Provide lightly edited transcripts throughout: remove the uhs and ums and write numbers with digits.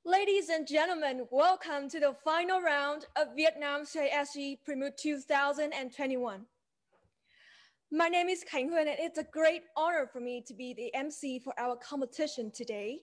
Ladies and gentlemen, welcome to the final round of Vietnam CISG Pre-Moot 2021. My name is Khánh Huyen, and it's a great honor for me to be the MC for our competition today.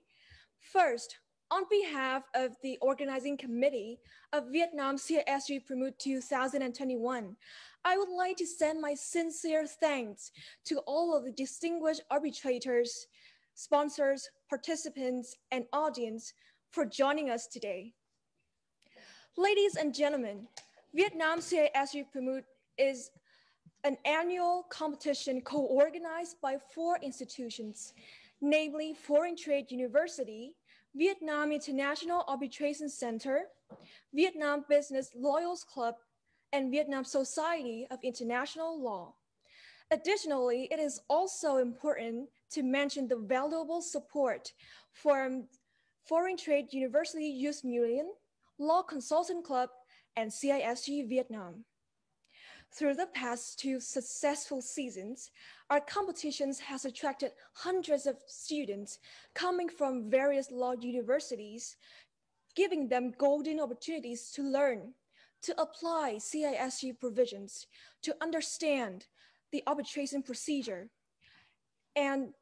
First, on behalf of the organizing committee of Vietnam CISG Pre-Moot 2021, I would like to send my sincere thanks to all of the distinguished arbitrators, sponsors, participants, and audience for joining us today. Ladies and gentlemen, Vietnam CISG Pre-Moot is an annual competition co-organized by 4 institutions, namely Foreign Trade University, Vietnam International Arbitration Center, Vietnam Business Lawyers Club, and Vietnam Society of International Law. Additionally, it is also important to mention the valuable support from Foreign Trade University Youth Union, Law Consultant Club, and CISG Vietnam. Through the past 2 successful seasons, our competitions has attracted hundreds of students coming from various law universities, giving them golden opportunities to learn, to apply CISG provisions, to understand the arbitration procedure, and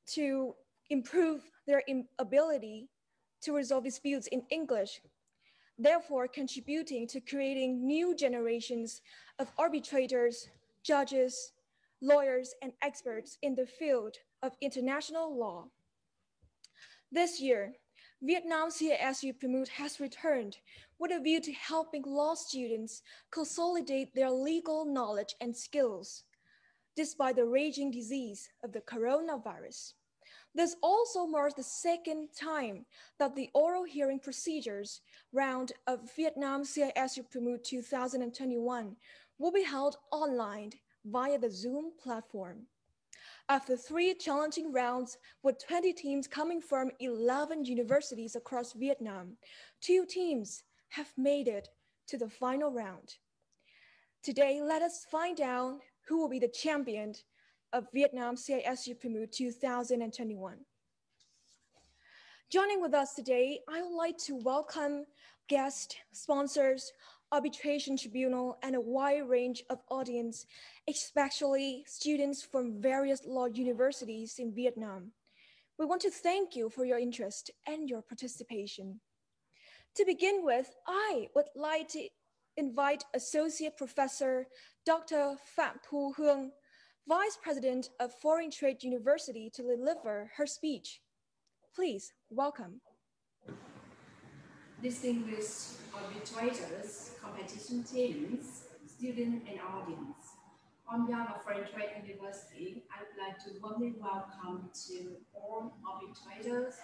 to improve their ability to resolve disputes in English, therefore contributing to creating new generations of arbitrators, judges, lawyers, and experts in the field of international law. This year, Vietnam CISG Pre-Moot has returned with a view to helping law students consolidate their legal knowledge and skills, despite the raging disease of the coronavirus. This also marks the 2nd time that the oral hearing procedures round of Vietnam CISG Pre-Moot 2021 will be held online via the Zoom platform. After 3 challenging rounds with 20 teams coming from 11 universities across Vietnam, 2 teams have made it to the final round. Today, let us find out who will be the champion of Vietnam CISG Pre-Moot 2021. Joining with us today, I would like to welcome guests, sponsors, arbitration tribunal, and a wide range of audience, especially students from various law universities in Vietnam. We want to thank you for your interest and your participation. To begin with, I would like to invite Associate Professor Dr. Phạm Thu Hương, Vice President of Foreign Trade University, to deliver her speech. Please welcome. Distinguished arbitrators, competition teams, students, and audience. On behalf of Foreign Trade University, I would like to warmly welcome to all arbitrators,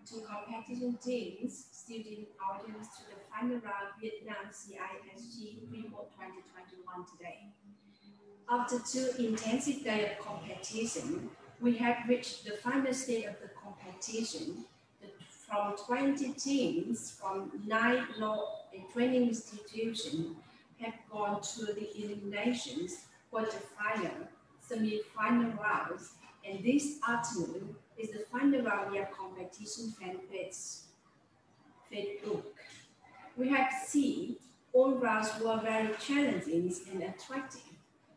to competition teams, student audience to the final round Vietnam CISG Pre-Moot 2021 today. After 2 intensive days of competition, we have reached the final stage of the competition. From 20 teams from 9 law and training institutions have gone through the eliminations, quarterfinal, semi-final rounds, and this afternoon is the final round via competition fanpage Facebook. We have seen all rounds were very challenging and attractive.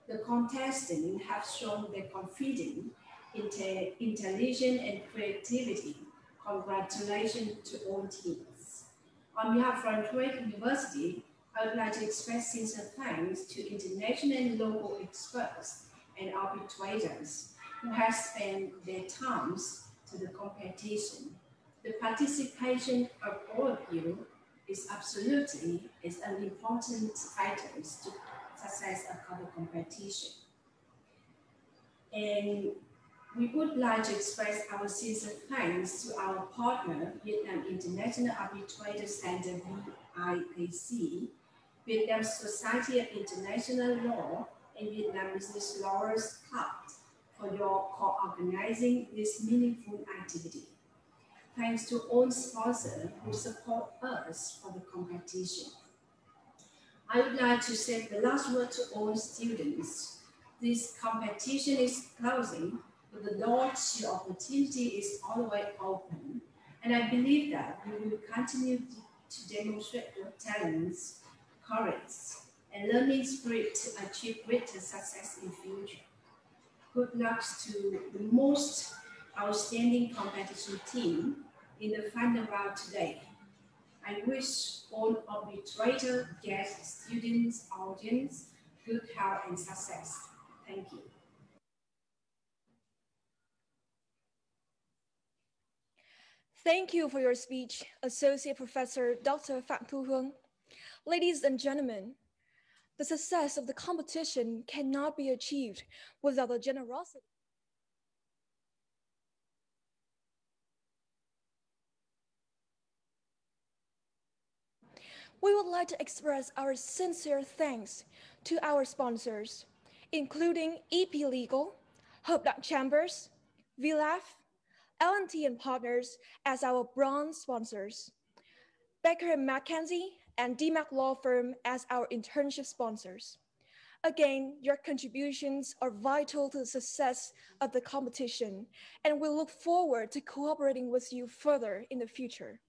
The contestants have shown their confidence, intelligence, and creativity. Congratulations to all teams. On behalf of Foreign Trade University, I would like to express sincere thanks to international and local experts and arbitrators who have spent their times to the competition. The participation of all of you is absolutely an important factor to success of the competition. And we would like to express our sincere thanks to our partner, Vietnam International Arbitration Center, VIAC, Vietnam Society of International Law, and Vietnam Business Lawyers Club for your co-organizing this meaningful activity. Thanks to all sponsors who support us for the competition. I would like to say the last word to all students. This competition is closing, but the door to opportunity is always open. And I believe that you will continue to demonstrate your talents, courage, and learning spirit to achieve greater success in future. Good luck to the most outstanding competition team in the final round today. I wish all arbitrator, guests, students, audience, good health and success. Thank you. Thank you for your speech, Associate Professor Dr. Phạm Thu Hương. Ladies and gentlemen, the success of the competition cannot be achieved without the generosity. We would like to express our sincere thanks to our sponsors, including EP Legal, Hope Chambers, VLAF, L&T and Partners as our bronze sponsors, Becker & McKenzie and DMAC Law Firm as our internship sponsors. Again, your contributions are vital to the success of the competition, and we look forward to cooperating with you further in the future.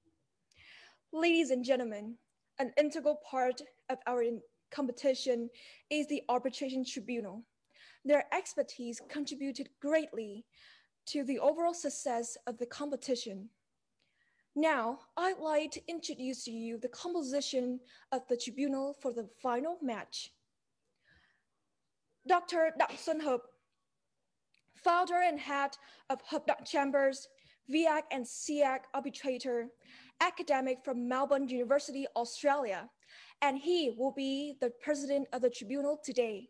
Ladies and gentlemen, an integral part of our competition is the arbitration tribunal. Their expertise contributed greatly to the overall success of the competition. Now, I'd like to introduce to you the composition of the tribunal for the final match. Dr. Đặng Xuân Hợp, founder and head of Hợp Chambers, VIAC and CIAC arbitrator, academic from Melbourne University, Australia, and he will be the president of the tribunal today.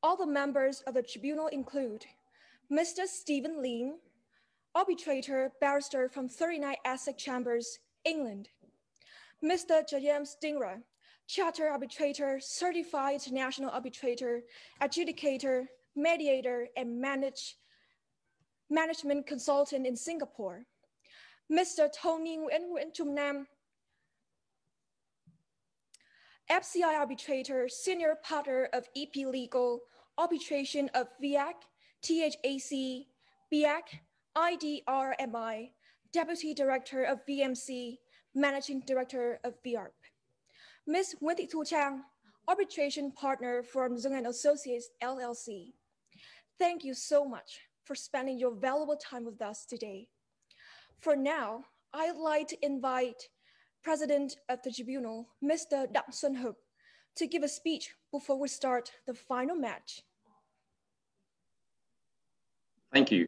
All the members of the tribunal include Mr. Stephen Lean, arbitrator, barrister from 39 Essex Chambers, England. Mr. James Dingra, charter arbitrator, certified international arbitrator, adjudicator, mediator, and management consultant in Singapore. Mr. Tony Nguyen Trung Nam, FCI arbitrator, senior partner of EP Legal, arbitration of VIAC, THAC, BIAC, IDRMI, deputy director of VMC, managing director of VARP. Ms. Nguyễn Thị Thu Trang, arbitration partner from Zung & Associates LLC. Thank you so much for spending your valuable time with us today. For now, I'd like to invite President of the Tribunal, Mr. Đặng Xuân Hợp, to give a speech before we start the final match. Thank you.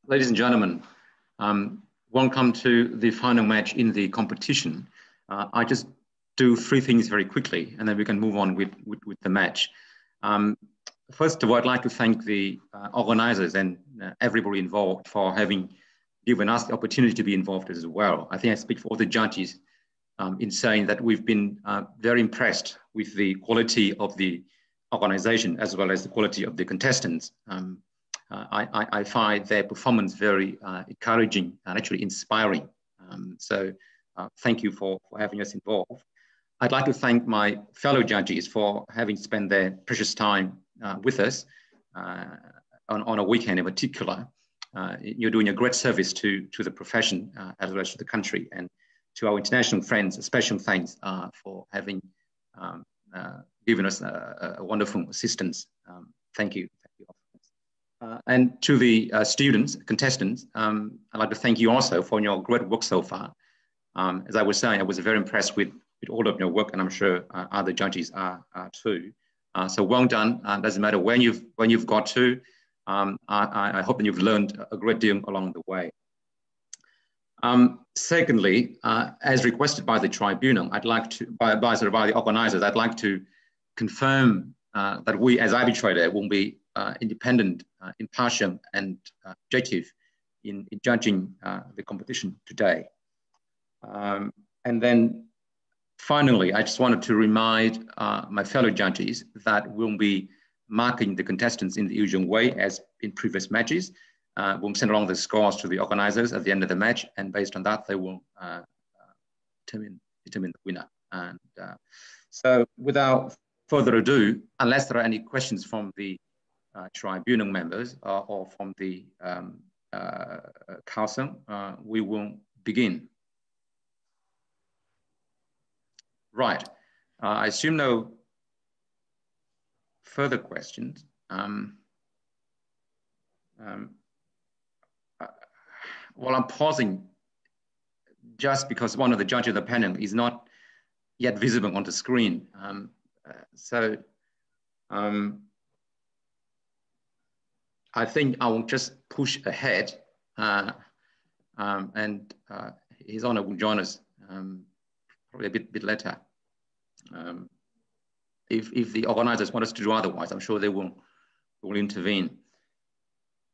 Ladies and gentlemen, welcome to the final match in the competition. I just do three things very quickly, and then we can move on with the match. First of all, I'd like to thank the organizers and everybody involved for having given us the opportunity to be involved as well. I think I speak for all the judges in saying that we've been very impressed with the quality of the organization as well as the quality of the contestants. I find their performance very encouraging and actually inspiring. So thank you for having us involved. I'd like to thank my fellow judges for having spent their precious time with us on a weekend in particular. You're doing a great service to the profession as well as to the country, and to our international friends, a special thanks for having given us a wonderful assistance. Thank you. And to the students, contestants, I'd like to thank you also for your great work so far. As I was saying, I was very impressed with all of your work, and I'm sure other judges are too. So well done. Doesn't matter when you've got to. I hope that you've learned a great deal along the way. Secondly, as requested by the tribunal, I'd like to, by the organizers, I'd like to confirm that we as arbitrator will be independent, impartial, and objective in judging the competition today. And then finally, I just wanted to remind my fellow judges that we'll be marking the contestants in the usual way as in previous matches. We'll send along the scores to the organizers at the end of the match, and based on that, they will determine the winner. And so without further ado, unless there are any questions from the tribunal members or from the Carlson, we will begin. Right. I assume no further questions. While I'm pausing, just because one of the judges of the panel is not yet visible on the screen. I think I will just push ahead and His Honor will join us probably a bit later. If the organizers want us to do otherwise, I'm sure they will intervene.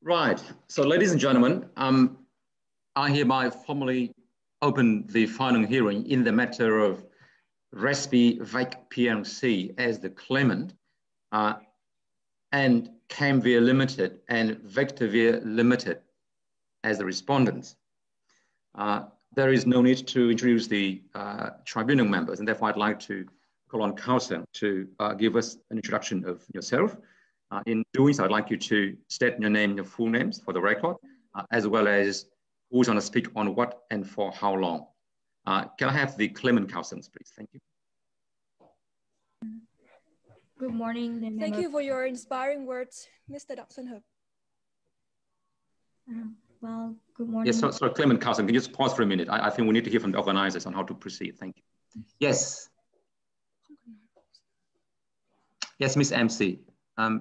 Right, so ladies and gentlemen, I hereby formally open the final hearing in the matter of Respi Vac PLC as the claimant and Camvia Limited and Vectorvia Limited as the respondents. There is no need to introduce the tribunal members, and therefore I'd like to call on counsel to give us an introduction of yourself. In doing so, I'd like you to state your name, your full names for the record, as well as who's going to speak on what and for how long. Can I have the claimant counsels, please? Thank you. Good morning. Thank you for your inspiring words, Mr. Dr. Hợp. Well, good morning. Yes, so claimant counsel, can you just pause for a minute? I think we need to hear from the organizers on how to proceed. Thank you. Yes. Yes, Ms. MC. Are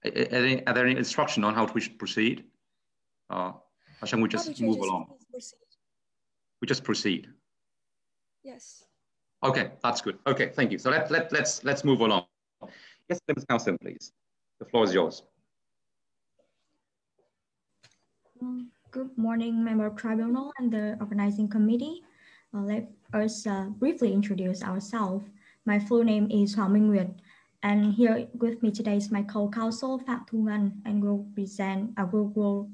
there any instruction on how we should proceed? Or shall we just move along? We just proceed. Yes. Okay, that's good. Okay, thank you. So let's move along. Yes, Ms. Counsel, please. The floor is yours. Good morning, member of tribunal and the organizing committee. Let us briefly introduce ourselves. My full name is Hoàng Minh Nguyệt, and here with me today is my co-counsel Phạm Thu Ngân, and will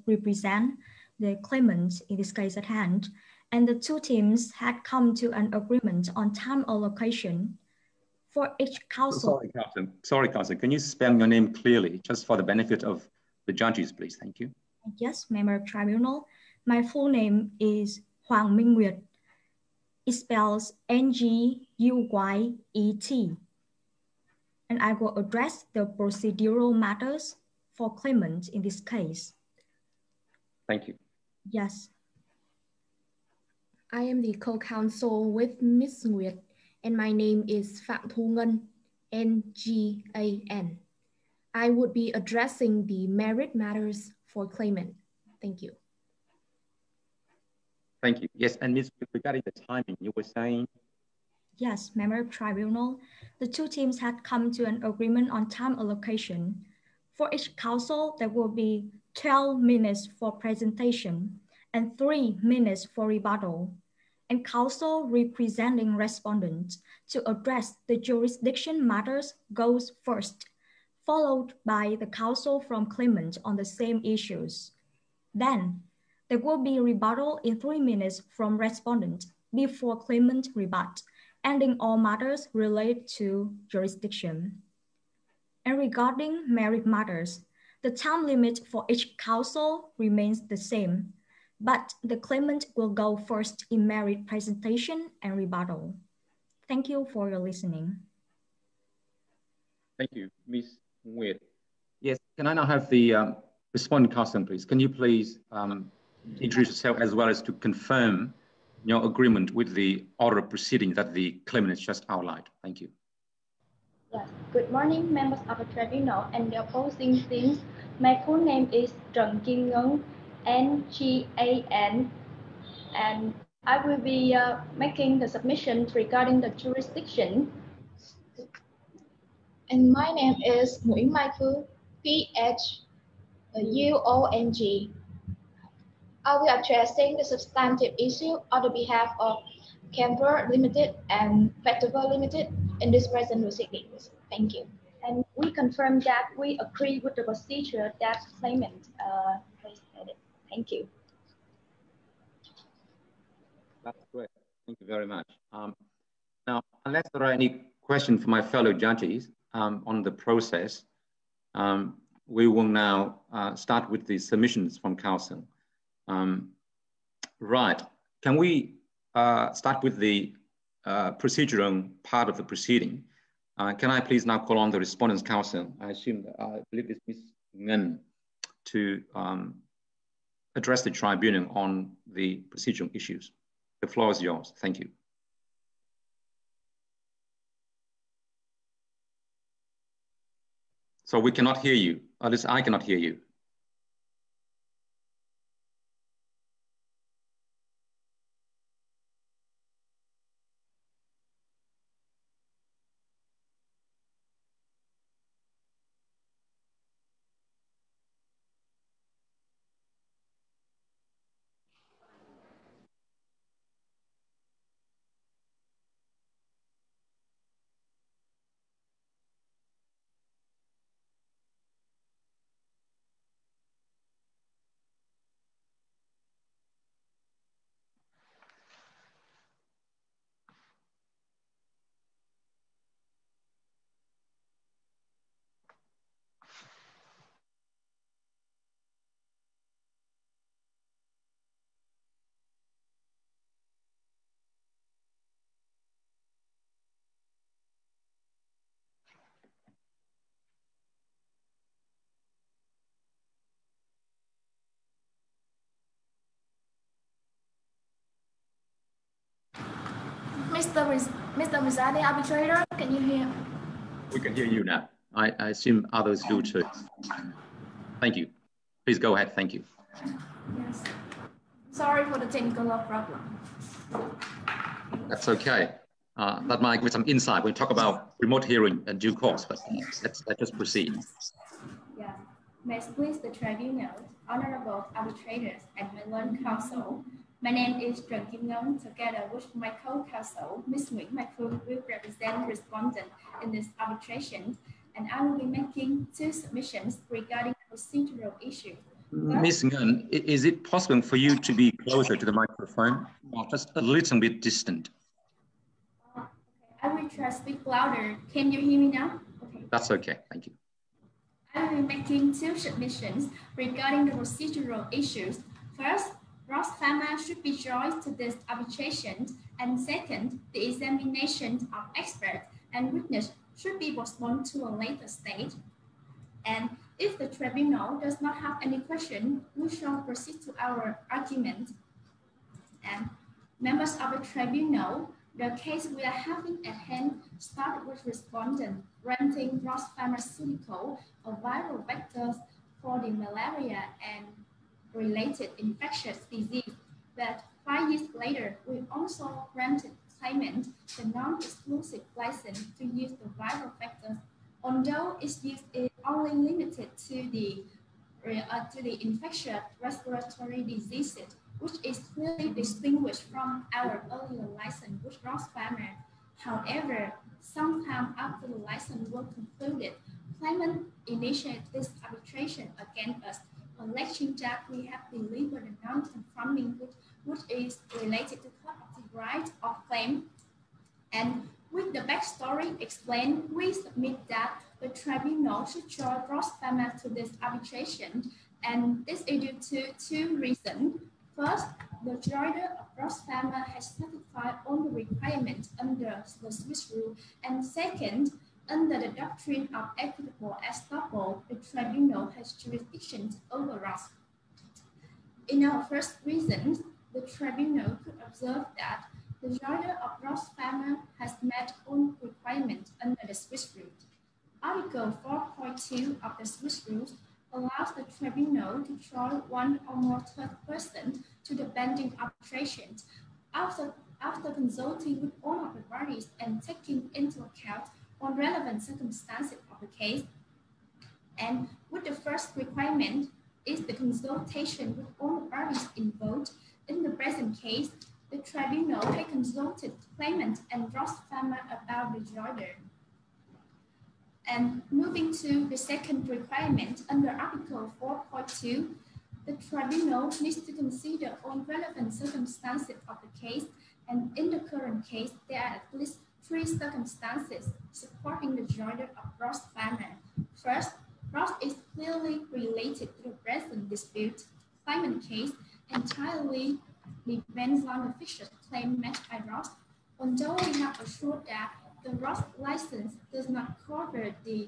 represent the claimants in this case at hand. And the two teams had come to an agreement on time allocation for each counsel. Sorry, counsel. Can you spell your name clearly, just for the benefit of the judges, please? Thank you. Yes, member of tribunal. My full name is Hoàng Minh Nguyệt. It spells Nguyet. And I will address the procedural matters for claimants in this case. Thank you. Yes. I am the co-counsel with Ms. Nguyệt, and my name is Phạm Thu Ngân, Ngan. I would be addressing the merit matters for claimant. Thank you. Thank you. Yes, and Ms. regarding the timing, you were saying? Yes, member of tribunal. The two teams had come to an agreement on time allocation. For each counsel, there will be 12 minutes for presentation and 3 minutes for rebuttal, and counsel representing respondents to address the jurisdiction matters goes first, followed by the counsel from claimant on the same issues. Then, there will be rebuttal in 3 minutes from respondent before claimant rebut, ending all matters related to jurisdiction. And regarding merit matters, the time limit for each counsel remains the same, but the claimant will go first in merit presentation and rebuttal. Thank you for your listening. Thank you, Ms. Nguyệt. Yes, can I now have the respondent counsel, please? Can you please introduce yourself as well as to confirm your agreement with the order of proceeding that the claimant has just outlined? Thank you. Yes. Good morning, members of the tribunal and the opposing teams. My full name is Trần Kim Ngân, Ngan, and I will be making the submission regarding the jurisdiction. And my name is Nguyễn Mai Phương, PHUONG. I will addressing the substantive issue on the behalf of Camvia Limited and Vectorvia Limited in this present proceedings. Thank you. And we confirm that we agree with the procedure that claimant stated. Thank you. That's great. Thank you very much. Now, unless there are any questions for my fellow judges on the process, we will now start with the submissions from counsel. Right. Can we start with the procedural part of the proceeding? Can I please now call on the Respondents' Counsel? I believe it's Ms. Nguyen, to address the tribunal on the procedural issues. The floor is yours. Thank you. So we cannot hear you, or at least I cannot hear you. Mr. Mizade, arbitrator, can you hear? We can hear you now. I assume others do too. Thank you. Please go ahead. Thank you. Yes. Sorry for the technical problem. That's okay. That might give some insight when we talk about remote hearing and due course, but let's just proceed. Yeah. May it please the tribunal, honorable arbitrators, and my learned counsel. My name is Trần Kim Ngân. Together with my co-counsel, Ms. Nguyễn Mai Phương, will represent respondent in this arbitration, and I will be making 2 submissions regarding procedural issues. Ms. Nguyen, is it possible for you to be closer to the microphone, or just a little bit distant? Okay. I will try to speak louder. Can you hear me now? Okay. That's okay. Thank you. I will be making 2 submissions regarding the procedural issues. First, Ross Pharma should be joined to this arbitration, and second, the examination of experts and witnesses should be postponed to a later stage. And if the tribunal does not have any question, we shall proceed to our argument. And members of the tribunal, the case we are having at hand started with respondent granting Ross Pharmaceutical a viral vector for the malaria and related infectious disease. But 5 years later, we also granted claimant the non-exclusive license to use the viral vector, although its use is only limited to the infectious respiratory diseases, which is clearly distinguished from our earlier license with Ross Pharma. However, sometime after the license was concluded, claimant initiated this arbitration against us, alleging that we have delivered a non-conforming good, which is related to property right of claim. And with the backstory explained, we submit that the tribunal should join Ross Pharma to this arbitration, and this is due to 2 reasons. First, the joiner of Ross Pharma has satisfied all the requirements under the Swiss rule, and second, under the doctrine of equitable estoppel, the tribunal has jurisdiction over us. In our first reason, the tribunal could observe that the joiner of Ross Pharma has met all requirements under the Swiss rule. Article 4.2 of the Swiss rules allows the tribunal to join 1 or more third person to the pending arbitration after consulting with all of the parties and taking into account all relevant circumstances of the case. And with the first requirement is the consultation with all the parties involved. In the present case, the tribunal had consulted claimant and Ross Pharma about the joiner. And moving to the second requirement under Article 4.2, the tribunal needs to consider all relevant circumstances of the case, and in the current case, there are at least 3 circumstances supporting the joiner of Ross Pharma. First, Ross is clearly related to the present dispute claimant case, entirely depends on the fixed claim matched by ROS. Although we have assured that the ROS license does not cover the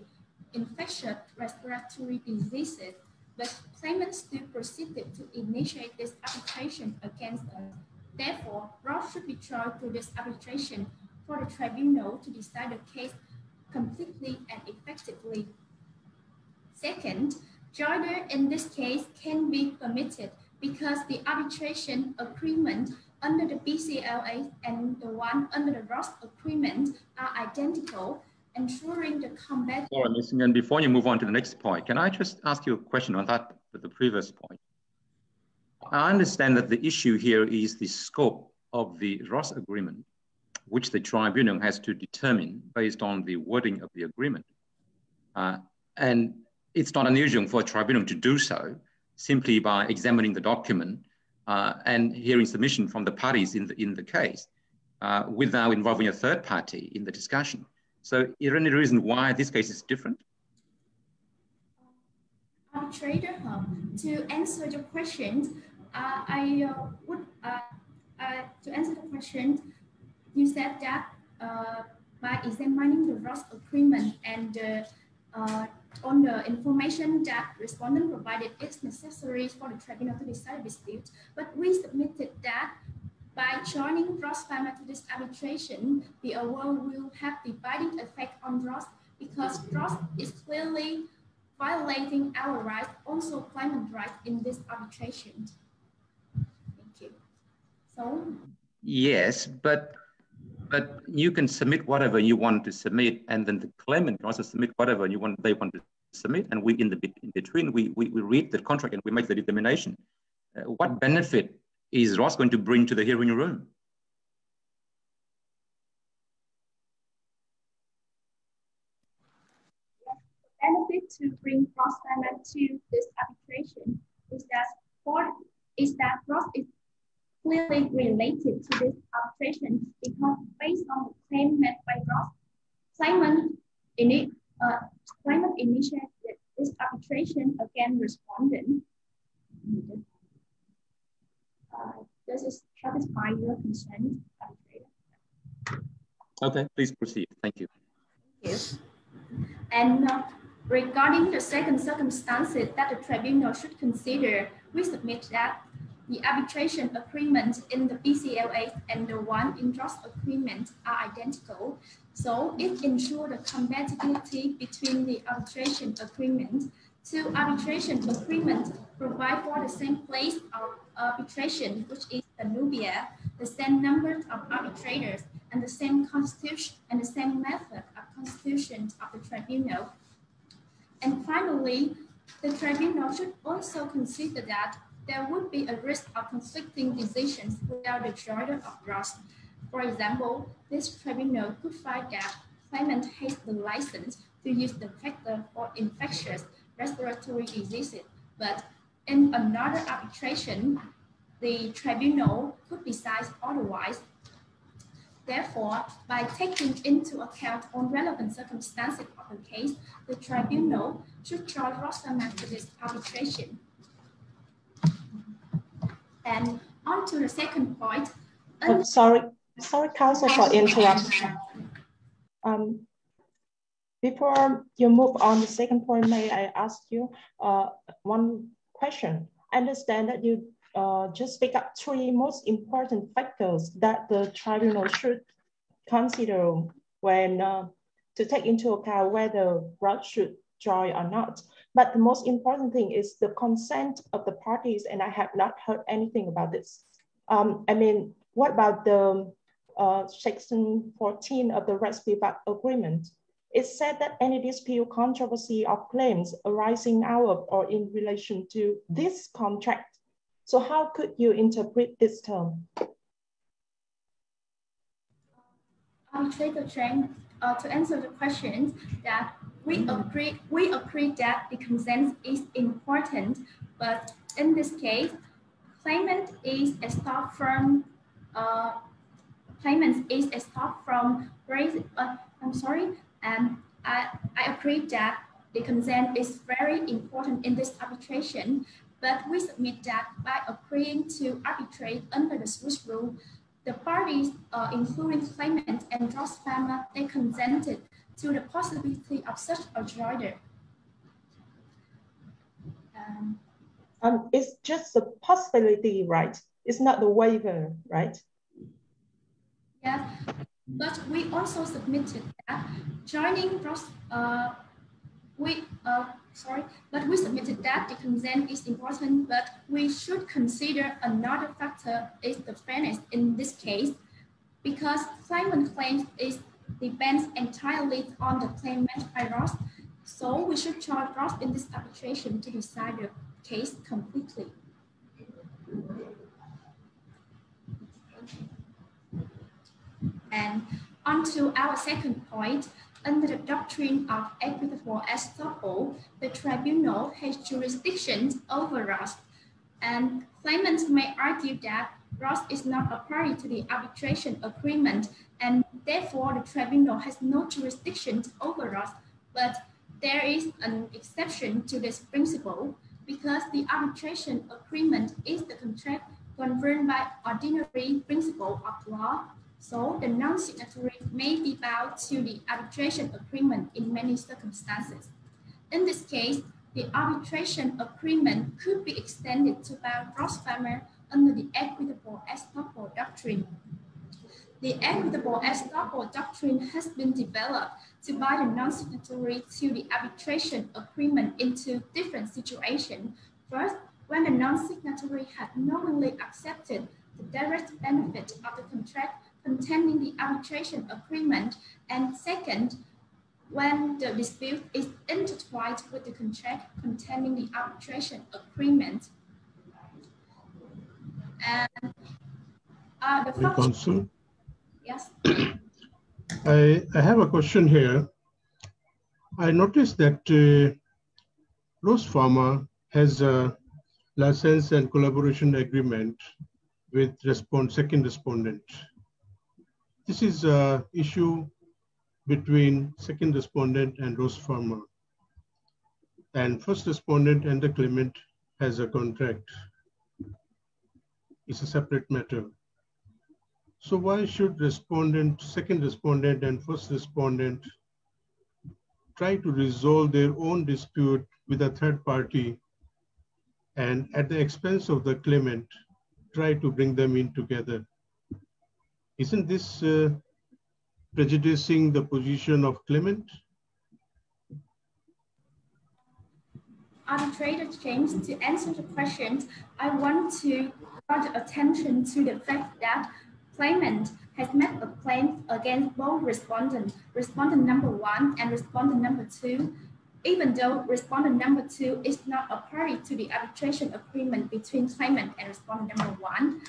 infectious respiratory diseases, but claimants still proceeded to initiate this arbitration against us. Therefore, ROS should be tried through this arbitration for the tribunal to decide the case completely and effectively. Second, joinder in this case can be permitted because the arbitration agreement under the BCLA and the one under the ROS agreement are identical, ensuring the combat. Sorry, Ms. Nguyen, before you move on to the next point, can I just ask you a question on that, the previous point? I understand that the issue here is the scope of the ROS agreement, which the tribunal has to determine based on the wording of the agreement. And it's not unusual for a tribunal to do so simply by examining the document and hearing submission from the parties in the case without involving a third party in the discussion. So is there any reason why this case is different? Arbitrator, to answer your question, to answer the question, you said that by examining the ROS agreement and on the information that respondent provided, it's necessary for the tribunal to decide a dispute. But we submitted that by joining ROS Pharma to this arbitration, the award will have the binding effect on ROS because ROS is clearly violating our rights, also claimant rights in this arbitration. Thank you. So yes, but you can submit whatever you want to submit, and then the claimant can also submit whatever they want to submit, and we in between we read the contract and we make the determination. What benefit is ROS going to bring to the hearing room? Benefit to bring ROS Pharma to this arbitration is that ROS is clearly related to this arbitration because based on the claim made by ROS, claimant initiated this arbitration against respondent. Does it satisfy your concern, arbitrator? Okay, please proceed. Thank you. Yes. And regarding the second circumstances that the tribunal should consider, we submit that the arbitration agreement in the BCLA and the one in ROS agreement are identical. So it ensures the compatibility between the arbitration agreement. Two arbitration agreements provide for the same place of arbitration, which is the Nubia, the same number of arbitrators, and the same constitution and the same method of constitution of the tribunal. And finally, the tribunal should also consider that there would be a risk of conflicting decisions without the joinder of ROS. For example, this tribunal could find that claimant has the license to use the vector for infectious respiratory diseases, but in another arbitration, the tribunal could decide otherwise. Therefore, by taking into account all relevant circumstances of the case, the tribunal should join ROS Pharma to this arbitration. And on to the second point. Sorry, counsel, for interruption. Before you move on the second point, may I ask you one question? I understand that you just pick up three most important factors that the tribunal should consider when to take into account whether ROS should join or not. But the most important thing is the consent of the parties, and I have not heard anything about this. I mean, what about the section 14 of the RESPI agreement? It said that any dispute, controversy, or claims arising out of or in relation to this contract. So how could you interpret this term? Arbitrator Cheng, to answer the question, that we agree that the consent is important, but in this case, claimant is stopped from raising. I'm sorry, I agree that the consent is very important in this arbitration, but we submit that by agreeing to arbitrate under the Swiss rule, the parties, including claimant and trust farmer, they consented to the possibility of such a rider. It's just a possibility, right? It's not the waiver, right? Yes, but we also submitted that joining trust, but we submitted that the consent is important, but we should consider another factor is the fairness in this case, because claimant claims depends entirely on the claimant by Ross. So we should charge Ross in this arbitration to decide the case completely. And on to our second point, under the doctrine of equitable estoppel, the tribunal has jurisdiction over Ross, and claimants may argue that Ross is not a party to the arbitration agreement, and therefore the tribunal has no jurisdiction over Ross. But there is an exception to this principle, because the arbitration agreement is the contract governed by ordinary principle of law. So the non-signatory may be bound to the arbitration agreement in many circumstances. In this case, the arbitration agreement could be extended to bound Ross farmer under the equitable estoppel doctrine. The equitable estoppel doctrine has been developed to bind the non-signatory to the arbitration agreement into different situations. First, when the non-signatory had knowingly accepted the direct benefit of the contract containing the arbitration agreement, and second, when the dispute is intertwined with the contract containing the arbitration agreement. And the Counsel? Yes. I have a question here. I noticed that Rose Pharma has a license and collaboration agreement with second respondent. This is an issue between second respondent and Rose Pharma. And first respondent and the claimant has a contract. It's a separate matter. So why should second respondent and first respondent try to resolve their own dispute with a third party and at the expense of the claimant, try to bring them in together? Isn't this prejudicing the position of claimant? Arbitrator James, to answer the question, I want to draw the attention to the fact that claimant has made a claim against both respondents, respondent number 1 and respondent number 2, even though respondent number 2 is not a party to the arbitration agreement between claimant and respondent number 1.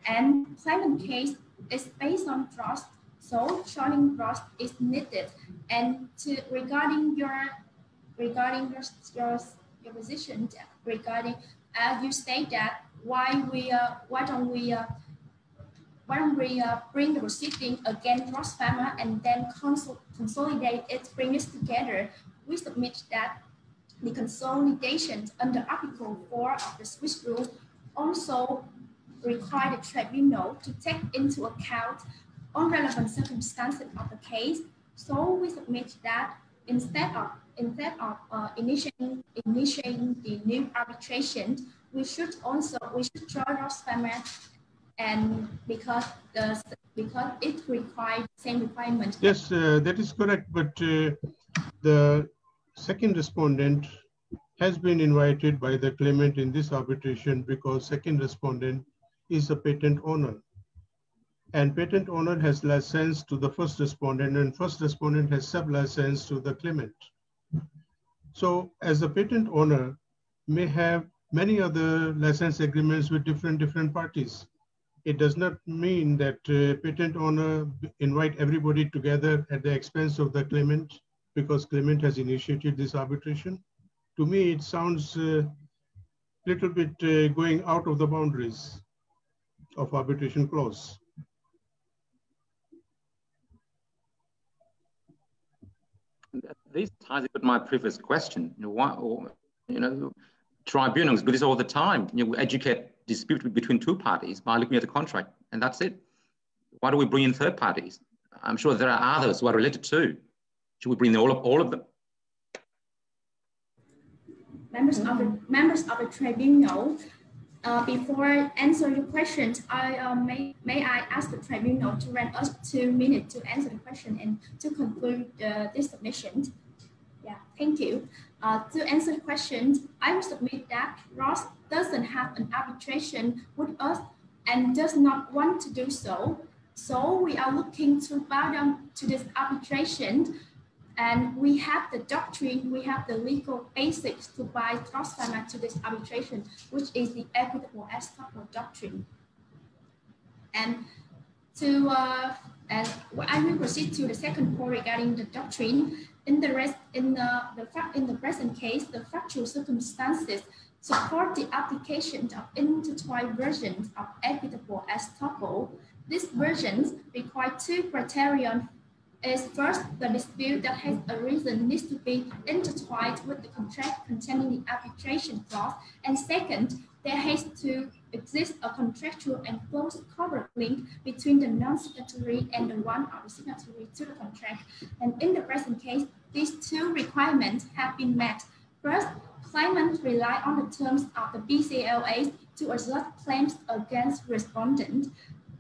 And claimant case is based on trust, so joining trust is needed. And regarding your position regarding you state that why don't we bring the proceeding against Ross Pharma and then consolidate it, bring it together? We submit that the consolidation under Article 4 of the Swiss rule also require the tribunal to take into account all relevant circumstances of the case. So we submit that instead of initiating the new arbitration, we should join Ross Pharma, and because it requires the same requirement. Yes, that is correct. But the second respondent has been invited by the claimant in this arbitration because second respondent is a patent owner. And patent owner has license to the first respondent, and first respondent has sub-license to the claimant. So as a patent owner may have many other license agreements with different parties. It does not mean that patent owner invite everybody together at the expense of the claimant because claimant has initiated this arbitration. To me, it sounds a little bit going out of the boundaries of arbitration clause. This ties with my previous question. tribunals do this all the time. You know, we educate dispute between two parties by looking at the contract, and that's it. Why do we bring in third parties? I'm sure there are others who are related too. Should we bring all of them? Members of the tribunal, before answering your questions, may I ask the tribunal to grant us 2 minutes to answer the question and to conclude this submission. Yeah, thank you. To answer the question, I will submit that Ross doesn't have an arbitration with us and does not want to do so. So we are looking to bow down to this arbitration, and we have the doctrine, we have the legal basics to bind Ross Pharma to this arbitration, which is the equitable estoppel doctrine. And to and I will proceed to the second point regarding the doctrine. In the present case, the factual circumstances support the application of intertwined versions of equitable estoppel. These versions require 2 criteria. Is first, the dispute that has arisen needs to be intertwined with the contract containing the arbitration clause, and second, there has to exist a contractual and close corporate link between the non-signatory and the one of the signatory to the contract. And in the present case, these 2 requirements have been met. First, claimants rely on the terms of the BCLA to assert claims against respondent.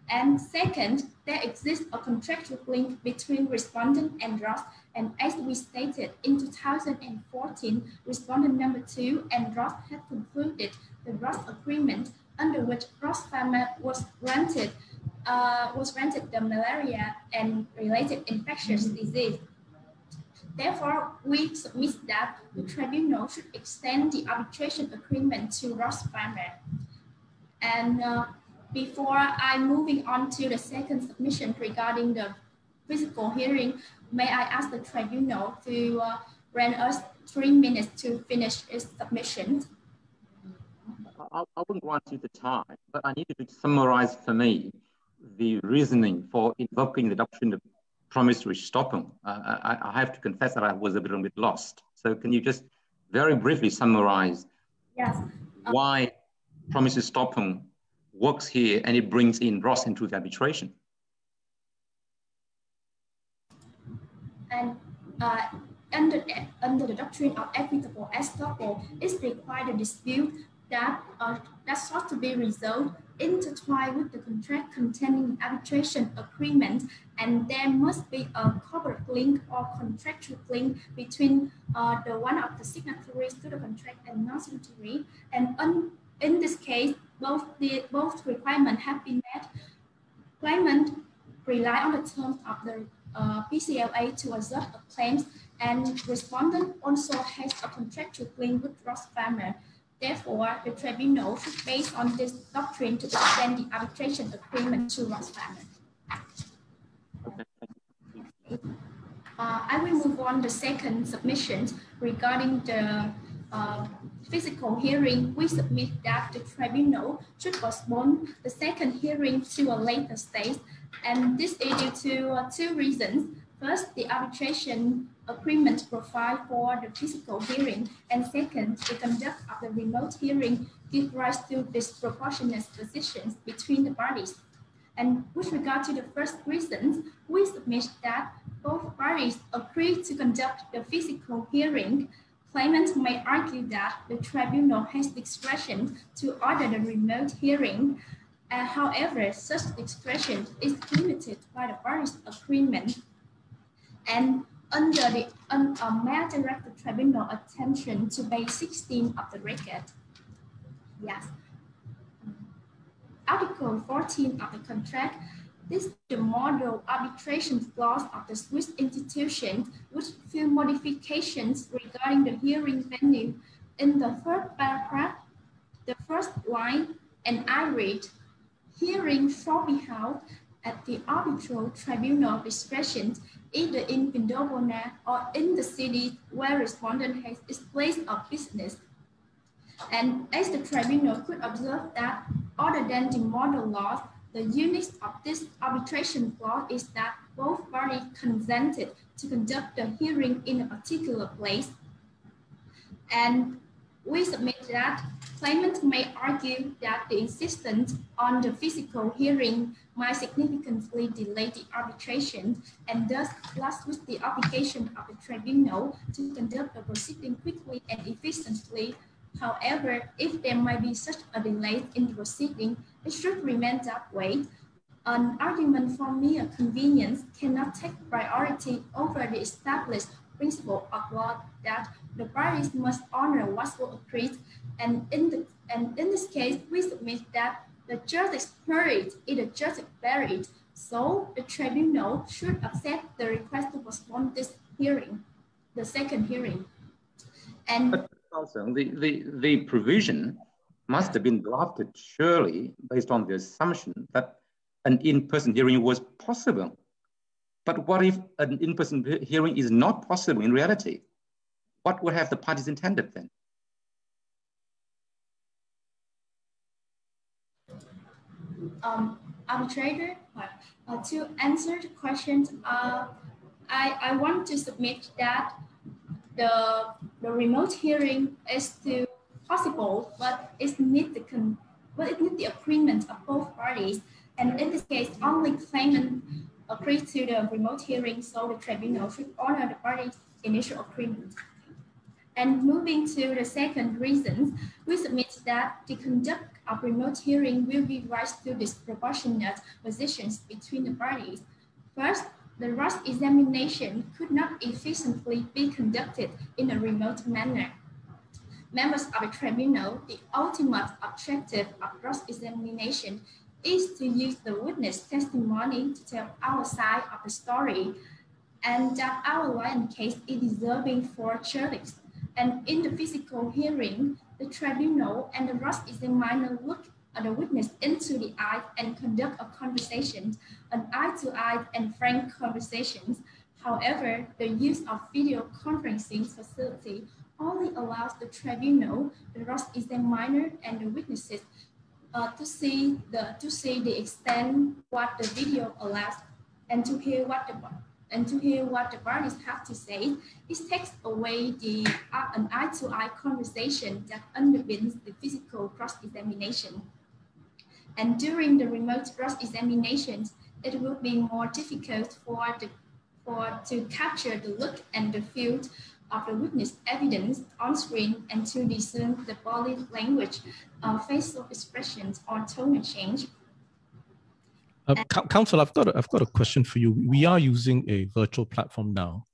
And second, there exists a contractual link between respondent and Ross. And as we stated, in 2014, respondent number 2 and Ross had concluded the Ross agreement, under which Ross Pharma was granted the malaria and related infectious disease. Therefore, we submit that the tribunal should extend the arbitration agreement to Ross Pharma. And before I'm moving on to the second submission regarding the physical hearing, may I ask the tribunal to grant us 3 minutes to finish its submission? I wouldn't grant you the time, but I need you to summarize for me the reasoning for invoking the doctrine of promissory estoppel. I have to confess that I was a little bit lost. So can you just very briefly summarize why promissory estoppel works here and it brings in Ross into the arbitration? And under the doctrine of equitable estoppel, it's required a dispute that sought to be resolved intertwined with the contract containing the arbitration agreement, and there must be a corporate link or contractual link between the one of the signatories to the contract and non-signatory. And in this case, both requirements have been met. Claimant rely on the terms of the PCLA to assert a claims, and respondent also has a contractual link with Ross Pharma. Therefore, the tribunal should base on this doctrine to extend the arbitration agreement to Ross Pharma. I will move on to the second submission regarding the physical hearing. We submit that the tribunal should postpone the second hearing to a later stage, and this is due to 2 reasons. First, the arbitration agreement provides for the physical hearing, and second, the conduct of the remote hearing gives rise to disproportionate positions between the parties. And with regard to the first reason, we submit that both parties agree to conduct the physical hearing. Claimants may argue that the tribunal has discretion to order the remote hearing. However, such discretion is limited by the parties' agreement. And under the may I direct the tribunal attention to page 16 of the record. Yes. Article 14 of the contract. This is the model arbitration clause of the Swiss institution, which few modifications regarding the hearing venue. In the third paragraph, the first line, and I read, hearing shall be held at the arbitral tribunal discretion, either in Pindobona or in the city where respondent has its place of business. And as the tribunal could observe that, other than the model law, the uniqueness of this arbitration clause is that both parties consented to conduct the hearing in a particular place. And We submit that claimant may argue that the insistence on the physical hearing might significantly delay the arbitration and thus clash with the obligation of the tribunal to conduct the proceeding quickly and efficiently. However, if there might be such a delay in the proceeding, it should remain that way. An argument for mere convenience cannot take priority over the established principle of law that the parties must honor what was agreed, and in this case, we submit that the judge's verdict is the judge's verdict, so the tribunal should accept the request to postpone this hearing, the second hearing. And also, the provision must have been drafted surely based on the assumption that an in-person hearing was possible. But what if an in-person hearing is not possible in reality? What would have the parties intended then? Arbitrator, to answer the question, I want to submit that the remote hearing is still possible, but it needs the agreement of both parties. And in this case, only claimant agreed to the remote hearing, so the tribunal should honor the parties' initial agreement. And moving to the second reason, we submit that the conduct of remote hearing will give rise to disproportionate positions between the parties. First, the cross-examination could not efficiently be conducted in a remote manner. Members of the tribunal, the ultimate objective of cross-examination is to use the witness testimony to tell our side of the story, and that our client case is deserving for justice. And in the physical hearing, the tribunal and the cross-examiner look at the witness into the eye and conduct a conversation, an eye-to-eye and frank conversations. However, the use of video conferencing facility only allows the tribunal, the cross-examiner, and the witnesses to see the extent what the video allows and to hear what the parties have to say. It takes away an eye-to-eye conversation that underpins the physical cross-examination. And during the remote cross-examinations, it will be more difficult to capture the look and the feel of the witness evidence on screen and to discern the body language, facial expressions, or tone change. Counsel, I've got a question for you. We are using a virtual platform now,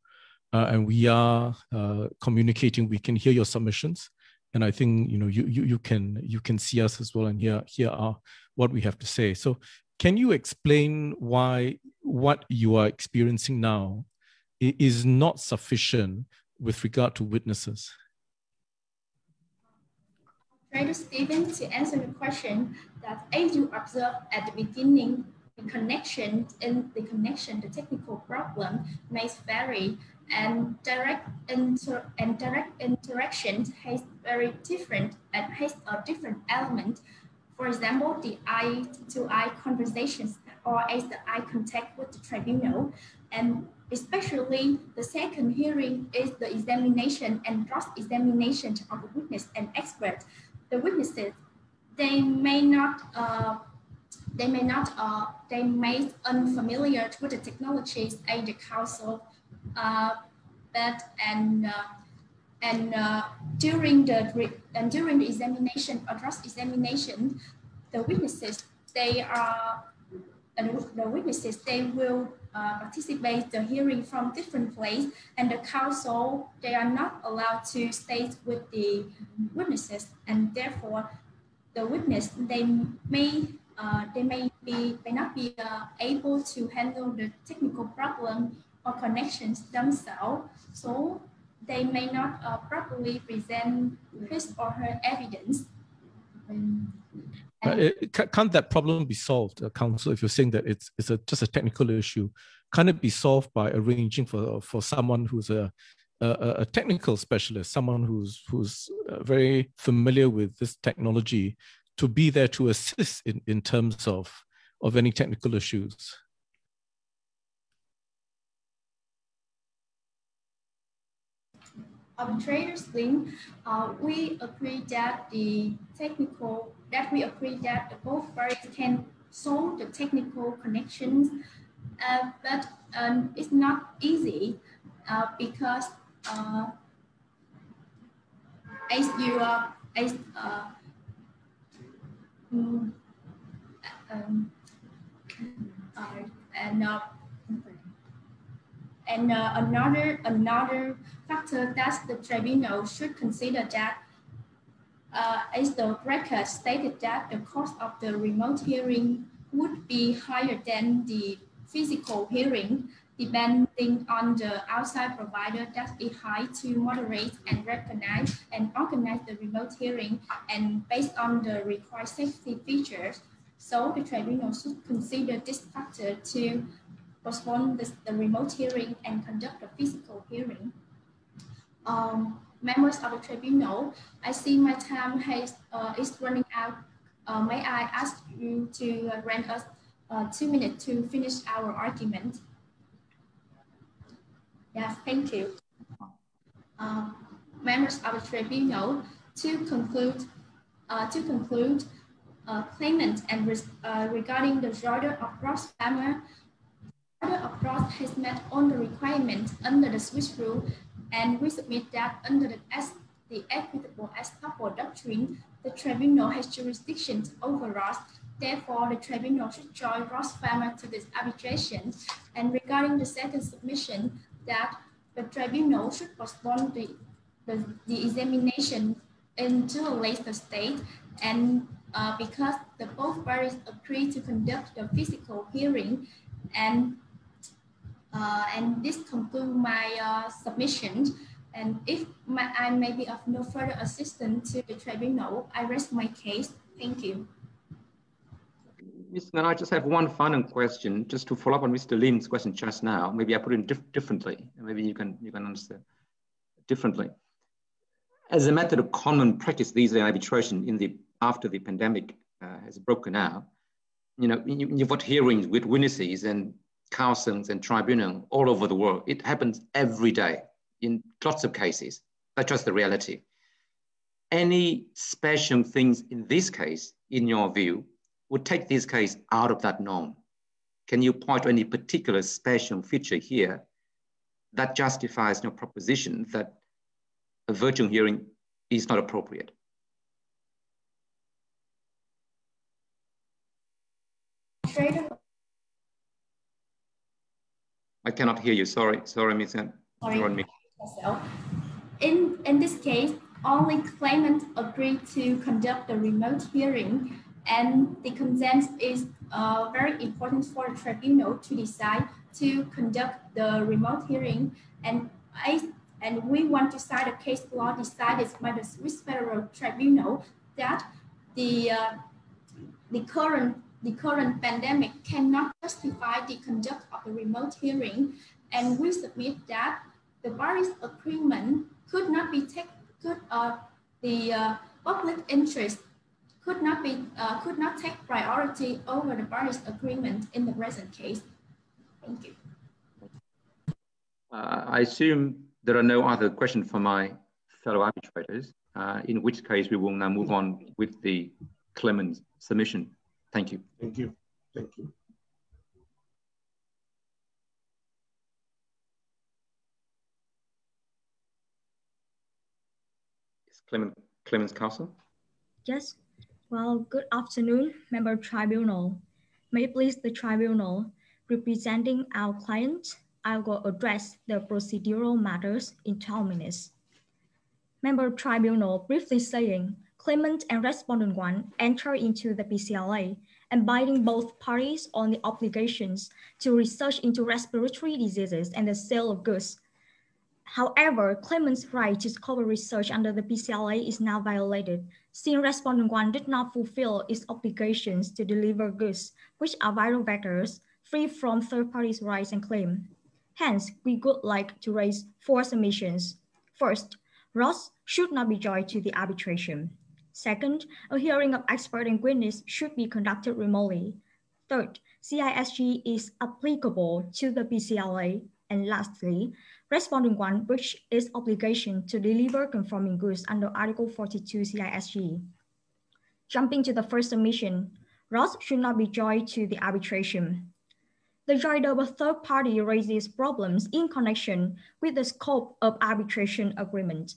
and we are communicating. We can hear your submissions, and I think you can see us as well, and here are what we have to say. So, can you explain why what you are experiencing now is not sufficient with regard to witnesses? Trader Stephen, to answer the question, that as you observed at the beginning, the technical problem may vary, and direct interaction has very different and has a different element. For example, the eye-to-eye conversations or as the eye contact with the tribunal, and especially the second hearing is the examination and cross-examination of the witness and expert. The witnesses, they may unfamiliar with the technologies as the counsel, during the examination or cross-examination, the witnesses will participate the hearing from different places, and the counsel, they are not allowed to stay with the witnesses, and therefore the witness, they may not be able to handle the technical problem or connections themselves, so they may not properly present his or her evidence. Can't that problem be solved, counsel, if you're saying that it's just a technical issue? Can it be solved by arranging for someone who's a technical specialist, someone who's very familiar with this technology, to be there to assist in terms of any technical issues? arbitrators think we agree that the both parties can solve the technical connections, but it's not easy because as you as mm, and another factor that the tribunal should consider that as the record stated that the cost of the remote hearing would be higher than the physical hearing, depending on the outside provider that is high to moderate and recognize and organize the remote hearing and based on the required safety features. So the tribunal should consider this factor to postpone the remote hearing and conduct a physical hearing. Members of the tribunal, I see my time is running out. May I ask you to grant us 2 minutes to finish our argument? Yes, thank you. Members of the tribunal, to conclude, claimant and regarding the order of Ross Farmer, order of Ross has met all the requirements under the Swiss rule, and we submit that under the equitable estoppel doctrine, the tribunal has jurisdiction over Ross. Therefore, the tribunal should join Ross Farmer to this arbitration. And regarding the second submission, that the tribunal should postpone the examination into a later state, and because the both parties agree to conduct the physical hearing, and this concludes my submission. And if I may be of no further assistance to the tribunal, I rest my case. Thank you. Ms. Nguyen, I just have one final question, just to follow up on Mr. Lim's question just now. Maybe I put it differently, and maybe you can understand differently. As a matter of common practice, these days arbitration after the pandemic has broken out, you've got hearings with witnesses and counsels and tribunal all over the world. It happens every day in lots of cases. That's just the reality. Any special things in this case, in your view, would take this case out of that norm? Can you point to any particular special feature here that justifies your proposition that a virtual hearing is not appropriate? I cannot hear you. Sorry, Ms. Nguyen. Sorry. In this case, only claimant agreed to conduct the remote hearing, and the consent is very important for the tribunal to decide to conduct the remote hearing. And we want to cite a case law decided by the Swiss Federal Tribunal that the current pandemic cannot justify the conduct of the remote hearing, and we submit that the parties' agreement could not be the public interest could not take priority over the parties' agreement in the present case. Thank you. I assume there are no other questions for my fellow arbitrators, in which case we will now move on with the claimant's submission. Thank you. Thank you. Thank you. Claimant's counsel? Yes. Well, good afternoon, member tribunal. May it please the tribunal, representing our client, I will address the procedural matters in 12 minutes. Member tribunal briefly saying, claimant and respondent one enter into the PCLA and binding both parties on the obligations to research into respiratory diseases and the sale of goods. However, claimant's right to discover research under the PCLA is now violated, since respondent one did not fulfill its obligations to deliver goods, which are vital vectors, free from third parties' rights and claim. Hence, we would like to raise 4 submissions. First, Ross should not be joined to the arbitration. Second, a hearing of expert and witness should be conducted remotely. Third, CISG is applicable to the PCLA. And lastly, Respondent 1 breached its obligation to deliver conforming goods under Article 42 CISG. Jumping to the first submission, Ross should not be joined to the arbitration. The joinder of a third party raises problems in connection with the scope of arbitration agreement.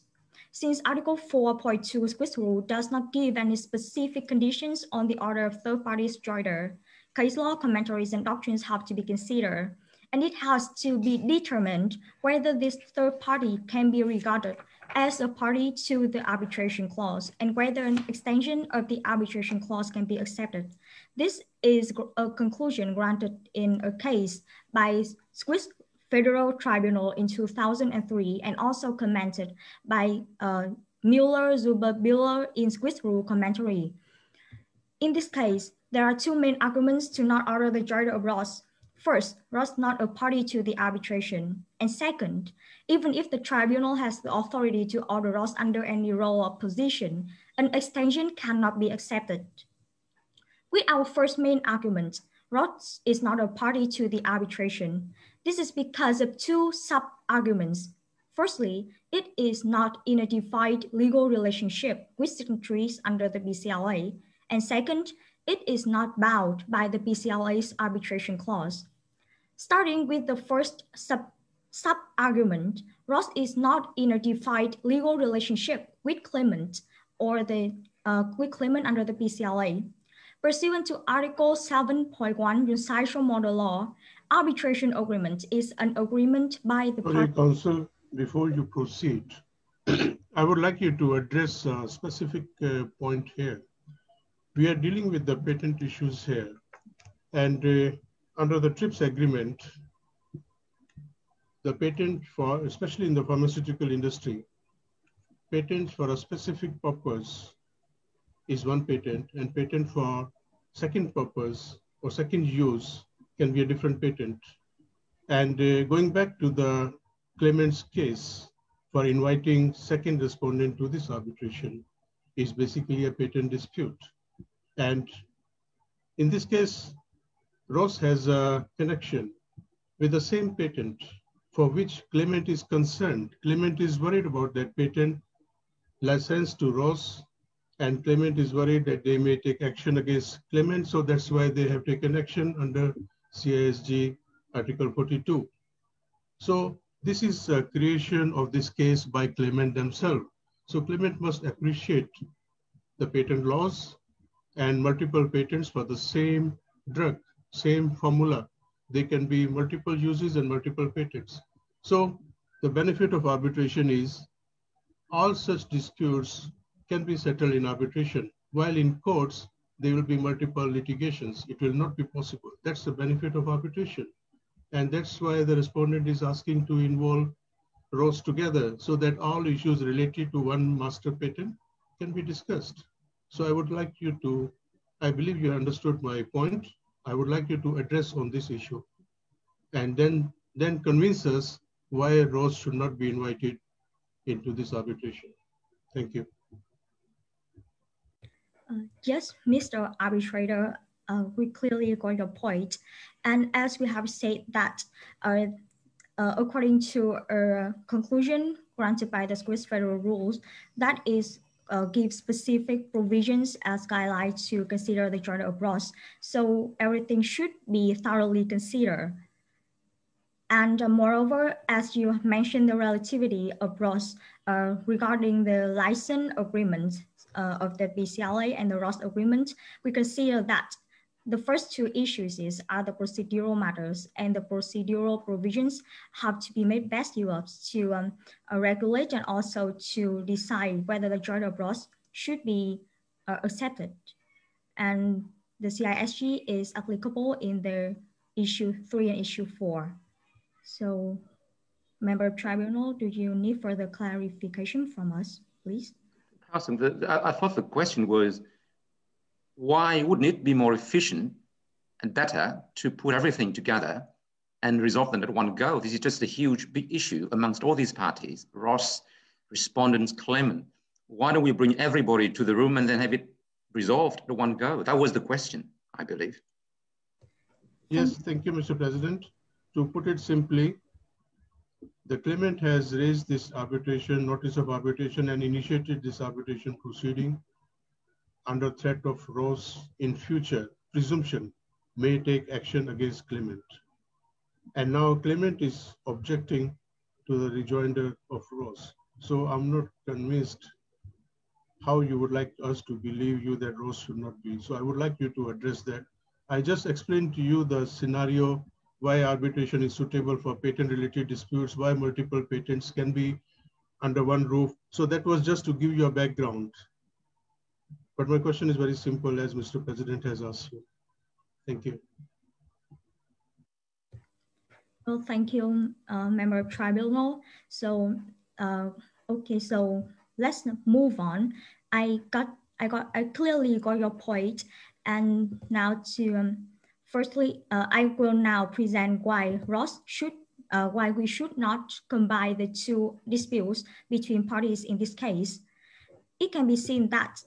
Since Article 4.2 Swiss rule does not give any specific conditions on the order of third parties joinder, case law commentaries and doctrines have to be considered, and it has to be determined whether this third party can be regarded as a party to the arbitration clause and whether an extension of the arbitration clause can be accepted. This is a conclusion granted in a case by Swiss Federal Tribunal in 2003 and also commented by Müller-Zuber-Biller in Swiss rule commentary. In this case, there are two main arguments to not order the joinder of Ross. First, Ross not a party to the arbitration. And second, even if the tribunal has the authority to order Ross under any role or position, an extension cannot be accepted. With our first main argument, Ross is not a party to the arbitration. This is because of two sub-arguments. Firstly, it is not in a defined legal relationship with signatories under the BCLA. And second, it is not bound by the BCLA's arbitration clause. Starting with the first sub-argument, Ross is not in a defined legal relationship with claimant or the with claimant under the BCLA. Pursuant to Article 7.1 Universal Model Law, arbitration agreement is an agreement by the party. Counsel, before you proceed, I would like you to address a specific point here. We are dealing with the patent issues here, and under the TRIPS agreement, the patent for, especially in the pharmaceutical industry, patent for a specific purpose is one patent, and patent for second purpose or second use can be a different patent. And going back to the claimant's case for inviting second respondent to this arbitration is basically a patent dispute. And in this case, Ross has a connection with the same patent for which claimant is concerned. Claimant is worried about that patent licensed to Ross, and claimant is worried that they may take action against claimant. So that's why they have taken action under CISG Article 42. So this is a creation of this case by claimant themselves. So claimant must appreciate the patent laws and multiple patents for the same drug, same formula. They can be multiple uses and multiple patents. So the benefit of arbitration is all such disputes can be settled in arbitration, while in courts, there will be multiple litigations. It will not be possible. That's the benefit of arbitration. And that's why the respondent is asking to involve Ross together so that all issues related to one master patent can be discussed. So I would like you to, I believe you understood my point. I would like you to address on this issue and then convince us why Ross should not be invited into this arbitration. Thank you. Yes, Mr. Arbitrator, we clearly got your point. And as we have said that according to a conclusion granted by the Swiss federal rules, that is give specific provisions as guidelines to consider the joinder of Ross. So everything should be thoroughly considered. And moreover, as you mentioned the relativity of Ross regarding the license agreement of the BCLA and the Ross agreement, we consider that the first two issues are the procedural matters, and the procedural provisions have to be made best use to regulate and also to decide whether the joinder of Ross should be accepted. And the CISG is applicable in the issue 3 and issue 4. So, member of tribunal, do you need further clarification from us, please? Awesome. I thought the question was, why wouldn't it be more efficient and better to put everything together and resolve them at one go? This is just a huge, big issue amongst all these parties, Ross, respondents, claimant. Why don't we bring everybody to the room and then have it resolved at one go? That was the question, I believe. Yes, thank you, Mr. President. To put it simply, The claimant has raised this arbitration, notice of arbitration, and initiated this arbitration proceeding under threat of Ross in future. Presumption may take action against claimant. And now claimant is objecting to the rejoinder of Ross. So I'm not convinced how you would like us to believe you that Ross should not be. So I would like you to address that. I just explained to you the scenario why arbitration is suitable for patent-related disputes, why multiple patents can be under one roof. So that was just to give you a background. But my question is very simple, as Mr. President has asked you. Thank you. Well, thank you, member of tribunal. So, okay, so let's move on. I clearly got your point, and now to firstly, I will now present why why we should not combine the two disputes between parties in this case. It can be seen that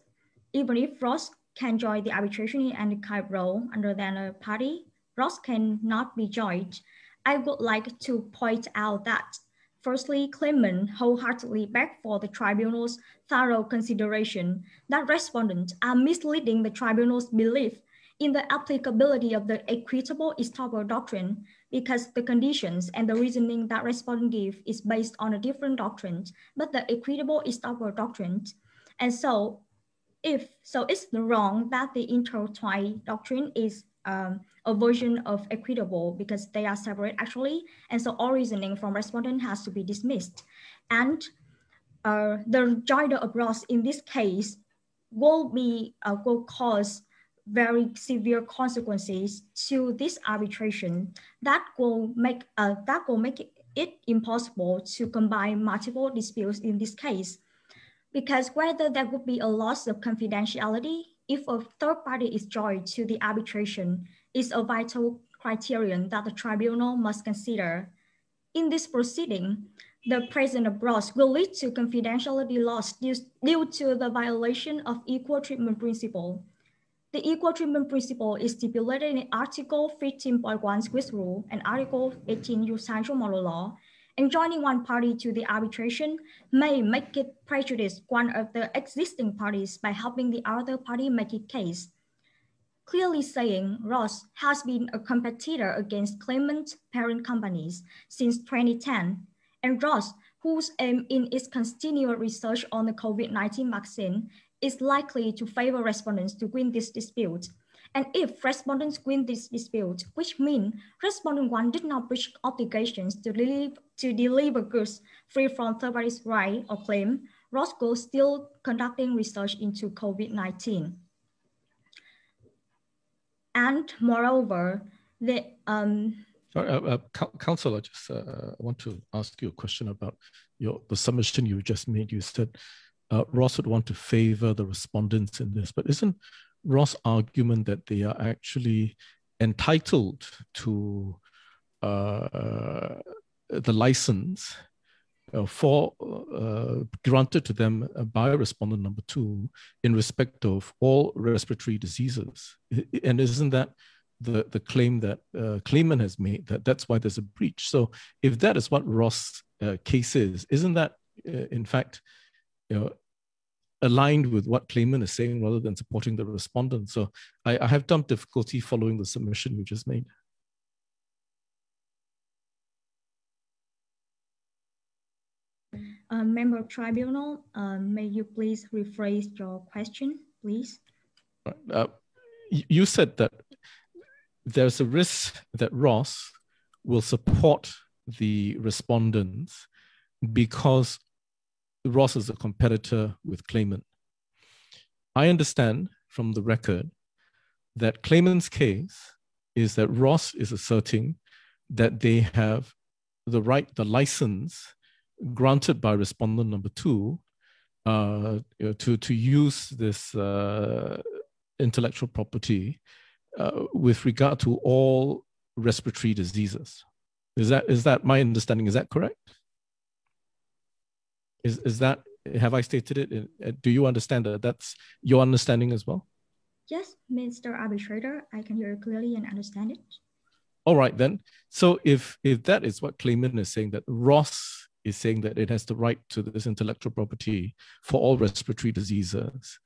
even if Ross can join the arbitration and the kind role under the party, Ross cannot be joined. I would like to point out that, firstly, claimant wholeheartedly begged for the tribunal's thorough consideration that respondents are misleading the tribunal's belief in the applicability of the equitable estoppel doctrine because the conditions and the reasoning that respondent give is based on a different doctrine, but the equitable estoppel doctrine. And so it's wrong that the intertwined doctrine is a version of equitable because they are separate actually. And so all reasoning from respondent has to be dismissed. And the joinder of Ross in this case will cause very severe consequences to this arbitration that will make it impossible to combine multiple disputes in this case. Because whether there would be a loss of confidentiality if a third party is joined to the arbitration is a vital criterion that the tribunal must consider. In this proceeding, the presence of Ross will lead to confidentiality loss due to the violation of equal treatment principle. The equal treatment principle is stipulated in Article 15.1 Swiss rule and Article 18 Universal Model Law, and joining one party to the arbitration may make it prejudice one of the existing parties by helping the other party make its case. Clearly saying Ross has been a competitor against claimant parent companies since 2010, and Ross, whose aim in its continual research on the COVID-19 vaccine, is likely to favor respondents to win this dispute. And if respondents win this dispute, which means respondent one did not breach obligations to deliver goods free from third parties' right or claim, Ross will still conducting research into COVID-19. And moreover, the Councillor, I just want to ask you a question about the submission you just made. You said Ross would want to favor the respondents in this, but isn't Ross' argument that they are actually entitled to the license granted to them by respondent number 2 in respect of all respiratory diseases? And isn't that the claim that claimant has made, that that's why there's a breach? So if that is what Ross' case is, isn't that in fact aligned with what claimant is saying rather than supporting the respondent? So I have some difficulty following the submission you just made. Member of tribunal, may you please rephrase your question, please? You said that there's a risk that Ross will support the respondents because Ross is a competitor with claimant. I understand from the record that claimant's case is that Ross is asserting that they have the license granted by respondent number 2 to use this intellectual property with regard to all respiratory diseases. Is that my understanding? Is that correct? Is that, have I stated it? Do you understand that that's your understanding as well? Yes, Mr. Arbitrator, I can hear you clearly and understand it. All right then. So if that is what claimant is saying, that Ross is saying that it has the right to this intellectual property for all respiratory diseases,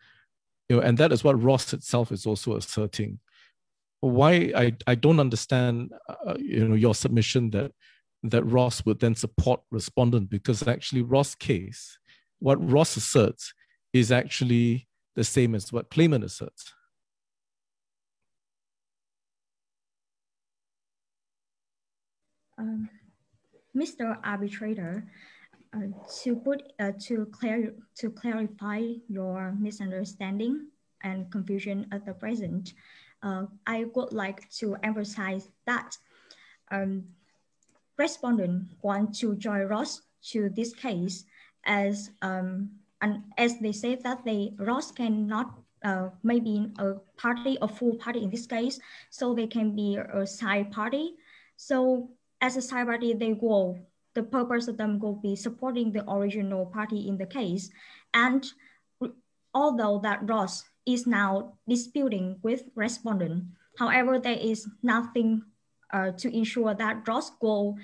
and that is what Ross itself is also asserting. Why I don't understand, your submission that Ross would then support respondent, because actually Ross' case, what Ross asserts is actually the same as what claimant asserts. Mr. Arbitrator, to clarify your misunderstanding and confusion at the present, I would like to emphasize that respondent want to join Ross to this case as they say that Ross cannot maybe a party, a full party in this case, so they can be a side party. So as a side party, the purpose of them will be supporting the original party in the case. And although that Ross is now disputing with respondent, however, there is nothing to ensure that Ross will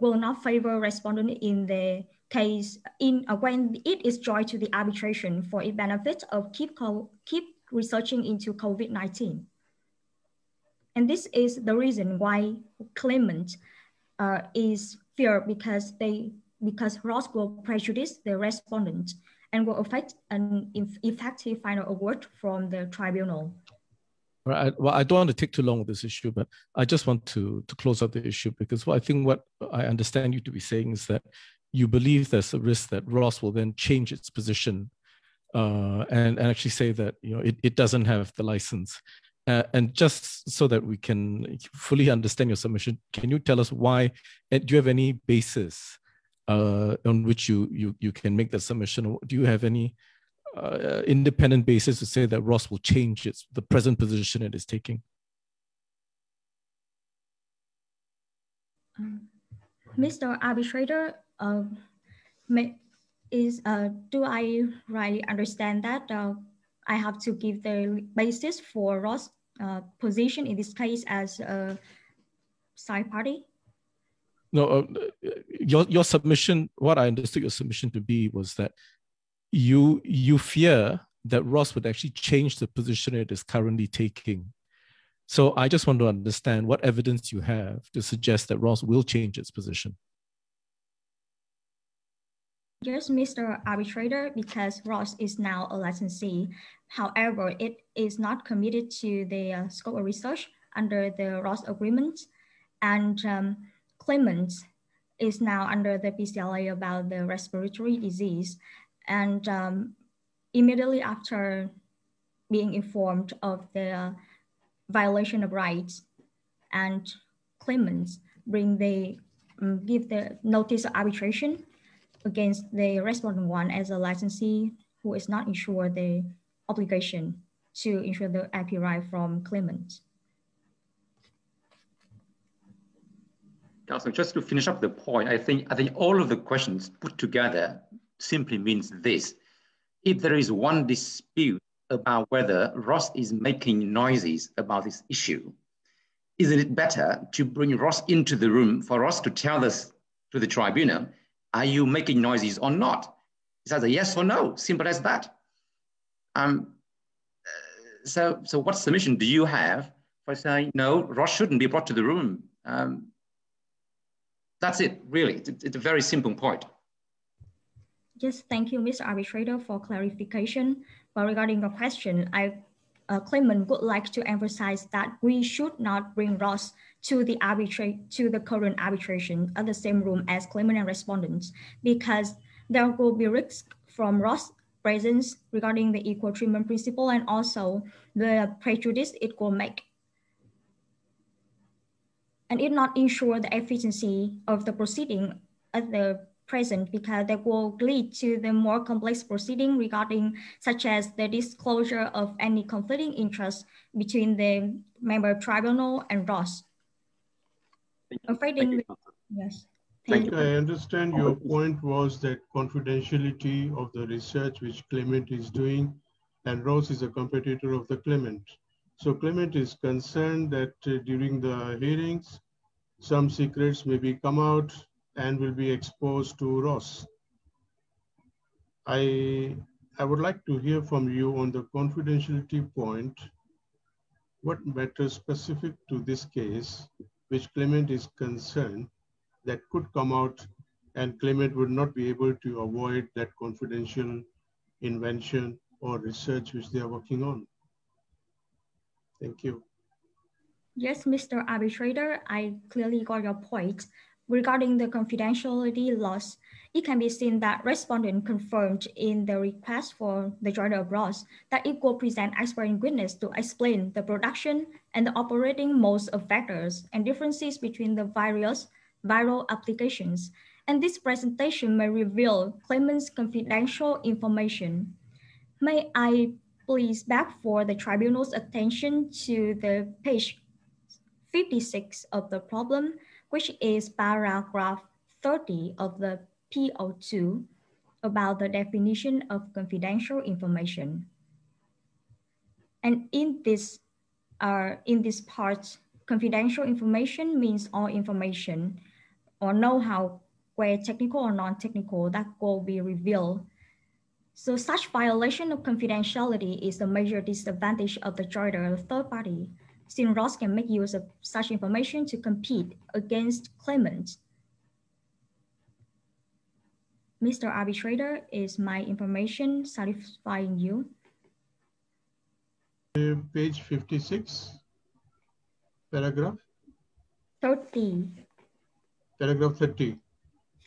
not favor respondent in the case when it is joined to the arbitration for its benefit of keep researching into COVID-19. And this is the reason why claimant is fear, because Ross will prejudice the respondent and will affect an effective final award from the tribunal. Right. Well, I don't want to take too long with this issue, but I just want to close out the issue, because what I understand you to be saying is that you believe there's a risk that Ross will then change its position and actually say that it doesn't have the license. And just so that we can fully understand your submission, can you tell us why? Do you have any basis on which you can make that submission? Or do you have any independent basis to say that Ross will change the present position it is taking? Mr. Arbitrator, do I rightly understand that I have to give the basis for Ross' position in this case as a side party? No, your submission, what I understood your submission to be was that you fear that Ross would actually change the position it is currently taking. So I just want to understand what evidence you have to suggest that Ross will change its position. Yes, Mr. Arbitrator, because Ross is now a licensee. However, it is not committed to the scope of research under the Ross agreement, and claimant is now under the PCLA about the respiratory disease. And immediately after being informed of the violation of rights, and claimants give the notice of arbitration against the respondent one as a licensee who is not insured the obligation to insure the IP right from claimant. So just to finish up the point, I think all of the questions put together simply means this. If there is one dispute about whether Ross is making noises about this issue, isn't it better to bring Ross into the room for Ross to tell us to the tribunal, are you making noises or not? It's either yes or no, simple as that. So what submission do you have for saying, no, Ross shouldn't be brought to the room? That's it, really. It's a very simple point. Yes, thank you, Mr. Arbitrator, for clarification. But regarding your question, claimant would like to emphasize that we should not bring Ross to the current arbitration at the same room as claimant and respondents, because there will be risks from Ross' presence regarding the equal treatment principle and also the prejudice it will make. And it not ensure the efficiency of the proceeding at the present, because that will lead to the more complex proceeding regarding such as the disclosure of any conflicting interest between the member tribunal and Ross. Yes. Thank you. I understand your point was that confidentiality of the research which claimant is doing, and Ross is a competitor of the claimant. So claimant is concerned that during the hearings, some secrets may be come out and will be exposed to Ross. I would like to hear from you on the confidentiality point. What matters specific to this case, which claimant is concerned, that could come out and claimant would not be able to avoid that confidential invention or research which they are working on? Thank you. Yes, Mr. Arbitrator, I clearly got your point. Regarding the confidentiality loss, it can be seen that respondent confirmed in the request for the journal of Ross that it will present expert witness to explain the production and the operating modes of vectors and differences between the various viral applications. And this presentation may reveal claimant's confidential information. May I please beg for the tribunal's attention to the page 56 of the problem, which is paragraph 30 of the PO2 about the definition of confidential information. And in this part, confidential information means all information or know-how, whether technical or non-technical, that will be revealed. So such violation of confidentiality is a major disadvantage of the joiner of third party, since Ross can make use of such information to compete against claimants. Mr. Arbitrator, is my information satisfying you? Page 56, paragraph? 30. Paragraph 30.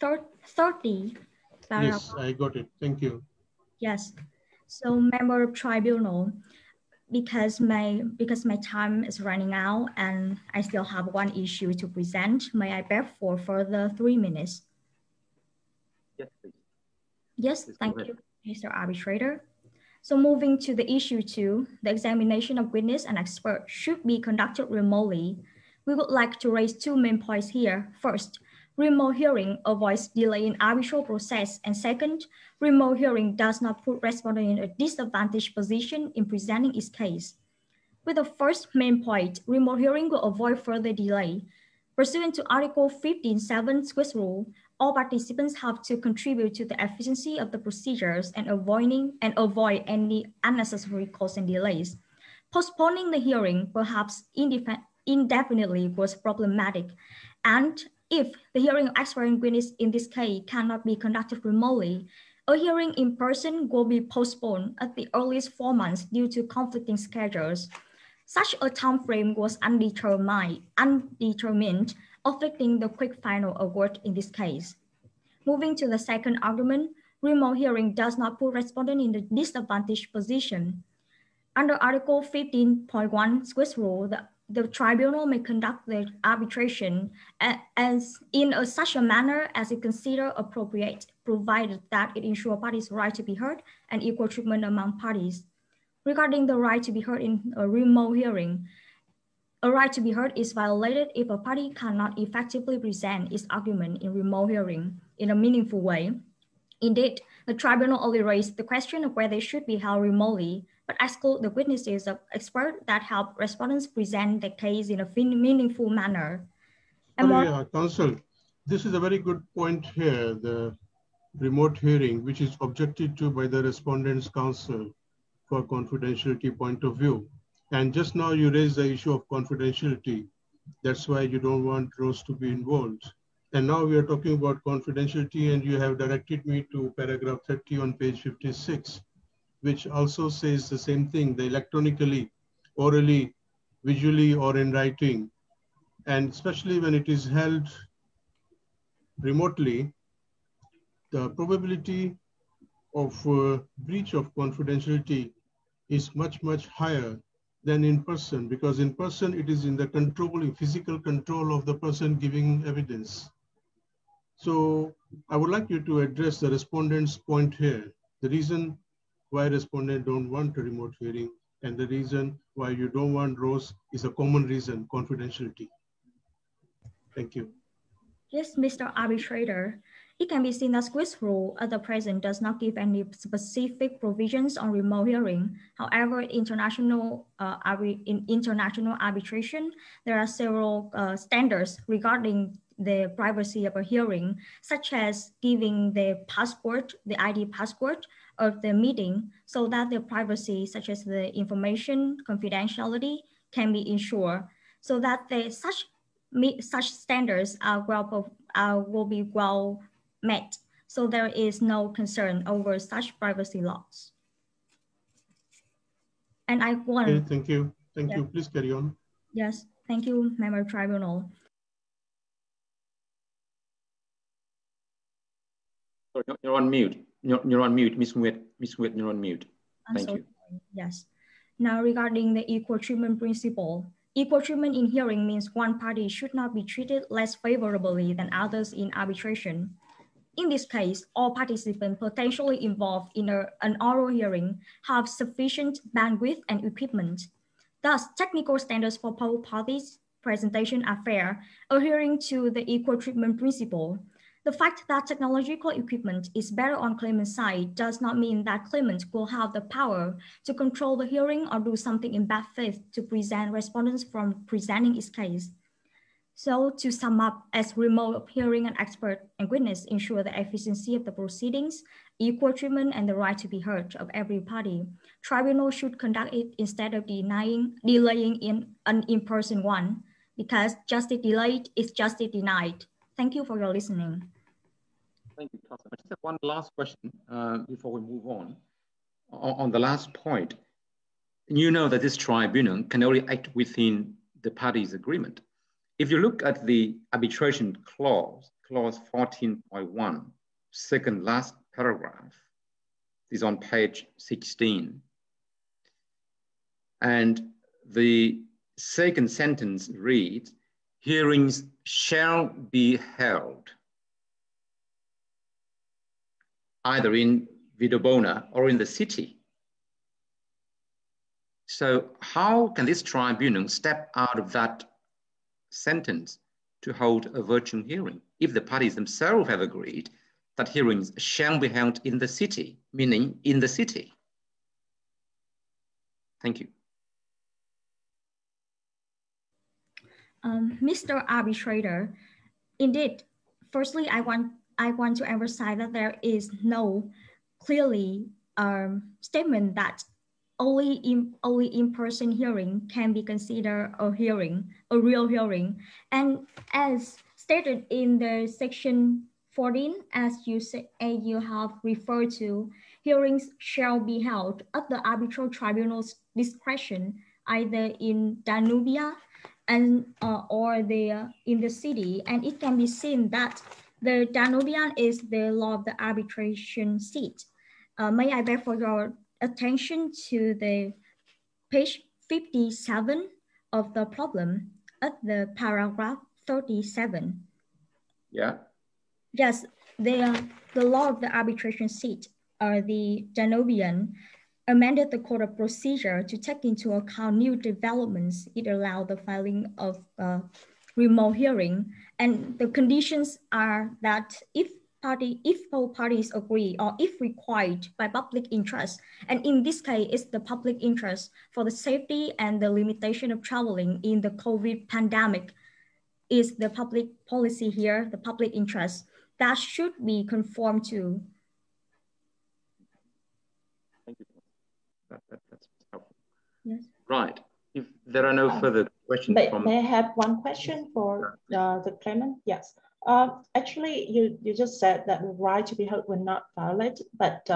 30. Yes, I got it. Thank you. Yes. So, member of tribunal, because my time is running out and I still have one issue to present, may I beg for further 3 minutes? Yes, please. Yes, thank you, Mr. Arbitrator. So moving to the issue 2, the examination of witness and expert should be conducted remotely. We would like to raise 2 main points here. First, remote hearing avoids delay in arbitral process. And second, remote hearing does not put respondent in a disadvantaged position in presenting its case. With the first main point, remote hearing will avoid further delay. Pursuant to Article 15.7 Swiss rule, all participants have to contribute to the efficiency of the procedures and avoid any unnecessary costs and delays. Postponing the hearing, perhaps indefinitely, was problematic. And if the hearing of expert witness in this case cannot be conducted remotely, a hearing in person will be postponed at the earliest 4 months due to conflicting schedules. Such a time frame was undetermined, affecting the quick final award in this case. Moving to the second argument, remote hearing does not put respondent in a disadvantaged position. Under Article 15.1 Swiss rule, the tribunal may conduct the arbitration as in such a manner as it considers appropriate, provided that it ensures parties' right to be heard and equal treatment among parties. Regarding the right to be heard in a remote hearing, a right to be heard is violated if a party cannot effectively present its argument in remote hearing in a meaningful way. Indeed, the tribunal only raised the question of whether it should be held remotely, but exclude the witnesses of experts that help respondents present the case in a meaningful manner. Counsel, this is a very good point here, the remote hearing, which is objected to by the respondent's counsel for confidentiality point of view. And just now you raised the issue of confidentiality. That's why you don't want Rose to be involved. And now we are talking about confidentiality, and you have directed me to paragraph 30 on page 56, which also says the same thing, the electronically, orally, visually, or in writing. And especially when it is held remotely, the probability of breach of confidentiality is much, much higher than in person, because in person it is in the physical control of the person giving evidence. So I would like you to address the respondent's point here, the reason why respondent don't want a remote hearing, and the reason why you don't want Rose is a common reason, confidentiality. Thank you. Yes, Mr. Arbitrator. It can be seen that Swiss rule at the present does not give any specific provisions on remote hearing. However, in international arbitration, there are several standards regarding the privacy of a hearing, such as giving the password, the ID password of the meeting, so that the privacy, such as the information confidentiality, can be ensured, so that such standards will be well met. So there is no concern over such privacy laws. And I want. Okay, thank you. Thank you. Please carry on. Yes, thank you, Member Tribunal. You're on mute. You're on mute, Ms. Nguyệt. Ms. Nguyệt, you're on mute. Thank you. Yes. Now, regarding the equal treatment principle, equal treatment in hearing means one party should not be treated less favorably than others in arbitration. In this case, all participants potentially involved in an oral hearing have sufficient bandwidth and equipment. Thus, technical standards for both parties' presentation are fair, adhering to the equal treatment principle. The fact that technological equipment is better on claimant's side does not mean that claimant will have the power to control the hearing or do something in bad faith to prevent respondents from presenting its case. So to sum up, as remote hearing an expert and witness ensure the efficiency of the proceedings, equal treatment and the right to be heard of every party, tribunal should conduct it instead of delaying in an in-person one, because justice delayed is justice denied. Thank you for your listening. Thank you, Councillor. I just have one last question before we move on. On the last point, you know that this tribunal can only act within the parties' agreement. If you look at the arbitration clause, clause 14.1, second last paragraph, is on page 16. And the second sentence reads, hearings shall be held either in Vidobona or in the city. So how can this tribunal step out of that sentence to hold a virtual hearing if the parties themselves have agreed that hearings shall be held in the city, meaning in the city? Thank you. Mr. Arbitrator, indeed, firstly, I want to emphasize that there is no clearly statement that only in-person hearing can be considered a hearing, a real hearing. And as stated in the section 14, as you have referred to, hearings shall be held at the arbitral tribunal's discretion, either in Danubia and or in the city. And it can be seen that the Danubian is the law of the arbitration seat. May I beg for your attention to the page 57 of the problem at the paragraph 37. Yeah. Yes, the law of the arbitration seat, the Danubian, amended the code of procedure to take into account new developments. It allowed the filing of remote hearing, and the conditions are that if both parties agree or if required by public interest, and in this case it's the public interest for the safety and the limitation of traveling in the COVID pandemic, is the public policy here, the public interest, that should be conformed to. Thank you. That's helpful. Yes. Right. If there are no further questions may I have one question for the claimant? Yes. Actually, you just said that the right to be heard will not violate, but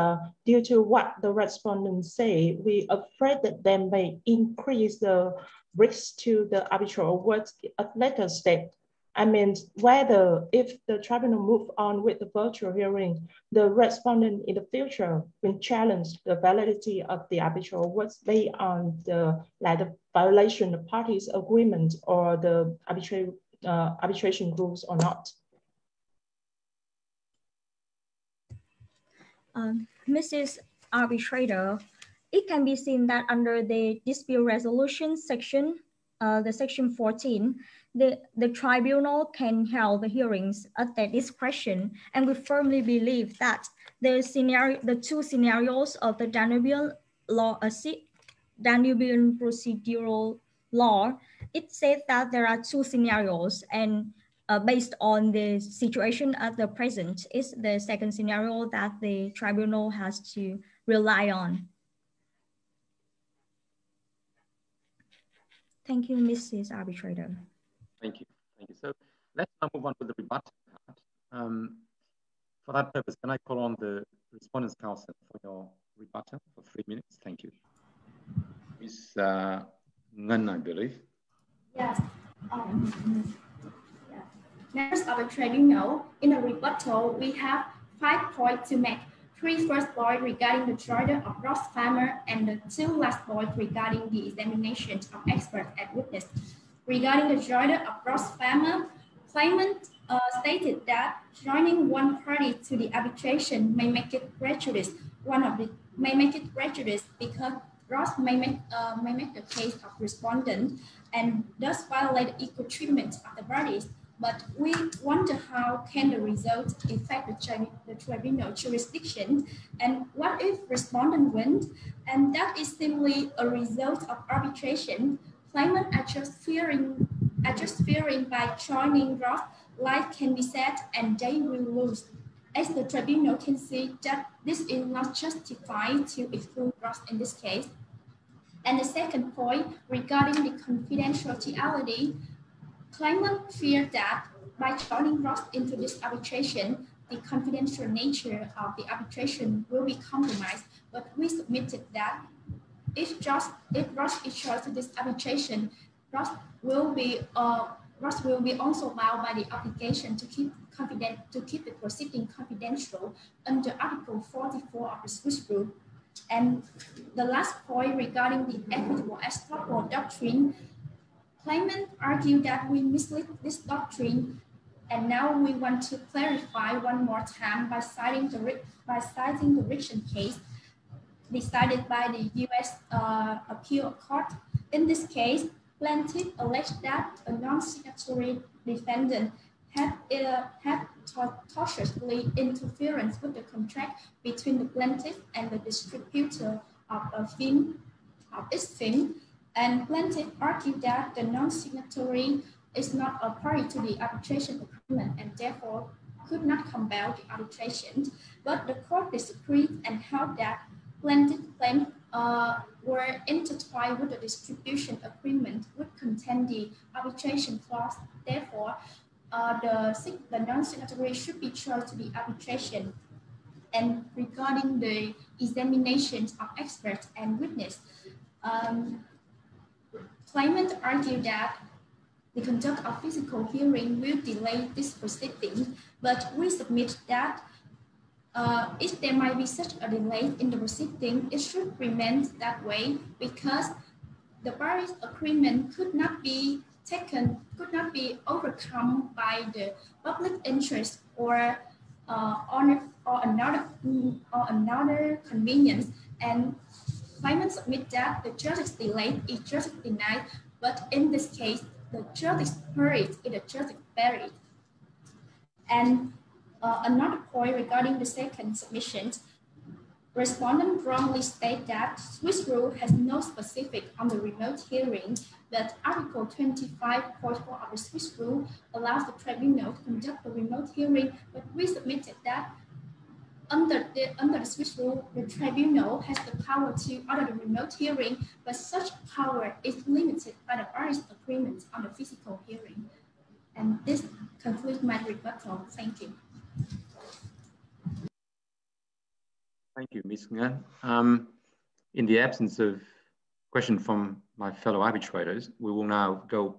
due to what the respondents say, we are afraid that they may increase the risk to the arbitral awards at later stage. I mean, whether if the tribunal move on with the virtual hearing, the respondent in the future will challenge the validity of the arbitral awards based on the violation of parties' agreement or the arbitration rules or not. Mrs. Arbitrator, it can be seen that under the dispute resolution section the section 14, the tribunal can hold the hearings at their discretion, and we firmly believe that the two scenarios of the Danubian law, Danubian procedural law, it says that there are two scenarios, and based on the situation at the present, is the second scenario that the tribunal has to rely on. Thank you, Mrs. Arbitrator. Thank you. Thank you. So let's now move on to the rebuttal part. For that purpose, can I call on the Respondents' Counsel for your rebuttal for 3 minutes? Thank you. Ms. Nguyen, I believe. Yes. Members of the tribunal, in a rebuttal, we have 5 points to make. 3 first points regarding the Jordan of Ross Farmer and the 2 last points regarding the examination of experts and witnesses. Regarding the Jordan of Ross Farmer, claimant stated that joining one party to the arbitration may make it prejudice. May make it prejudice because Ross may make the case of respondent and thus violate equal treatment of the parties. But we wonder how can the result affect the tribunal jurisdiction, and what if respondent wins, and that is simply a result of arbitration. Claimants are just fearing by joining Ross, life can be set and they will lose. As the tribunal can see that this is not justified to exclude Ross in this case. And the second point regarding the confidentiality, claimants fear that by joining Ross into this arbitration, the confidential nature of the arbitration will be compromised. But we submitted that if Ross is joined to this arbitration, Ross will be also bound by the obligation to keep the proceeding confidential under Article 44 of the Swiss rule. And the last point regarding the equitable estoppel doctrine, claimants argue that we mislead this doctrine, and now we want to clarify one more time by citing the Richen case decided by the U.S. Appeal Court. In this case, plaintiff alleged that a non-signatory defendant had tortiously interference with the contract between the plaintiff and the distributor of its film, and plaintiff argued that the non-signatory is not a party to the arbitration agreement and therefore could not compel the arbitration. But the court disagreed and held that plaintiff claims were intertwined with the distribution agreement which contained the arbitration clause. Therefore, the non-signatory should be charged to the arbitration. And regarding the examinations of experts and witnesses, claimants argue that the conduct of physical hearing will delay this proceeding, but we submit that if there might be such a delay in the proceeding, it should remain that way because the parties' agreement could not be overcome by the public interest or another convenience. And claimants submit that the judge is delayed, is judge is denied, but in this case, the judge is buried, the judge is buried. And another point regarding the second submission, respondent wrongly state that Swiss rule has no specific on the remote hearing, but Article 25.4 of the Swiss rule allows the tribunal to conduct a remote hearing, but we submitted that under the Swiss rule, the tribunal has the power to order the remote hearing, but such power is limited by the parties' agreement on the physical hearing. And this concludes my rebuttal. Thank you. Thank you, Ms. Nguyen. In the absence of question from my fellow arbitrators, we will now go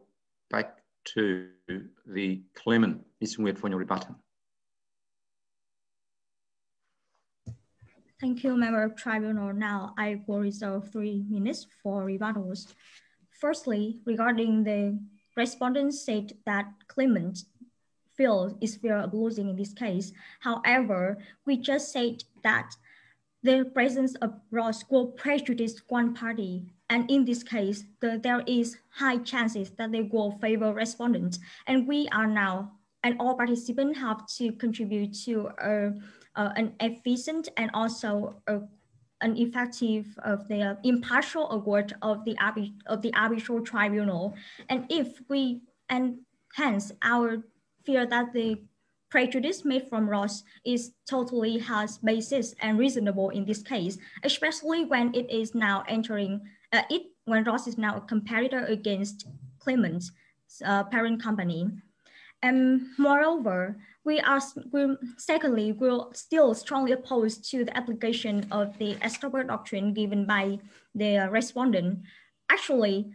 back to the claimant. Ms. Nguyen, for your rebuttal. Thank you, member of tribunal. Now I will reserve 3 minutes for rebuttals. Firstly, regarding the respondent said that claimant is fear of losing in this case. However, we just said that the presence of Ross will prejudice one party. And in this case, there is high chances that they will favor respondents. And we are now, and all participants have to contribute to an efficient and also an effective of the impartial award of the arbitral tribunal. And if we, and hence our fear that the prejudice made from Ross is totally has basis and reasonable in this case, especially when it is now entering, when Ross is now a competitor against Claimant's parent company. And moreover, secondly, we'll still strongly opposed to the application of the estoppel doctrine given by the respondent. Actually,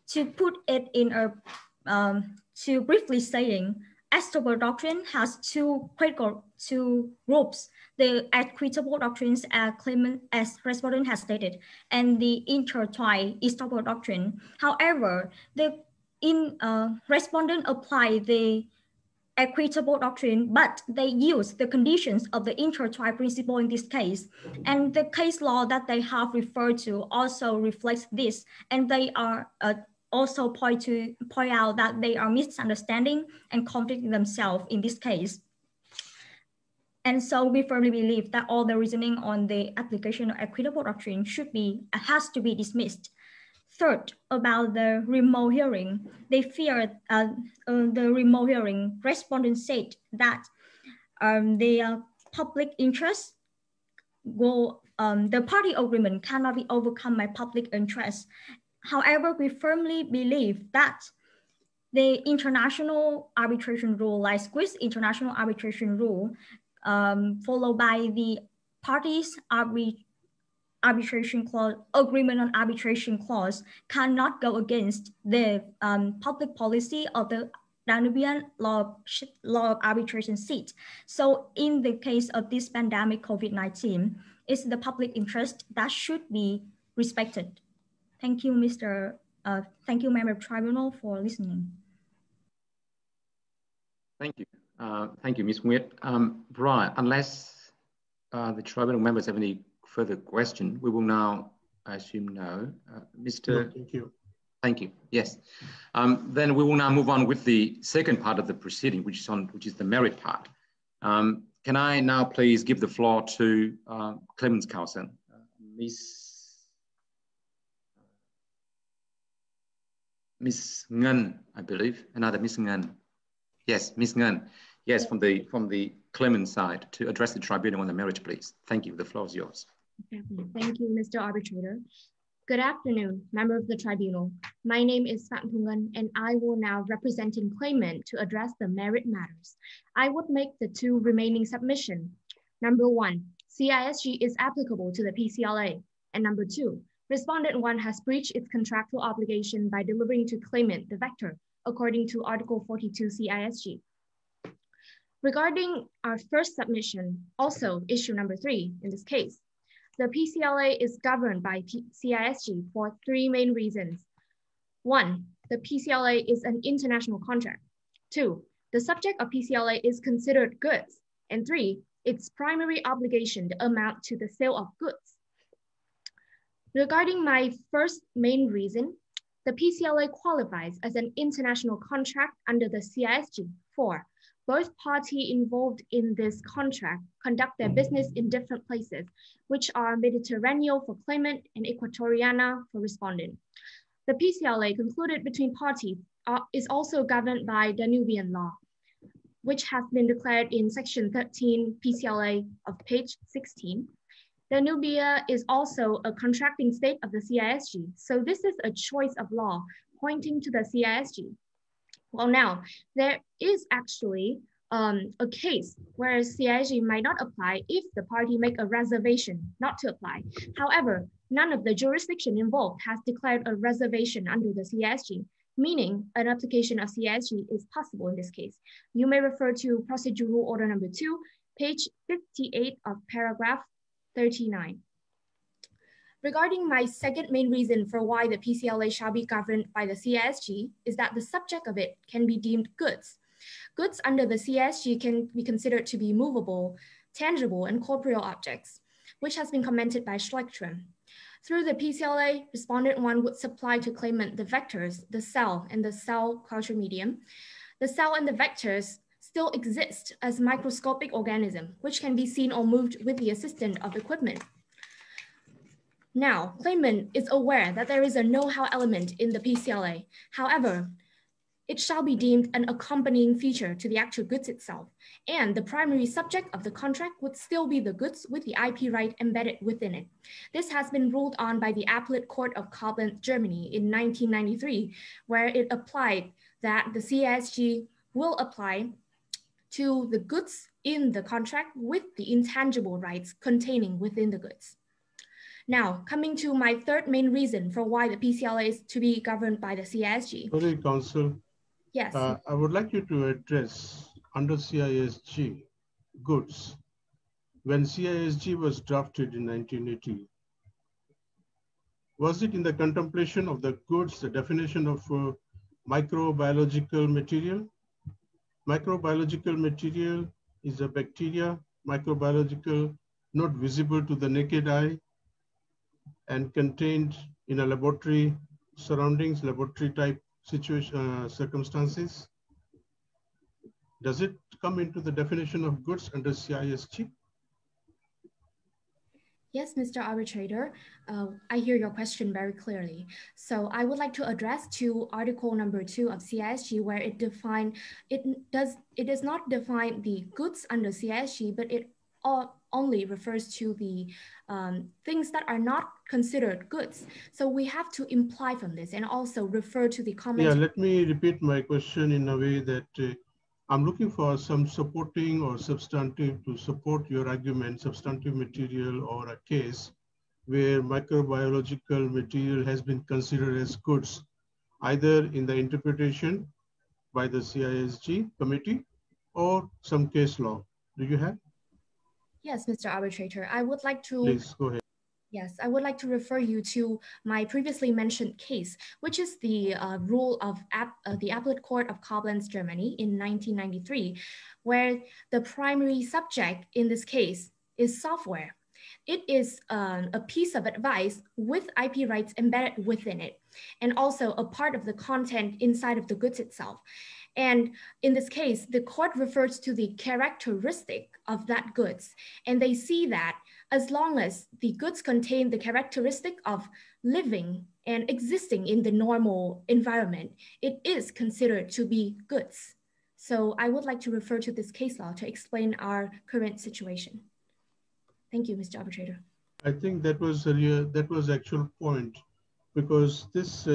to put it in a, to briefly saying, estoppel doctrine has two groups: the equitable doctrines claimant as respondent has stated, and the intertwined estoppel doctrine. However, respondent apply the equitable doctrine, but they use the conditions of the intertwined principle in this case. And the case law that they have referred to also reflects this, and they are also point out that they are misunderstanding and contradicting themselves in this case. And so we firmly believe that all the reasoning on the application of equitable doctrine has to be dismissed. Third, about the remote hearing, they feared the remote hearing. Respondents said that the public interest the party agreement cannot be overcome by public interest. However, we firmly believe that the international arbitration rule, like Swiss international arbitration rule, followed by the parties arbitration clause, agreement on arbitration clause, cannot go against the public policy of the Danubian law of arbitration seat. So in the case of this pandemic COVID-19, it's the public interest that should be respected. Thank you, thank you, Member of Tribunal, for listening. Thank you. Thank you, Ms. Nguyệt. Right, unless the tribunal members have any further question, we will now, I assume, no. Mr. No, thank you. Thank you. Yes. Then we will now move on with the second part of the proceeding, which is the merit part. Can I now please give the floor to Claimant's counsel, Miss Ngân, I believe, another Miss Ngân. Yes, Miss Ngân. Yes, from the claimant side, to address the tribunal on the merit, please. Thank you. The floor is yours. Thank you, Mr. Arbitrator. Good afternoon, member of the tribunal. My name is Phạm Thu Ngân, and I will now representing claimant to address the merit matters. I would make the two remaining submission. Number one, CISG is applicable to the PCLA. And number two, respondent one has breached its contractual obligation by delivering to claimant the vector according to Article 42 CISG. Regarding our first submission, also issue number 3 in this case, the PCLA is governed by CISG for 3 main reasons. 1, the PCLA is an international contract. 2, the subject of PCLA is considered goods. And 3, its primary obligation amount to the sale of goods. Regarding my first main reason, the PCLA qualifies as an international contract under the CISG. 4, both parties involved in this contract conduct their business in different places, which are Mediterranean for claimant and Equatoriana for respondent. The PCLA concluded between parties is also governed by Danubian law, which has been declared in section 13 PCLA of page 16. Danubia is also a contracting state of the CISG, so this is a choice of law pointing to the CISG. Well, now, there is actually a case where CISG might not apply if the party make a reservation not to apply. However, none of the jurisdiction involved has declared a reservation under the CISG, meaning an application of CISG is possible in this case. You may refer to Procedural Order number 2, page 58 of paragraph 39. Regarding my second main reason for why the PCLA shall be governed by the CISG is that the subject of it can be deemed goods. Goods under the CISG can be considered to be movable, tangible, and corporeal objects. which has been commented by Schlechtrim. Through the PCLA, respondent 1 would supply to claimant the vectors, the cell, and the cell culture medium. The cell and the vectors still exist as microscopic organism, which can be seen or moved with the assistance of equipment. Now, claimant is aware that there is a know-how element in the PCLA. However, it shall be deemed an accompanying feature to the actual goods itself, and the primary subject of the contract would still be the goods with the IP right embedded within it. This has been ruled on by the Appellate Court of Koblenz, Germany in 1993, where it applied that the CISG will apply to the goods in the contract with the intangible rights containing within the goods. Now, coming to my third main reason for why the PCLA is to be governed by the CISG. Sorry, Counsel. Yes. I would like you to address under CISG goods. When CISG was drafted in 1980, was it in the contemplation of the goods, the definition of microbiological material? Microbiological material is a bacteria, microbiological, not visible to the naked eye, and contained in a laboratory surroundings, laboratory type situation, circumstances. Does it come into the definition of goods under CISG? Yes, Mr. Arbitrator, I hear your question very clearly. So I would like to address to Article number 2 of CISG, where it does not define the goods under CISG, but it only refers to the things that are not considered goods. So we have to imply from this and also refer to the comment. Yeah, let me repeat my question in a way that I'm looking for some supporting or substantive to support your argument, substantive material or a case where microbiological material has been considered as goods, either in the interpretation by the CISG committee or some case law. Do you have? Yes, Mr. Arbitrator, I would like to. Please go ahead. Yes, I would like to refer you to my previously mentioned case, which is the rule of the Appellate Court of Koblenz, Germany in 1993, where the primary subject in this case is software. It is a piece of advice with IP rights embedded within it, and also a part of the content inside of the goods itself. And in this case, the court refers to the characteristic of that goods, and they see that as long as the goods contain the characteristic of living and existing in the normal environment, it is considered to be goods. So I would like to refer to this case law to explain our current situation. Thank you, Mr. Arbitrator. I think that was actual point, because this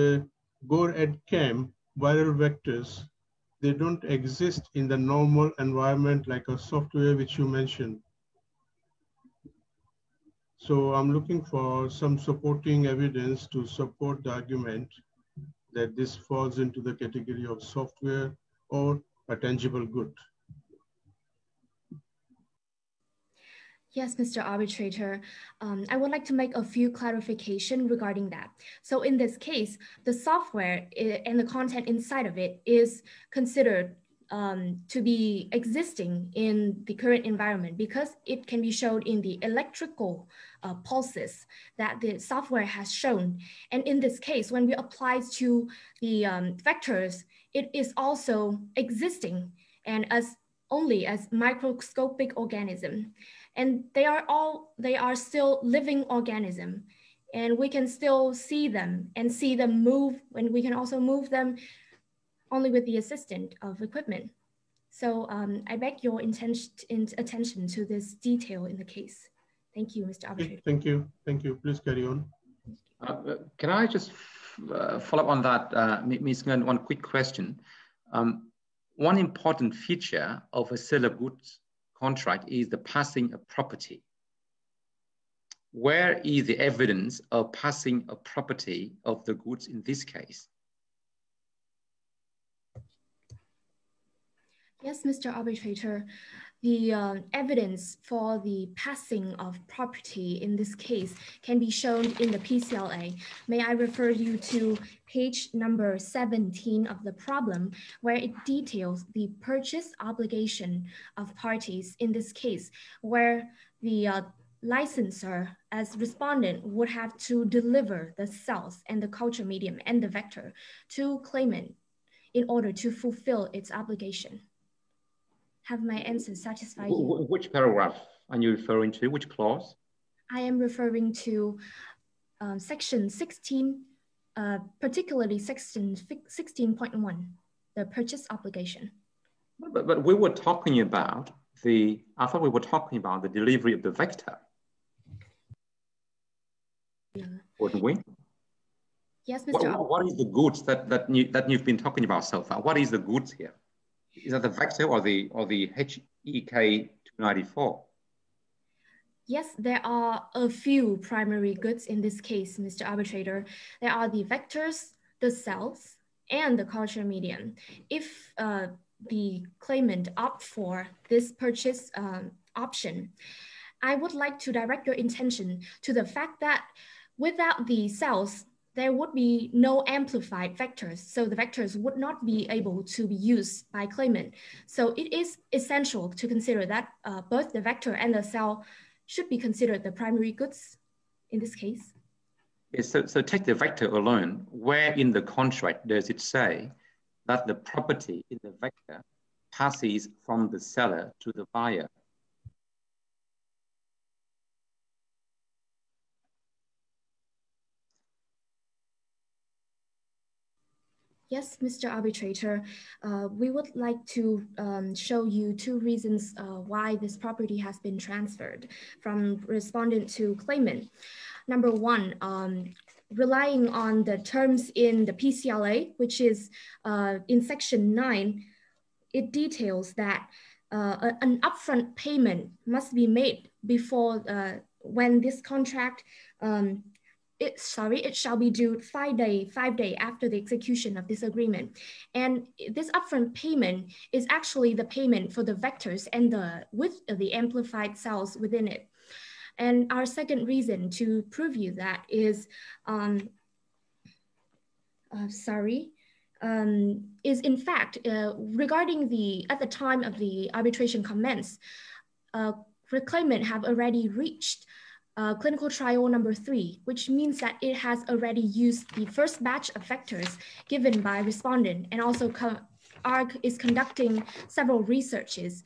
Gore and Chem viral vectors, they don't exist in the normal environment like a software which you mentioned. So I'm looking for some supporting evidence to support the argument that this falls into the category of software or a tangible good. Yes, Mr. Arbitrator, I would like to make a few clarification regarding that. So in this case, the software and the content inside of it is considered to be existing in the current environment because it can be shown in the electrical pulses that the software has shown. And in this case, when we apply to the vectors, it is also existing and only as microscopic organism. And they are still living organism, and we can still see them and see them move, and we can also move them only with the assistance of equipment. So I beg your attention to this detail in the case. Thank you, Mr. Arbitrator. Thank you. Thank you. Please carry on. Can I just follow up on that, Ms. Nguyen, one quick question. One important feature of a sale of goods contract is the passing of property. Where is the evidence of passing of property of the goods in this case? Yes, Mr. Arbitrator, the evidence for the passing of property in this case can be shown in the PCLA. May I refer you to page number 17 of the problem, where it details the purchase obligation of parties in this case, where the licensor as respondent would have to deliver the cells and the culture medium and the vector to claimant in order to fulfill its obligation. Have my answer satisfied you? Which paragraph are you referring to? Which clause? I am referring to section 16, particularly section 16.1, the purchase obligation. But we were talking about I thought we were talking about the delivery of the vector. Yeah. Wouldn't we? Yes, Mr. What is the goods that you've been talking about so far? What is the goods here? Is that the vector or the HEK 294? Yes, there are a few primary goods in this case, Mr. Arbitrator. There are the vectors, the cells, and the culture medium. If the claimant opt for this purchase option, I would like to direct your attention to the fact that without the cells, there would be no amplified vectors. So the vectors would not be able to be used by claimant. So it is essential to consider that both the vector and the cell should be considered the primary goods in this case. Yes, so take the vector alone. Where in the contract does it say that the property in the vector passes from the seller to the buyer? Yes, Mr. Arbitrator, we would like to show you two reasons why this property has been transferred from respondent to claimant. Number one, relying on the terms in the PCLA, which is in section 9, it details that an upfront payment must be made before when this contract it shall be due 5 days after the execution of this agreement. And this upfront payment is actually the payment for the vectors and the amplified cells within it. And our second reason to prove you that is, is in fact, regarding at the time of the arbitration commence, claimant have already reached clinical trial number 3, which means that it has already used the first batch of vectors given by respondent, and also ARC is conducting several researches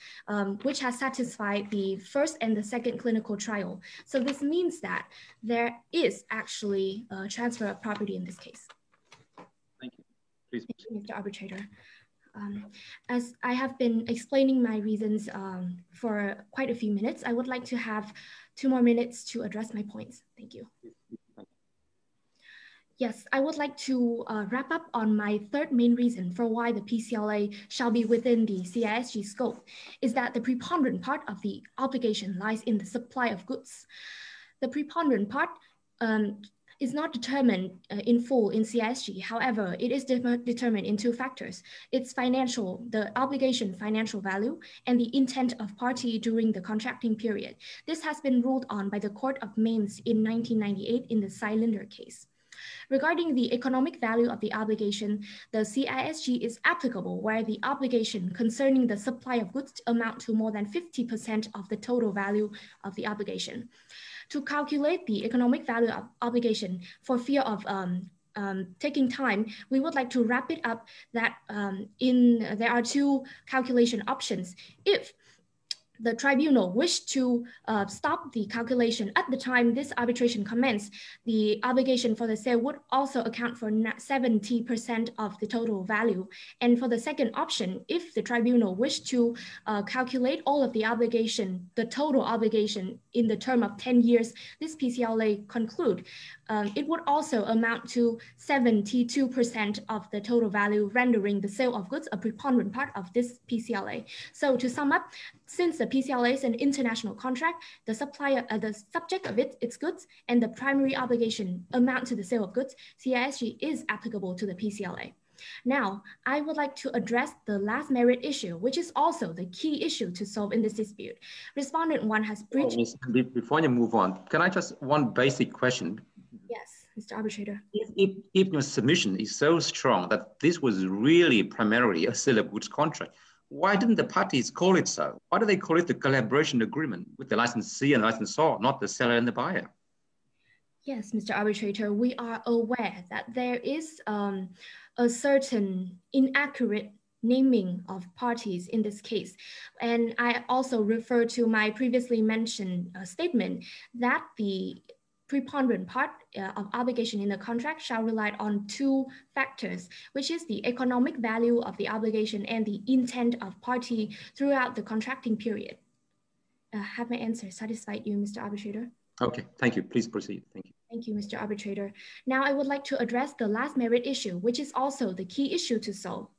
which has satisfied the first and the second clinical trial. So this means that there is actually a transfer of property in this case. Thank you. Please. Thank you, Mr. Arbitrator. As I have been explaining my reasons for quite a few minutes, I would like to have 2 more minutes to address my points. Thank you. Yes, I would like to wrap up on my third main reason for why the PCLA shall be within the CISG scope, is that the preponderant part of the obligation lies in the supply of goods. The preponderant part is not determined in full in CISG. However, it is determined in 2 factors. It's the obligation financial value, and the intent of party during the contracting period. This has been ruled on by the Court of Mainz in 1998 in the HEILEN case. Regarding the economic value of the obligation, the CISG is applicable where the obligation concerning the supply of goods amount to more than 50% of the total value of the obligation. To calculate the economic value of obligation, for fear of taking time, we would like to wrap it up that there are 2 calculation options. If the tribunal wished to stop the calculation at the time this arbitration commenced, the obligation for the sale would also account for 70% of the total value. And for the second option, if the tribunal wished to calculate all of the obligation, the total obligation in the term of 10 years, this PCLA conclude, it would also amount to 72% of the total value, rendering the sale of goods a preponderant part of this PCLA. So to sum up, since the PCLA is an international contract, the subject of its goods and the primary obligation amount to the sale of goods, CISG is applicable to the PCLA. Now, I would like to address the last merit issue, which is also the key issue to solve in this dispute. Respondent 1 has breached... Before you move on, can I just, one basic question? Yes, Mr. Arbitrator. If your submission is so strong that this was really primarily a sale of goods contract, why didn't the parties call it so? Why do they call it the collaboration agreement with the licensee and the licensor, not the seller and the buyer? Yes, Mr. Arbitrator, we are aware that there is a certain inaccurate naming of parties in this case. And I also refer to my previously mentioned statement that the preponderant part of obligation in the contract shall rely on two factors, which is the economic value of the obligation and the intent of party throughout the contracting period. Have my answer satisfied you, Mr. Arbitrator? Okay, thank you. Please proceed. Thank you. Thank you, Mr. Arbitrator. Now I would like to address the last merit issue, which is also the key issue to solve.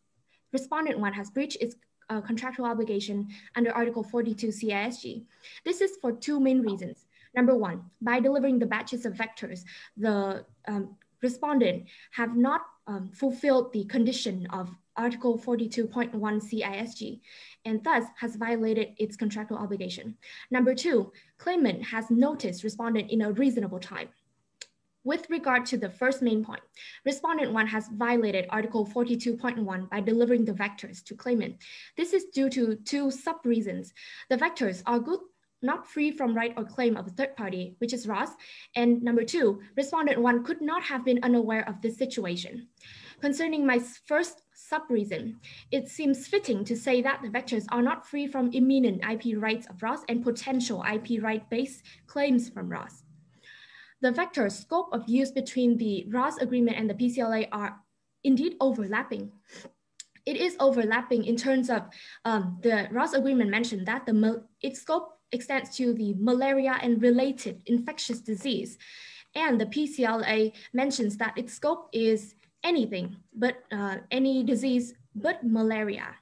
Respondent 1 has breached its contractual obligation under Article 42 CISG. This is for two main reasons. Number one, by delivering the batches of vectors, the respondent have not fulfilled the condition of Article 42.1 CISG, and thus has violated its contractual obligation. Number two, claimant has noticed respondent in a reasonable time. With regard to the first main point, respondent 1 has violated Article 42.1 by delivering the vectors to claimant. This is due to two sub-reasons. The vectors are good, not free from right or claim of a third party, which is Ross. And number two, respondent 1 could not have been unaware of this situation. Concerning my first sub-reason, it seems fitting to say that the vectors are not free from imminent IP rights of Ross and potential IP right-based claims from Ross. The vector scope of use between the Ross agreement and the PCLA are indeed overlapping. It is overlapping in terms of the Ross agreement mentioned that its scope extends to the malaria and related infectious disease. And the PCLA mentions that its scope is anything but any disease but malaria.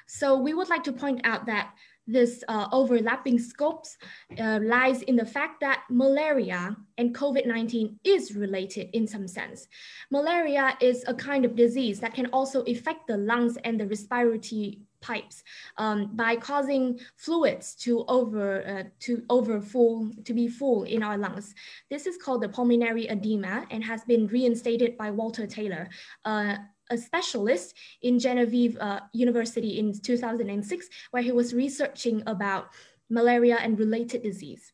So we would like to point out that this overlapping scopes lies in the fact that malaria and COVID-19 is related in some sense. Malaria is a kind of disease that can also affect the lungs and the respiratory pipes by causing fluids to be full in our lungs. This is called the pulmonary edema and has been reinstated by Walter Taylor, a specialist in Genevieve University in 2006, where he was researching about malaria and related disease.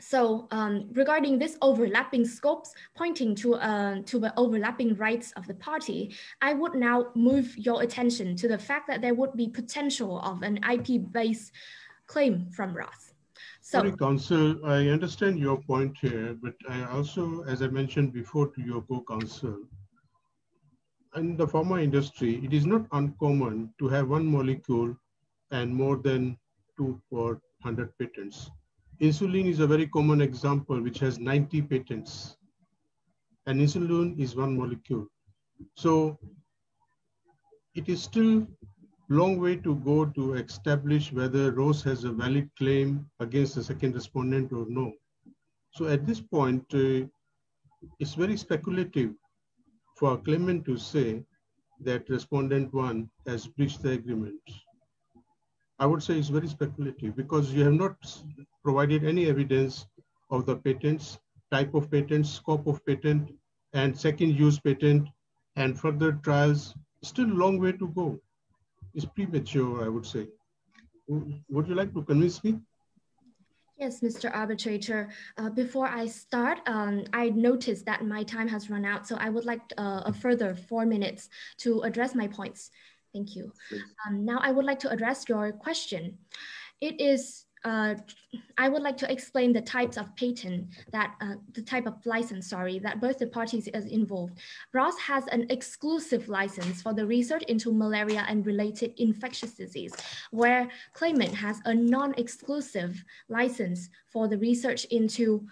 So regarding this overlapping scopes, pointing to the overlapping rights of the party, I would now move your attention to the fact that there would be potential of an IP-based claim from Ross. So, sorry, counsel, I understand your point here, but I also, as I mentioned before to your co-counsel, in the pharma industry, it is not uncommon to have one molecule and more than 2 per 100 patents. Insulin is a very common example, which has 90 patents. And insulin is one molecule. So it is still a long way to go to establish whether Ross has a valid claim against the second respondent or no. So at this point, it's very speculative for a claimant to say that respondent 1 has breached the agreement. I would say it's very speculative because you have not provided any evidence of the patents, type of patent, scope of patent, and second use patent, and further trials. Still a long way to go. It's premature, I would say. Would you like to convince me? Yes, Mr. Arbitrator. Before I start, I noticed that my time has run out, so I would like a further 4 minutes to address my points. Thank you. Now I would like to address your question. It is, I would like to explain the types of patent that, the type of license, sorry, that both the parties is involved. Ross has an exclusive license for the research into malaria and related infectious disease, where claimant has a non-exclusive license for the research into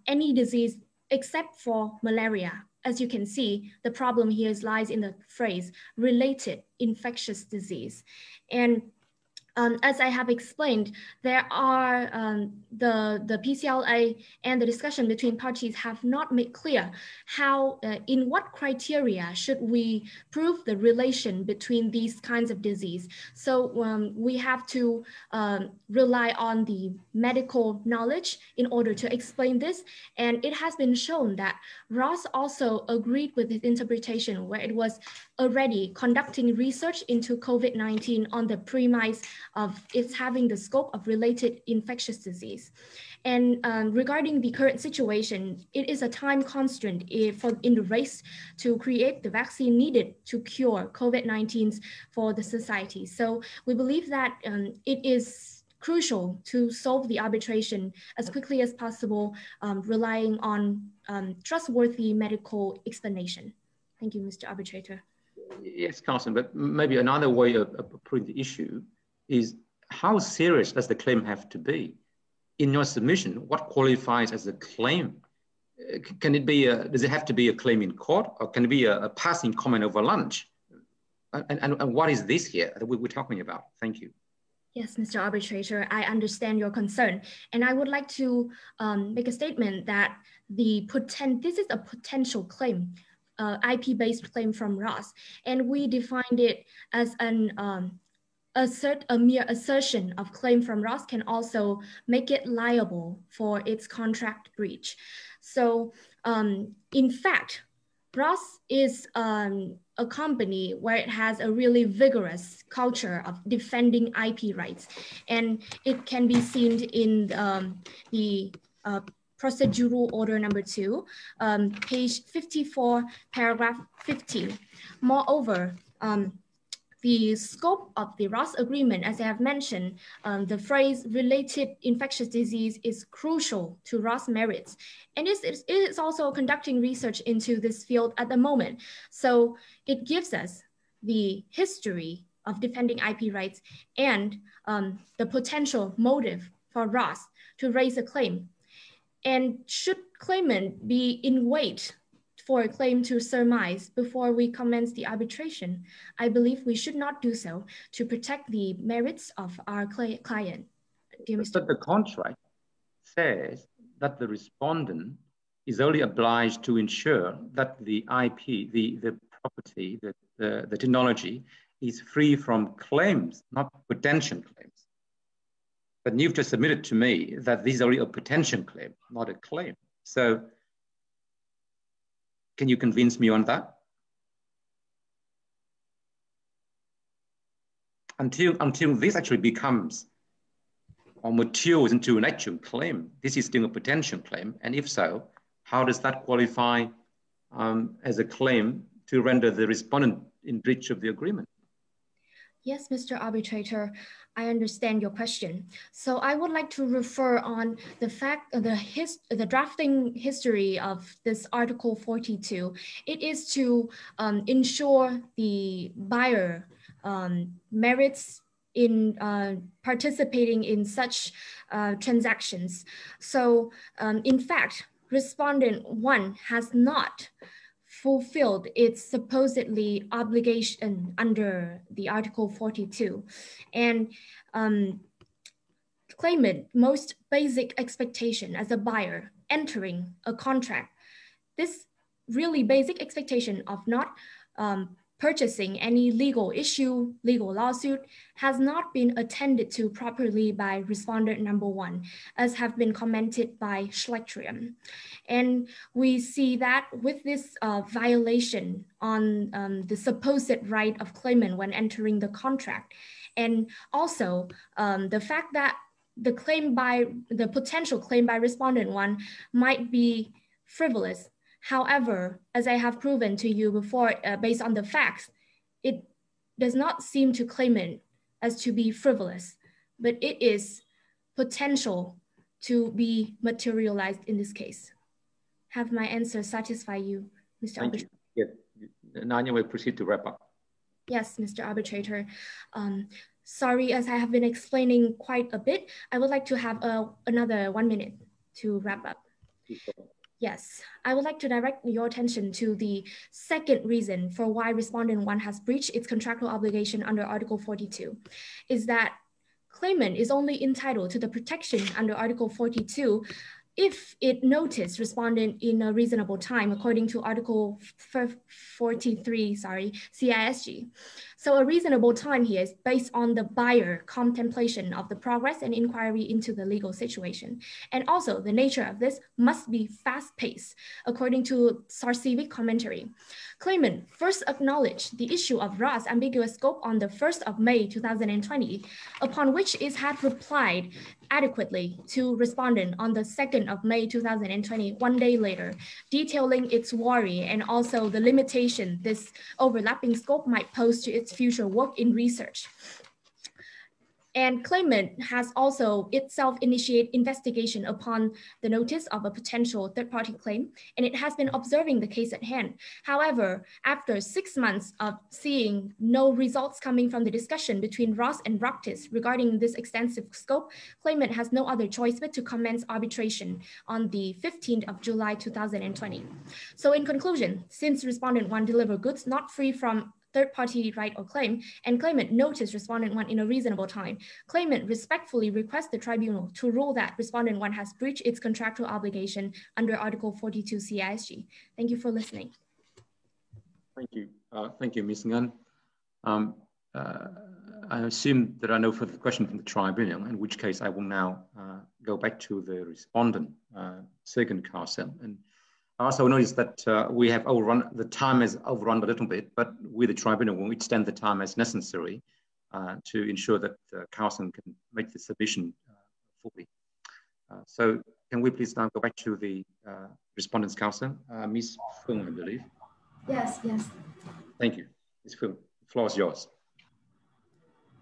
any disease except for malaria. As you can see, the problem here lies in the phrase related infectious disease. And As I have explained, there are the PCLA and the discussion between parties have not made clear how, in what criteria should we prove the relation between these kinds of disease. So we have to rely on the medical knowledge in order to explain this. And it has been shown that Ross also agreed with his interpretation, where it was already conducting research into COVID-19 on the premise of its having the scope of related infectious disease. And regarding the current situation, it is a time constraint in the race to create the vaccine needed to cure COVID-19 for the society. So we believe that it is crucial to solve the arbitration as quickly as possible, relying on trustworthy medical explanation. Thank you, Mr. Arbitrator. Yes, Carson, but maybe another way of putting the issue is how serious does the claim have to be? In your submission, what qualifies as a claim? Can it be does it have to be a claim in court, or can it be a passing comment over lunch? And what is this here that we're talking about? Thank you. Yes, Mr. Arbitrator, I understand your concern. And I would like to make a statement that this is a potential claim, IP-based claim from Ross. And we defined it as a mere assertion of claim from Ross can also make it liable for its contract breach. So in fact, Ross is a company where it has a really vigorous culture of defending IP rights. And it can be seen in the procedural order number 2, page 54, paragraph 15. Moreover, the scope of the Ross agreement, as I have mentioned, the phrase related infectious disease is crucial to Ross merits. And it is also conducting research into this field at the moment. So it gives us the history of defending IP rights and the potential motive for Ross to raise a claim. And should claimant be in wait for a claim to surmise before we commence the arbitration, I believe we should not do so to protect the merits of our client. But the contract says that the respondent is only obliged to ensure that the IP, the property, the technology is free from claims, not potential claims. But you've just submitted to me that this is only a potential claim, not a claim. So can you convince me on that? Until this actually becomes or matures into an actual claim, this is still a potential claim. And if so, how does that qualify as a claim to render the respondent in breach of the agreement? Yes, Mr. Arbitrator, I understand your question. So I would like to refer on the fact of the drafting history of this Article 42. It is to ensure the buyer merits in participating in such transactions. So in fact, respondent 1 has not fulfilled its supposedly obligation under the Article 42. And claimant most basic expectation as a buyer entering a contract, this really basic expectation of not purchasing any legal issue, legal lawsuit, has not been attended to properly by respondent number 1, as have been commented by Schlectrium. And we see that with this violation on the supposed right of claimant when entering the contract, and also the fact that the potential claim by respondent 1 might be frivolous. However, as I have proven to you before, based on the facts, it does not seem to claimant as to be frivolous, but it is potential to be materialized in this case. Have my answer satisfy you, Mr. Arbitrator? Yes. Now you will proceed to wrap up. Yes, Mr. Arbitrator. Sorry, as I have been explaining quite a bit, I would like to have another 1 minute to wrap up. Yes, I would like to direct your attention to the second reason for why respondent 1 has breached its contractual obligation under Article 42, is that claimant is only entitled to the protection under Article 42 if it noticed respondent in a reasonable time, according to Article 43, CISG. So a reasonable time here is based on the buyer contemplation of the progress and inquiry into the legal situation. And also the nature of this must be fast-paced, according to Sarcivic commentary. Claimant first acknowledged the issue of ROS ambiguous scope on the 1st of May 2020, upon which it had replied adequately to respondent on the 2nd of May 2020, 1 day later, detailing its worry and also the limitation this overlapping scope might pose to its future work in research. And claimant has also itself initiated investigation upon the notice of a potential third-party claim, and it has been observing the case at hand. However, after 6 months of seeing no results coming from the discussion between Ross and Roctis regarding this extensive scope, claimant has no other choice but to commence arbitration on the 15th of July 2020. So in conclusion, since respondent 1 delivered goods not free from third-party right or claim, and claimant noticed respondent 1 in a reasonable time, claimant respectfully requests the tribunal to rule that respondent 1 has breached its contractual obligation under Article 42 CISG. Thank you for listening. Thank you, Ms. Ngan. I assume there are no further questions from the tribunal, in which case I will now go back to the respondent, second counsel. And I also noticed that we have overrun, the time has overrun a little bit, but with the tribunal, we'll extend the time as necessary to ensure that the counsel can make the submission fully. So can we please now go back to the respondent's counsel, Ms. Fung, I believe. Yes. Thank you. Ms. Fung, the floor is yours.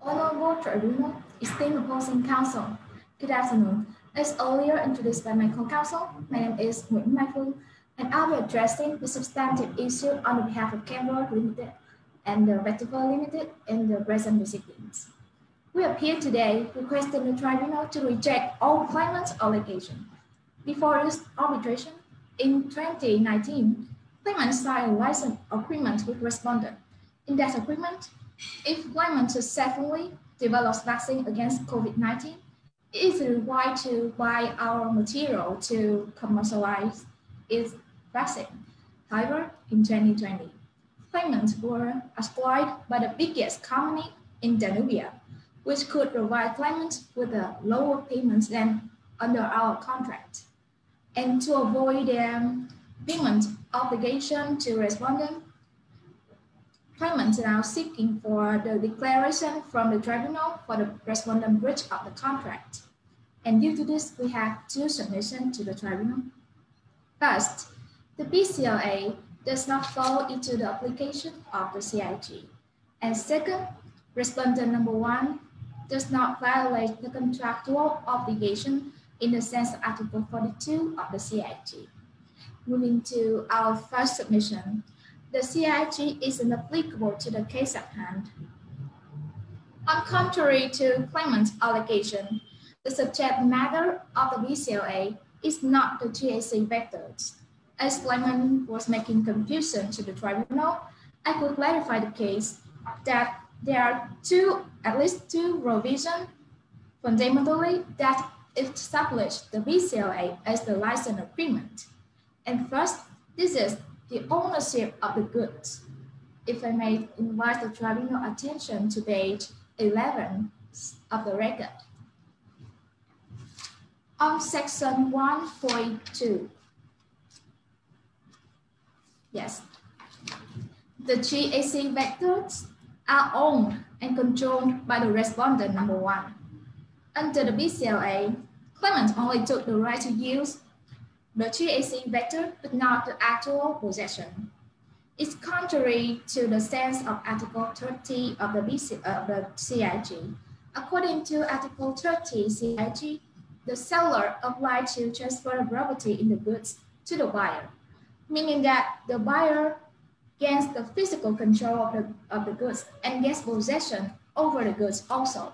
Honorable Tribunal, esteemed opposing counsel, good afternoon. As earlier introduced by my co-counsel, my name is Nguyễn Mai Phương, and I'll be addressing the substantive issue on behalf of Canberra Limited and the Vector Limited in the present proceedings. We appear today requesting the tribunal to reject all claimants' allegations. Before this arbitration, in 2019, claimants signed a license agreement with respondent. In that agreement, if claimant successfully develops vaccine against COVID-19, it is required to buy our material to commercialize its vaccine. However, in 2020, claimants were acquired by the biggest company in Danubia, which could provide claimants with a lower payment than under our contract. And to avoid their payment obligation to respondent, claimants are now seeking for the declaration from the tribunal for the respondent breach of the contract. And due to this, we have two submissions to the tribunal. First, the BCLA does not fall into the application of the CIG. And second, respondent number 1 does not violate the contractual obligation in the sense of Article 42 of the CIG. Moving to our first submission, the CIG is inapplicable to the case at hand. On contrary to claimant's allegation, the subject matter of the BCLA is not the GAC vectors. As claimant was making confusion to the tribunal, I could clarify the case that there are at least two provisions fundamentally that establish the BCLA as the license agreement. And first, this is the ownership of the goods. If I may invite the tribunal attention to page 11 of the record. On section 1.2, yes, the GAC vectors are owned and controlled by the respondent number 1. Under the BCLA, claimant only took the right to use the GAC vector, but not the actual possession. It's contrary to the sense of Article 30 of the CIG. According to Article 30 CIG, the seller applied to transfer the property in the goods to the buyer, meaning that the buyer gains the physical control of the goods and gets possession over the goods also.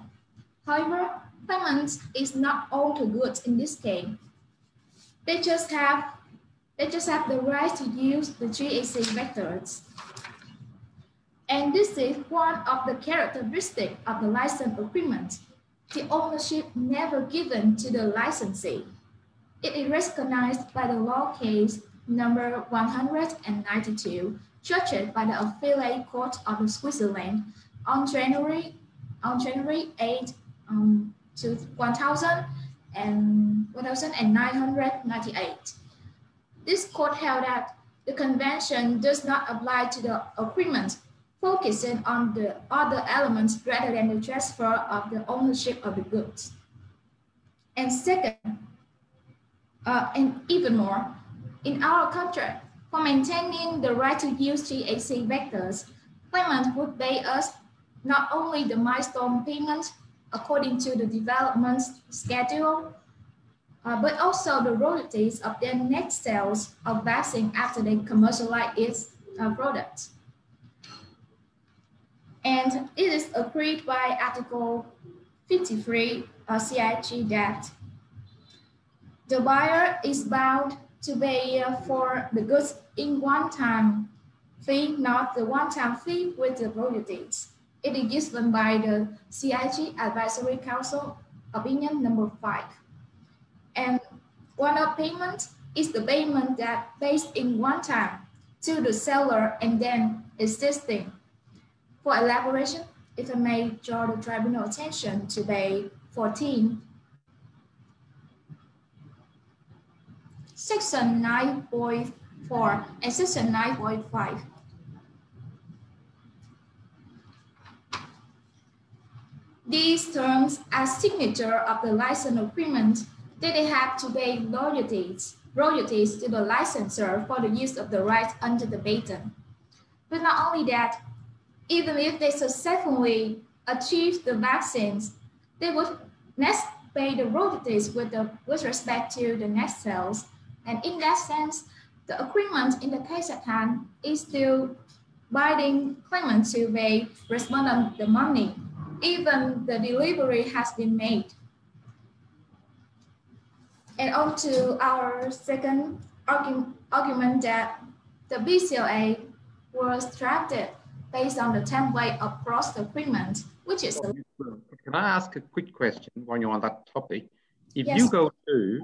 However, claimant is not owned the goods in this case. They just have the right to use the GAC vectors. And this is one of the characteristics of the license agreement. the ownership never given to the licensee. It is recognized by the law case number 192, judged by the Affiliate Court of Switzerland on January 8, 1998. This court held that the convention does not apply to the agreement, focusing on the other elements rather than the transfer of the ownership of the goods. And second, and even more, in our contract, for maintaining the right to use GAC vectors, claimant would pay us not only the milestone payment according to the development schedule, but also the royalties of their net sales of vaccine after they commercialize its product. And it is agreed by Article 53 CIG that the buyer is bound to pay for the goods in one-time fee, not the one-time fee with the royalties. It is given by the CIG Advisory Council Opinion number 5. And one-off payment is the payment that pays in one time to the seller and then existing. For elaboration, if I may draw the tribunal attention to page 14, section 9.4 and section 9.5. These terms are signature of the license agreement that they have to pay royalties to the licensor for the use of the rights under the patent. But not only that, even if they successfully achieve the vaccines, they would next pay the royalties with respect to the net sales. And in that sense, the agreement in the case at hand is still binding claimant to pay respondent the money, even the delivery has been made. And on to our second argument that the BCLA was drafted based on the template of cross agreement, which is... Can I ask a quick question while you're on that topic? If Yes. you go to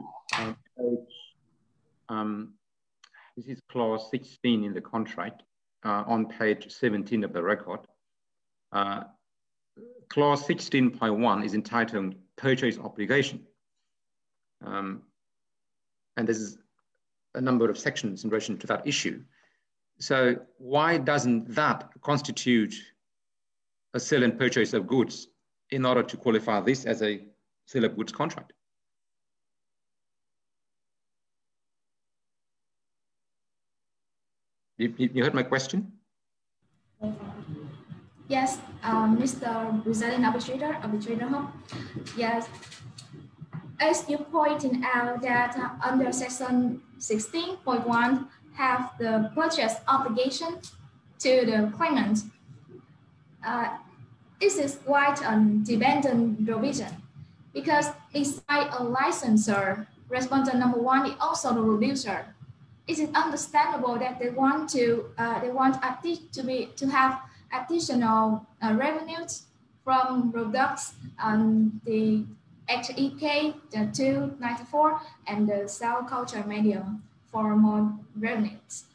this is clause 16 in the contract on page 17 of the record. Clause 16.1 is entitled purchase obligation. And there's a number of sections in relation to that issue. So why doesn't that constitute a sale and purchase of goods in order to qualify this as a sale of goods contract? You heard my question? Yes, Mr. Residing Arbitrator Home. Yes, as you pointed out that under section 16.1 have the purchase obligation to the claimant. This is quite a dependent provision because beside a licensor, respondent number 1 is also the producer. It is understandable that they want to have additional revenues from products on the HEK, the 294, and the cell culture medium for more revenues.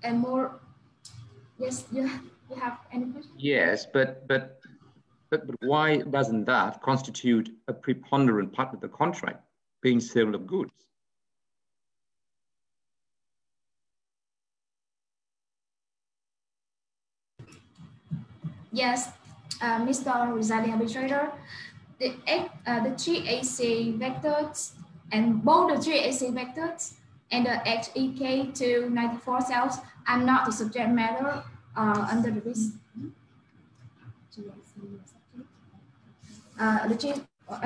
And more, yes, you have any questions? Yes, but why doesn't that constitute a preponderant part of the contract, being sale of goods? Yes, Mr. Residing Arbitrator, the GAC vectors and both the GAC vectors and the HEK 294 cells are not the subject matter under the risk. Are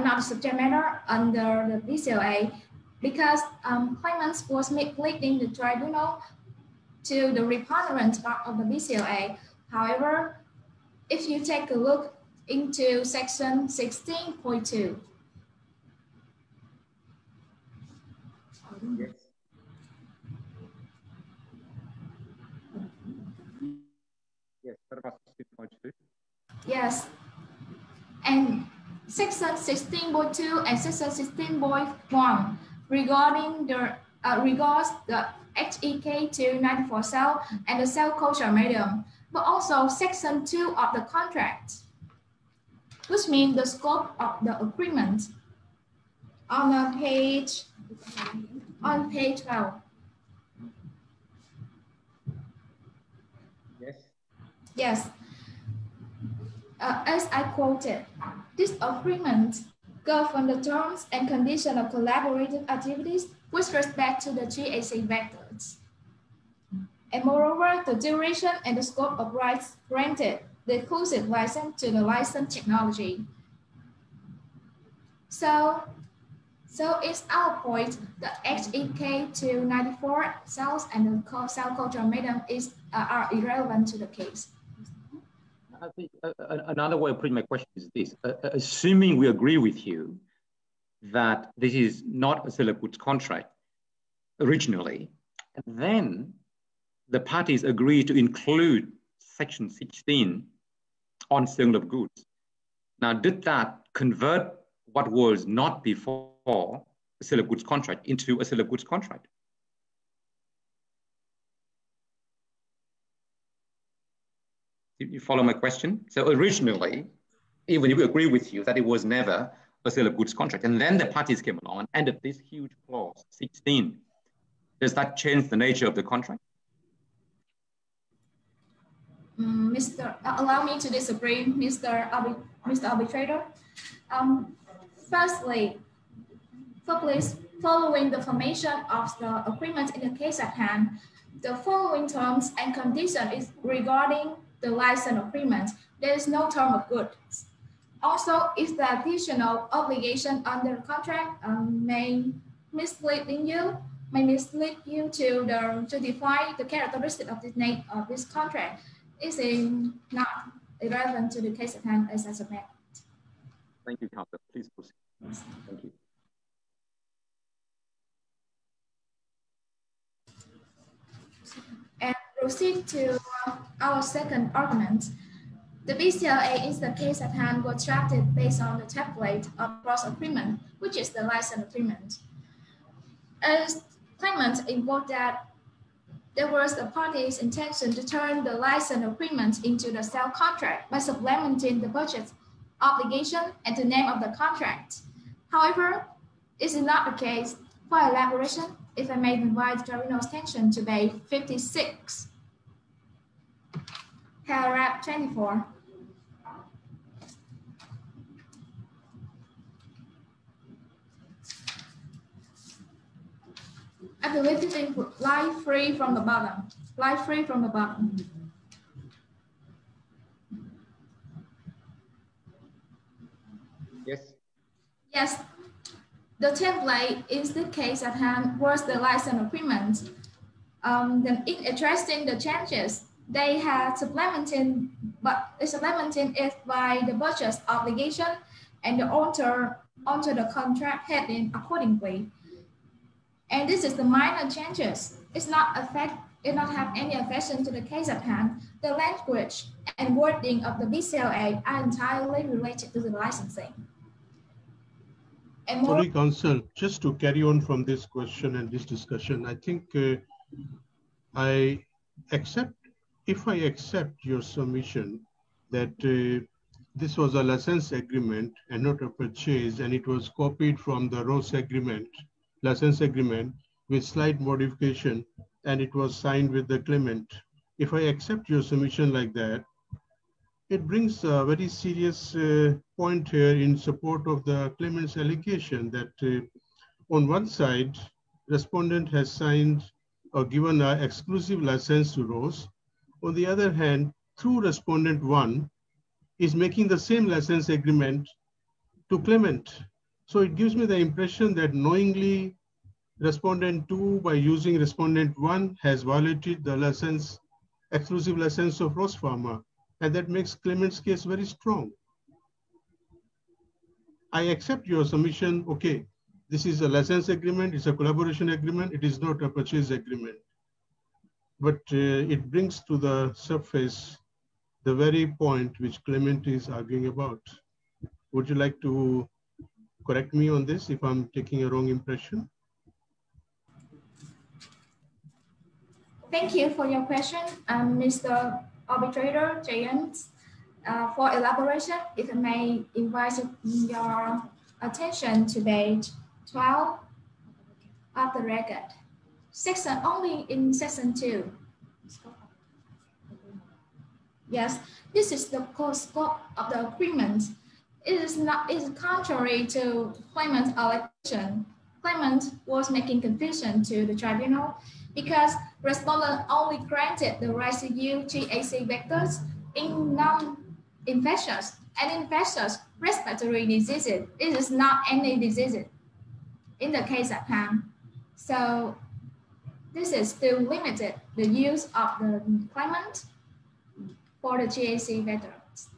not the subject matter under the BCLA because claimants was leading the tribunal to the reponderant part of the BCLA. However, if you take a look into section 16.2. Yes. Yes, what about 16.2? Yes. Section 16.2 and Section 16.1 regarding the regards the HEK 294 cell and the cell culture medium, but also Section 2 of the contract, which means the scope of the agreement on page 12. Yes. Yes. As I quoted, this agreement governs the terms and conditions of collaborative activities with respect to the GAC vectors. And moreover, the duration and the scope of rights granted the exclusive license to the licensed technology. So it's our point that HEK 294 cells and the cell culture medium are irrelevant to the case. I think another way of putting my question is this: assuming we agree with you that this is not a sale of goods contract originally, and then the parties agree to include Section 16 on sale of goods. Now, did that convert what was not before a sale of goods contract into a sale of goods contract? You follow my question? So originally, even if we agree with you that it was never a sale of goods contract, and then the parties came along and added this huge clause, 16, does that change the nature of the contract? Allow me to disagree, Mr. Arbitrator. Firstly, following the formation of the agreement in the case at hand, the following terms and conditions is regarding the license agreement. There is no term of goods. Also, if the additional obligation under the contract may mislead you to define the characteristic of this contract, is not irrelevant to the case at hand as I submit. Thank you, Councillor. Please proceed. Yes. Thank you. And proceed to our second argument. The BCLA in the case at hand was drafted based on the template of cross agreement, which is the license agreement. As claimants invoked that there was the party's intention to turn the license agreement into the sale contract by supplementing the budget obligation and the name of the contract. However, this is not the case. For elaboration, if I may invite Tribunal's attention to page 56, paragraph 24. I believe this is line 3 from the bottom. Line 3 from the bottom. Yes. Yes. The template in the case at hand was the license agreement. Then in addressing the changes, they had supplementing it by the budget obligation and the alter the contract heading accordingly. And this is the minor changes. It not have any affection to the case at hand. The language and wording of the BCLA are entirely related to the licensing. And Sorry, Council, just to carry on from this question and this discussion, I think if I accept your submission that this was a license agreement and not a purchase, and it was copied from the ROS agreement, license agreement with slight modification, and it was signed with the claimant. If I accept your submission like that, it brings a very serious point here in support of the claimant's allegation that on one side, respondent has signed or given an exclusive license to ROS. On the other hand, through respondent 1 is making the same license agreement to claimant. So it gives me the impression that knowingly respondent 2, by using respondent 1, has violated the license, exclusive license of ROS Pharma. And that makes claimant's case very strong. I accept your submission. Okay, this is a license agreement, it's a collaboration agreement, it is not a purchase agreement. But it brings to the surface the very point which claimant is arguing about. Would you like to correct me on this if I'm taking a wrong impression? Thank you for your question, Mr. Arbitrator Jayant. For elaboration, if I may invite your attention to page 12 of the record. Section only in section 2. Yes, this is the core scope of the agreement. It is contrary to claimant's allegation. Claimant was making confusion to the tribunal because respondent only granted the right to use GAC vectors in non-infectious and infectious respiratory diseases. It is not any disease in the case at hand. So this is still limited the use of the claimant for the GAC vectors.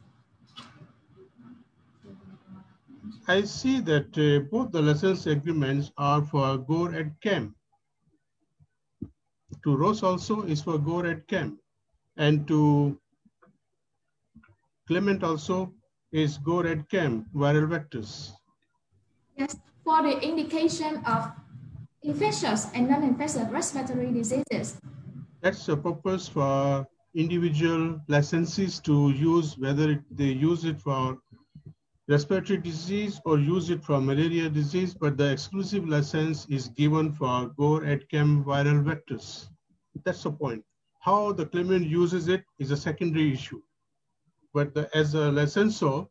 I see that both the license agreements are for GOR and CAM. To Ross also is for GOR and CAM. And to Clement also is GOR and CAM, viral vectors. Yes, for the indication of infectious and non-infectious respiratory diseases. That's the purpose for individual licensees to use, whether they use it for respiratory disease or use it for malaria disease, but the exclusive license is given for GOR and CAM viral vectors. That's the point. How the claimant uses it is a secondary issue. But as a licensor,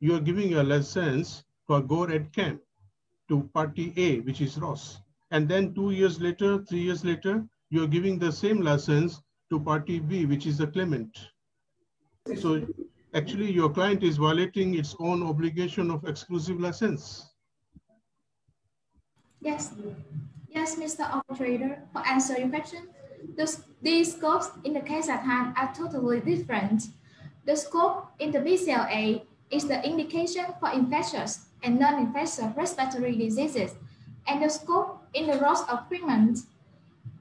you are giving a license for GOR and CAM to party A, which is Ross. And then 2 years later, 3 years later, you're giving the same license to party B, which is the claimant. So actually your client is violating its own obligation of exclusive license. Yes, yes, Mr. Operator, for answer your question, these scopes in the case at hand are totally different. The scope in the BCLA is the indication for infectious and non-infectious respiratory diseases, and the scope in the Ross agreement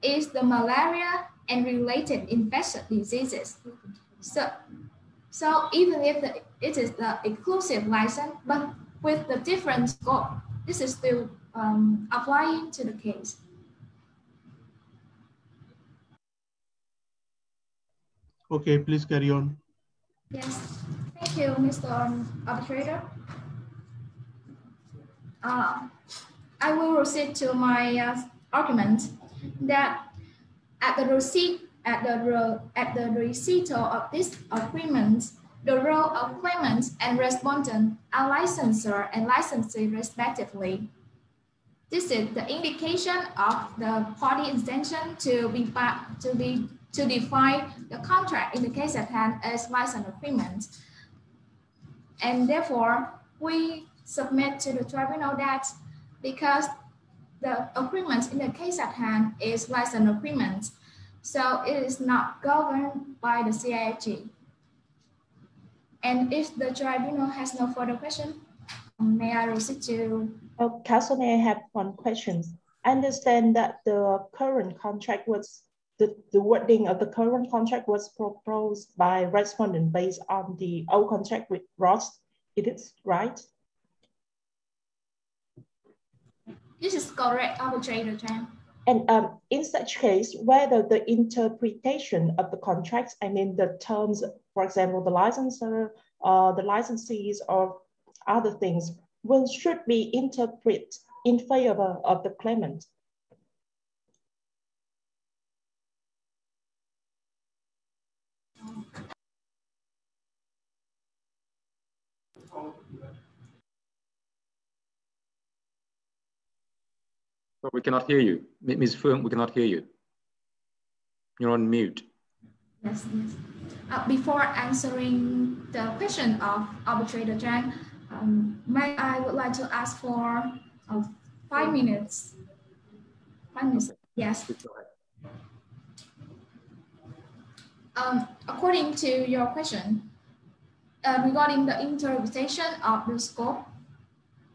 is the malaria and related infectious diseases. So even if it is the exclusive license, but with the different scope, this is still applying to the case. Okay, please carry on. Yes, thank you, Mr. Arbitrator. I will proceed to my argument that at the receipt of this agreement, the role of claimant and respondent are licensor and licensee respectively. This is the indication of the party intention to define the contract in the case at hand as license agreement. And therefore, we submit to the tribunal that because the agreement in the case at hand is license agreement, so it is not governed by the CISG. And if the tribunal has no further question, may I proceed to... Counsel, may I have one question? I understand that the current contract was, the wording of the current contract was proposed by respondent based on the old contract with Ross. It is right? This is correct, Arbitrator Chan. And in such case, whether the interpretation of the contracts, I mean the terms, for example, the licensor, the licensees, or other things, should be interpreted in favor of the claimant. So we cannot hear you. Ms. Phương, we cannot hear you. You're on mute. Yes, yes. Before answering the question of Arbitrator Zhang, I would like to ask for 5 minutes. 5 minutes, yes. According to your question, regarding the interpretation of the scope,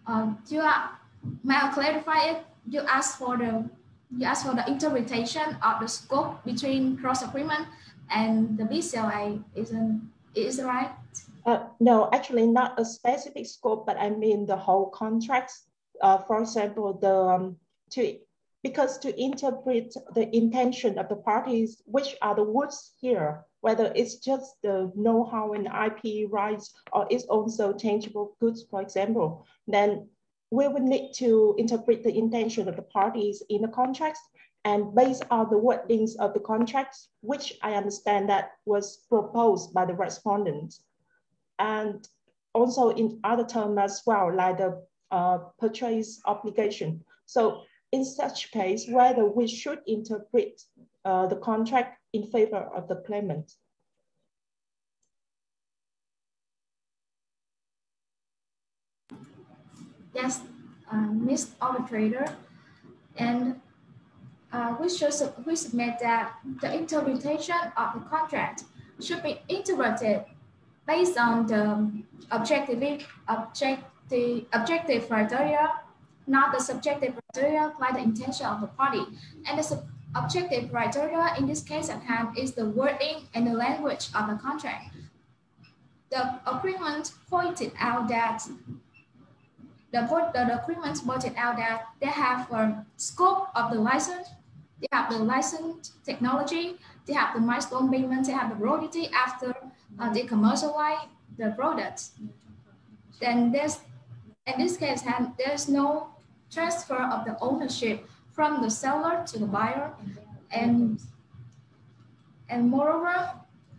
may I clarify it? You asked for the interpretation of the scope between cross agreement and the BCLA, is right? No, actually not a specific scope, but I mean the whole contracts. For example, because to interpret the intention of the parties, which are the words here, whether it's just the know-how and IP rights, or it's also tangible goods, for example, then we would need to interpret the intention of the parties in the contracts, and based on the wordings of the contracts, which I understand that was proposed by the respondents. And also in other terms as well, like the purchase obligation. So in such case, whether we should interpret the contract in favor of the claimant. Yes, Ms. Arbitrator, and we submit that the interpretation of the contract should be interpreted based on the objective criteria, not the subjective criteria like the intention of the party. And the objective criteria in this case at hand is the wording and the language of the contract. The agreement pointed out that the agreement pointed out that they have a scope of the license, they have the license technology, they have the milestone payment, they have the royalty after they commercialize the products. Then in this case, there's no transfer of the ownership from the seller to the buyer, and moreover,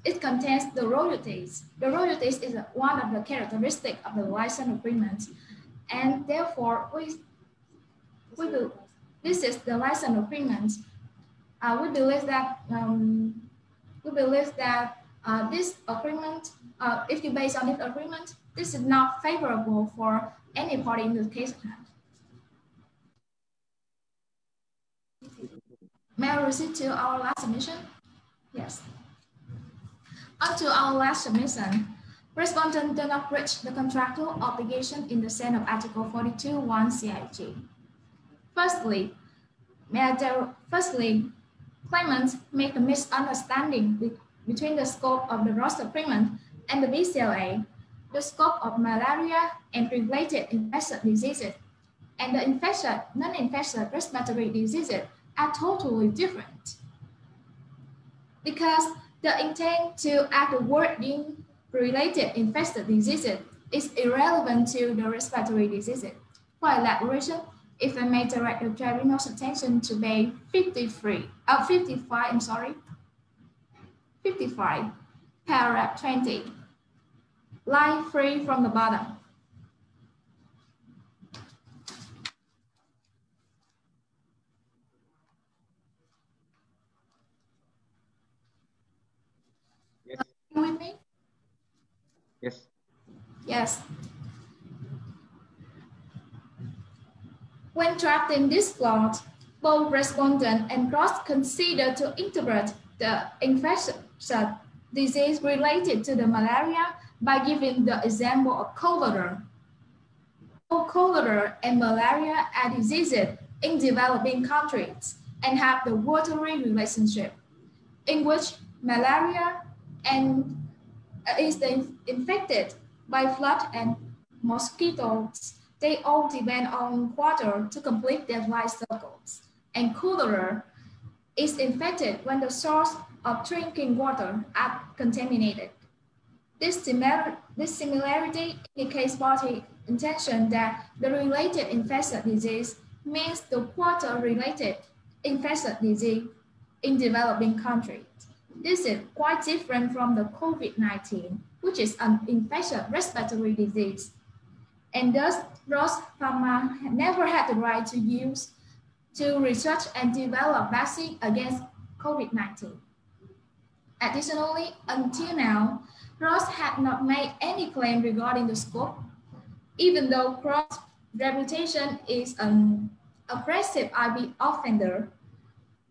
it contains the royalties. The royalties is one of the characteristics of the license agreement, and therefore this is the license agreement. We believe that this agreement, if you base on this agreement, this is not favorable for any party in the case at hand. May I proceed to our last submission? Yes. On to our last submission. Respondent did not breach the contractual obligation in the sense of Article 42(1) CIG. Firstly, claimants make a misunderstanding between the scope of the ROS agreement and the BCLA. The scope of malaria and related infectious diseases and the non-infectious respiratory diseases are totally different, because the intent to add the wording related infectious diseases is irrelevant to the respiratory diseases. For elaboration, if I may direct the tribunal's attention to page 55, paragraph 20, line 3 from the bottom. Yes. Are you with me? Yes. Yes. When drafting this clause, both respondent and cross consider to interpret the infectious disease related to the malaria by giving the example of cholera. Both cholera and malaria are diseases in developing countries and have the watery relationship, in which malaria is infected by flood and mosquitoes. They all depend on water to complete their life cycles. And cholera is infected when the source of drinking water are contaminated. This similarity indicates party intention that the related infectious disease means the water-related infectious disease in developing countries. This is quite different from the COVID-19, which is an infectious respiratory disease. And thus, Roche Pharma never had the right to research and develop vaccine against COVID-19. Additionally, until now, Roche had not made any claim regarding the scope, even though Roche's reputation is an aggressive IP offender.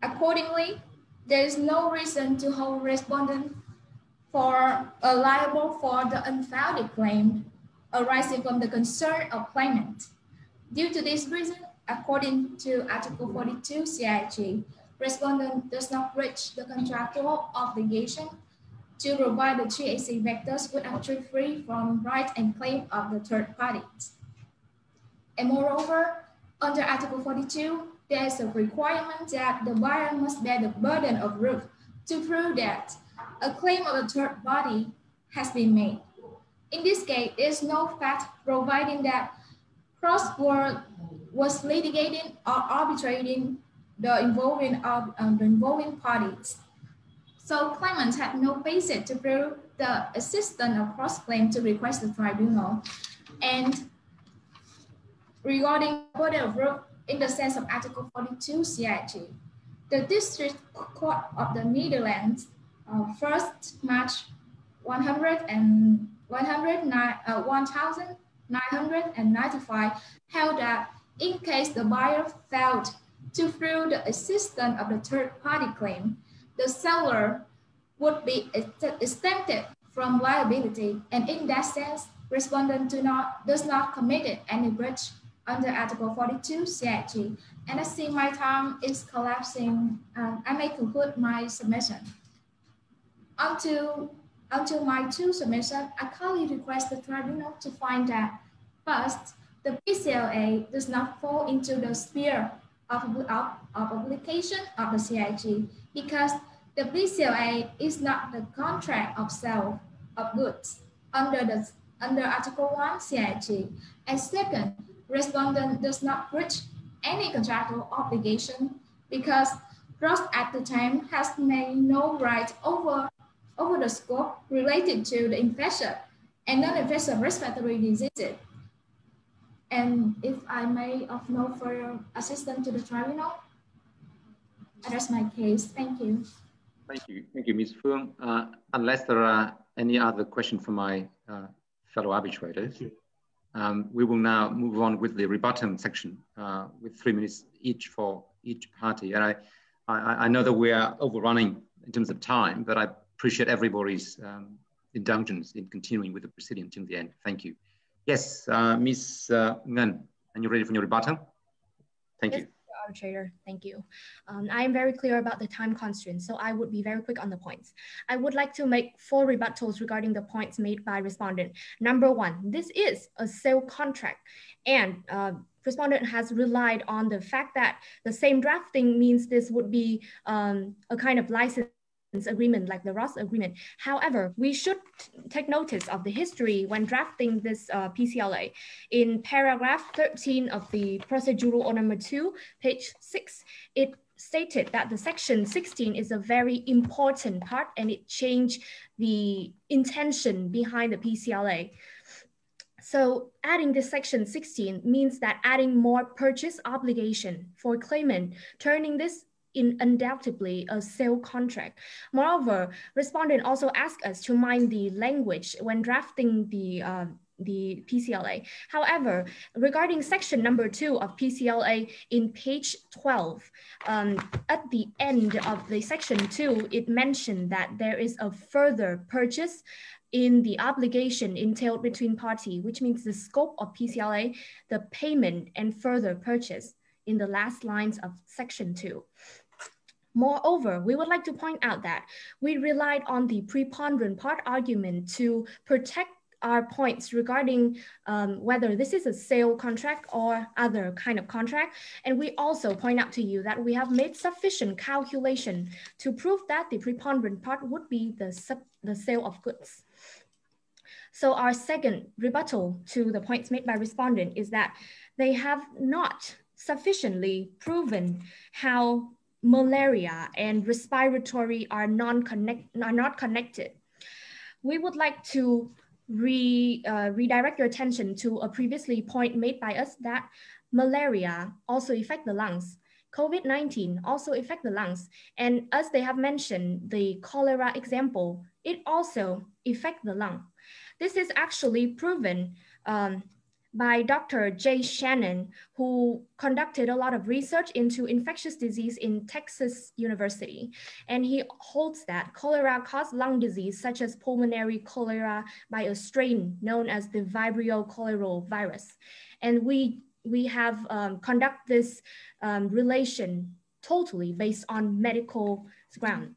Accordingly, there is no reason to hold respondent liable for the unfounded claim arising from the concern of claimant. Due to this reason, according to Article 42 CIG, respondent does not breach the contractual obligation to provide the GAC vectors which are free from right and claim of the third parties. And moreover, under Article 42, there is a requirement that the buyer must bear the burden of proof to prove that a claim of a third party has been made. In this case, there is no fact providing that cross-border was litigating or arbitrating the involving parties. So claimants have no basis to prove the existence of cross-claim to request the tribunal. And regarding burden of proof in the sense of Article 42 CIG, the District Court of the Netherlands, 1st March 1995, held that in case the buyer failed to prove the existence of the third-party claim, the seller would be exempted from liability, and in that sense, respondent does not commit any breach under Article 42 CIG. And I see my time is collapsing. I may conclude my submission. Until my two submission, I kindly request the tribunal to find that first, the PCLA does not fall into the sphere of application of the CIG because the PCLA is not the contract of sale of goods under Article 1 CIG. And second, respondent does not breach any contractual obligation because Ross at the time has made no right over the scope related to the infection and non-infectious respiratory diseases. And if I may of no further assistance to the tribunal, address my case. Thank you. Thank you, Ms. Phương. Unless there are any other questions from my fellow arbitrators, we will now move on with the rebuttal section with 3 minutes each for each party. And I know that we are overrunning in terms of time, but I appreciate everybody's indulgence in continuing with the proceeding until the end. Thank you. Yes, Ms. Nguyen, are you ready for your rebuttal? Thank you. Arbitrator, thank you. I am very clear about the time constraints, so I would be very quick on the points. I would like to make 4 rebuttals regarding the points made by respondent. Number 1, this is a sale contract, and respondent has relied on the fact that the same drafting means this would be a kind of license agreement like the Ross agreement. However, we should take notice of the history when drafting this PCLA. In paragraph 13 of the procedural order number 2, page 6, it stated that the section 16 is a very important part and it changed the intention behind the PCLA. So adding this section 16 means that adding more purchase obligation for claimant, turning this in undoubtedly a sale contract. Moreover, respondent also asked us to mind the language when drafting the PCLA. However, regarding section number 2 of PCLA in page 12, at the end of the section 2, it mentioned that there is a further purchase in the obligation entailed between party, which means the scope of PCLA, the payment and further purchase in the last lines of section 2. Moreover, we would like to point out that we relied on the preponderant part argument to protect our points regarding whether this is a sale contract or other kind of contract. And we also point out to you that we have made sufficient calculation to prove that the preponderant part would be the sale of goods. So our second rebuttal to the points made by respondent is that they have not sufficiently proven how malaria and respiratory are not connected. We would like to redirect your attention to a previously point made by us that malaria also affect the lungs. COVID-19 also affect the lungs. And as they have mentioned, the cholera example, it also affect the lung. This is actually proven by Dr. Jay Shannon, who conducted a lot of research into infectious disease in Texas University. And he holds that cholera caused lung disease, such as pulmonary cholera, by a strain known as the Vibrio cholerae virus. And we have conducted this relation totally based on medical ground.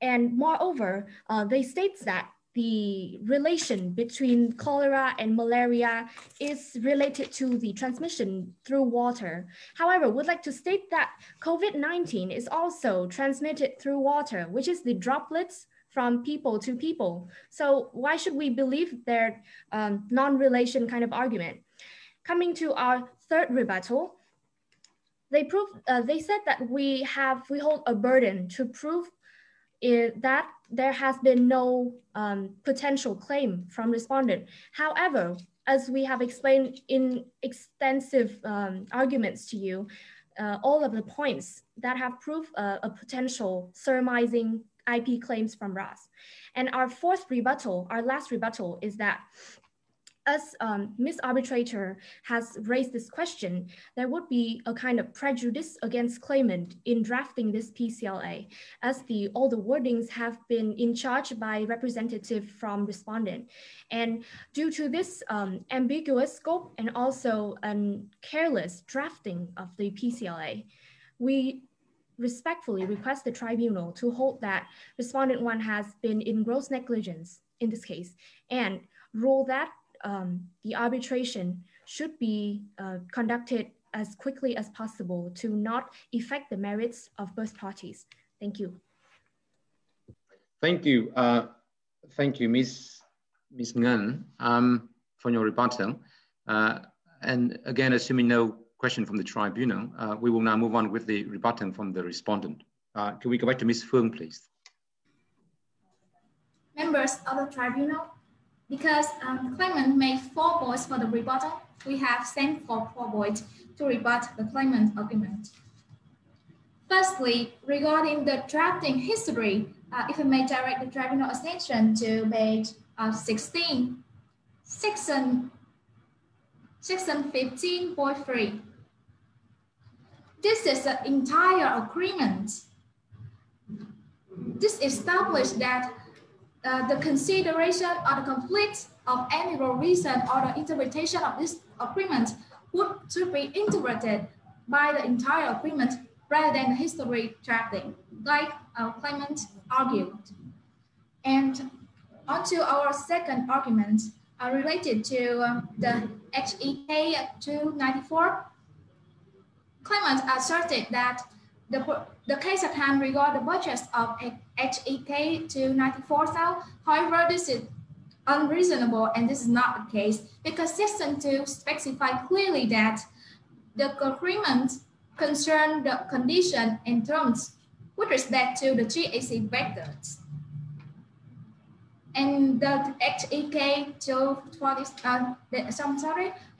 And moreover, they state that the relation between cholera and malaria is related to the transmission through water. However, would like to state that COVID-19 is also transmitted through water, which is the droplets from people to people. So why should we believe their non-relation kind of argument? Coming to our third rebuttal, they said that we hold a burden to prove that there has been no potential claim from respondent. However, as we have explained in extensive arguments to you, all of the points that have proved a potential surmising IP claims from RAS. And our fourth rebuttal, our last rebuttal, is that as Ms. Arbitrator has raised this question, there would be a kind of prejudice against claimant in drafting this PCLA, as all the wordings have been in charge by representative from respondent. And due to this ambiguous scope and also a careless drafting of the PCLA, we respectfully request the tribunal to hold that respondent one has been in gross negligence in this case, and rule that the arbitration should be conducted as quickly as possible to not affect the merits of both parties. Thank you. Thank you. Thank you, Ms. Nguyen, for your rebuttal. And again, assuming no question from the tribunal, we will now move on with the rebuttal from the respondent. Can we go back to Ms. Phương, please? Members of the tribunal, because claimant made 4 points for the rebuttal, we have sent for 4 points to rebut the claimant argument. Firstly, regarding the drafting history, if I may direct the tribunal attention to page 16, section 15.3. This is the entire agreement. This established that the consideration or the conflict of any reason or the interpretation of this agreement should be interpreted by the entire agreement rather than the history drafting, like our claimant argued. And onto our second argument related to the HEK 294, claimant asserted that the case at hand regarding the purchase of HEK 294 cell. However, this is unreasonable, and this is not the case because Section 2 specifies clearly that the agreement concerns the condition and terms with respect to the GAC vectors. And the HEK 240,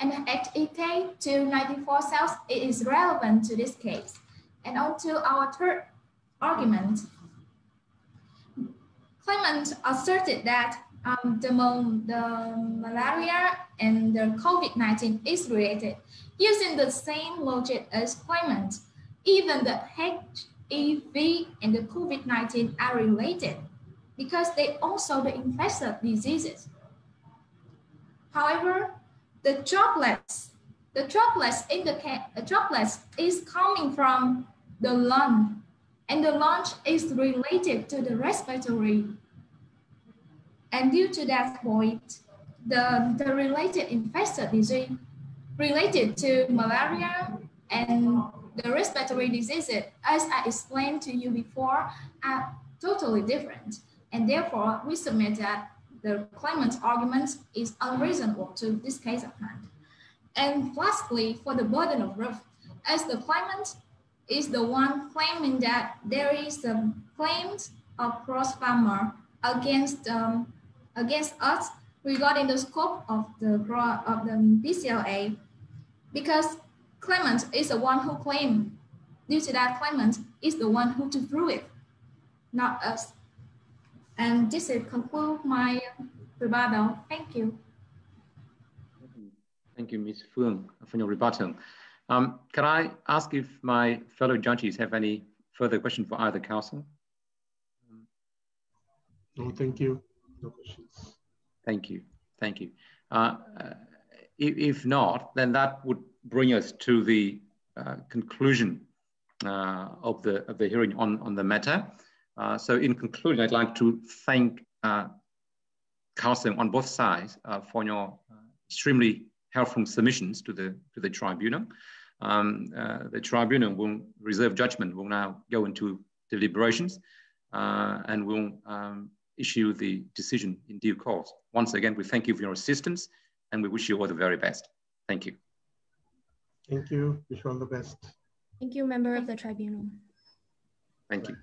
and the HEK 294 cells, it is relevant to this case. And on to our third argument, claimant asserted that the malaria and the COVID-19 is related using the same logic as claimant. Even the HIV and the COVID-19 are related because they also the infectious diseases. However, the droplets is coming from the lung, and the lung is related to the respiratory. And due to that point, the related infectious disease related to malaria and the respiratory diseases, as I explained to you before, are totally different. And therefore, we submit that the claimant's argument is unreasonable to this case at hand. And lastly, for the burden of proof, as the claimant is the one claiming that there is a claim of cross-farmer against us regarding the scope of the PCLA, because claimant is the one who claimed. Due to that, claimant is the one who to prove it, not us. And this will conclude my rebuttal. Thank you. Thank you, Ms. Phương, for your rebuttal. Can I ask if my fellow judges have any further questions for either counsel? No, thank you. No questions. Thank you. Thank you. If not, then that would bring us to the conclusion of the hearing on the matter. So in conclusion, I'd like to thank counsel on both sides for your extremely helpful submissions to the tribunal. The tribunal will reserve judgment, will now go into deliberations and will issue the decision in due course. Once again, we thank you for your assistance and we wish you all the very best. Thank you. Thank you. Wish you all the best. Thank you, member of the tribunal. Thank you.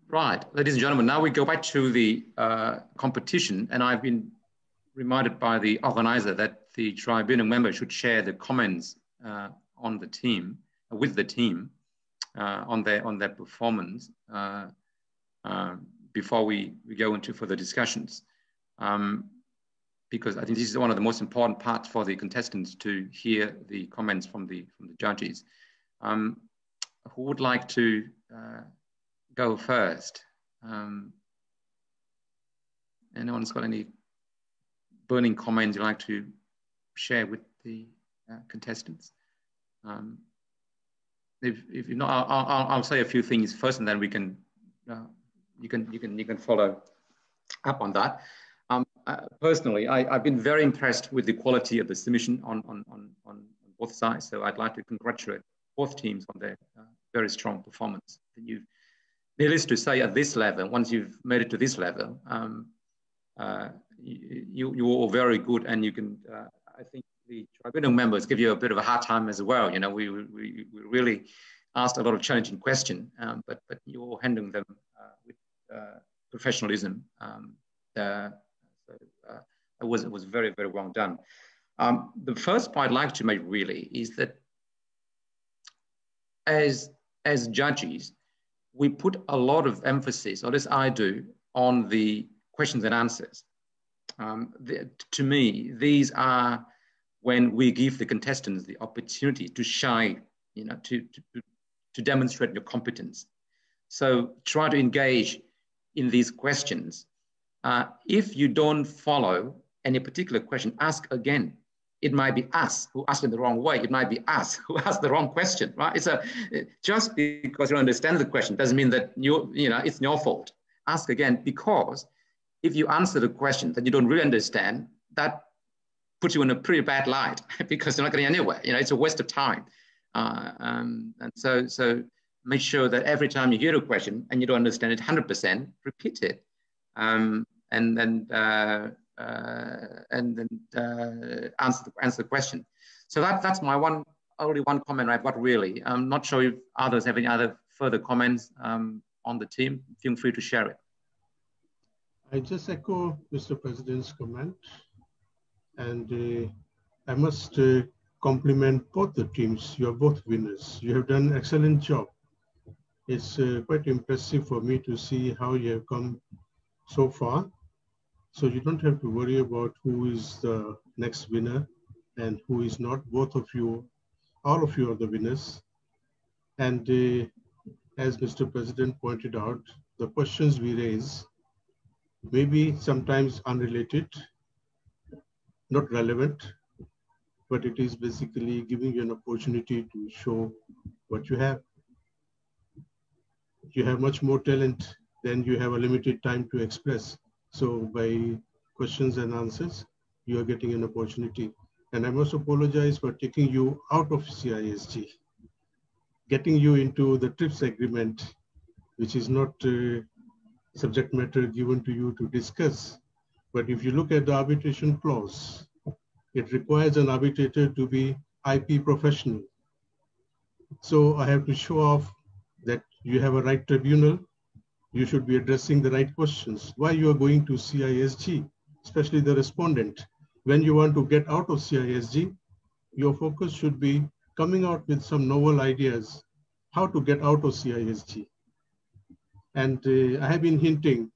Right, ladies and gentlemen, now we go back to the competition, and I've been reminded by the organizer that the tribunal member should share the comments on the team, with the team, on their performance before we go into further discussions. Because I think this is one of the most important parts for the contestants to hear the comments from the judges. Who would like to go first? Anyone's got any burning comments you'd like to share with the contestants? If not, I'll say a few things first, and then we can you can follow up on that. Personally, I've been very impressed with the quality of the submission on both sides. So I'd like to congratulate both teams on their very strong performance. Needless to say, at this level, once you've made it to this level, you're all very good, and you can. I think the tribunal members give you a bit of a hard time as well. You know, we really asked a lot of challenging questions, but you're handling them with professionalism. It was very, very well done. The first point I'd like to make really is that as judges, we put a lot of emphasis, or at least I do, on the questions and answers. To me, these are when we give the contestants the opportunity to shine, you know, to demonstrate your competence. So try to engage in these questions. If you don't follow any particular question, ask again. It might be us who asked it the wrong way. It might be us who asked the wrong question, right? Just because you understand the question doesn't mean that it's your fault. Ask again, because if you answer the question that you don't really understand, that puts you in a pretty bad light because you're not getting anywhere. You know, it's a waste of time. And so make sure that every time you hear a question and you don't understand it 100%, repeat it. And then answer the question. So that's my only one comment I've got really. I'm not sure if others have any other further comments on the team. Feel free to share it. I just echo Mr. President's comment, and I must compliment both the teams. You are both winners. You have done an excellent job. It's quite impressive for me to see how you have come so far. So you don't have to worry about who is the next winner and who is not. Both of you, all of you are the winners. And as Mr. President pointed out, the questions we raise may be sometimes unrelated, not relevant, but it is basically giving you an opportunity to show what you have. You have much more talent than you have a limited time to express. So by questions and answers, you are getting an opportunity. And I must apologize for taking you out of CISG, getting you into the TRIPS agreement, which is not subject matter given to you to discuss. But if you look at the arbitration clause, it requires an arbitrator to be IP professional. So I have to show off that you have a right tribunal. You should be addressing the right questions. Why you are going to CISG, especially the respondent. When you want to get out of CISG, your focus should be coming out with some novel ideas, how to get out of CISG. And I have been hinting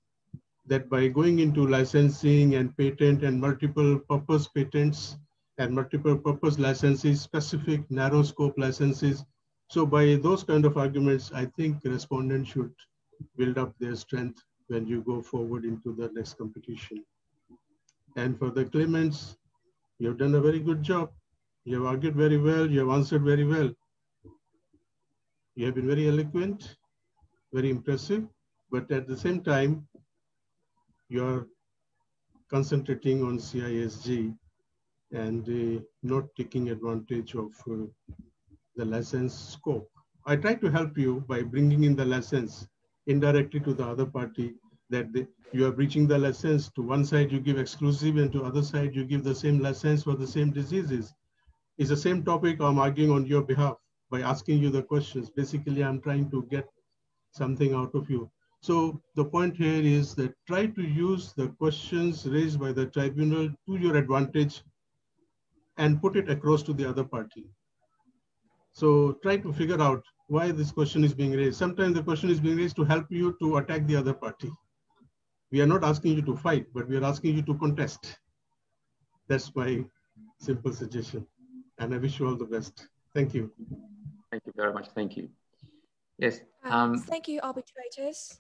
that by going into licensing and patent and multiple purpose patents and multiple purpose licenses, specific narrow scope licenses. So by those kind of arguments, I think the respondent should build up their strength when you go forward into the next competition. And for the claimants, you have done a very good job. You have argued very well. You have answered very well. You have been very eloquent, very impressive, but at the same time, you're concentrating on CISG and not taking advantage of the license scope. I try to help you by bringing in the license indirectly to the other party, that you are breaching the license. To one side you give exclusive, and to other side you give the same license for the same diseases. It's the same topic I'm arguing on your behalf by asking you the questions. Basically, I'm trying to get something out of you. So the point here is that try to use the questions raised by the tribunal to your advantage and put it across to the other party. So try to figure out why this question is being raised. Sometimes the question is being raised to help you to attack the other party. We are not asking you to fight, but we are asking you to contest. That's my simple suggestion. And I wish you all the best. Thank you. Thank you very much. Thank you. Yes. Thank you, arbitrators.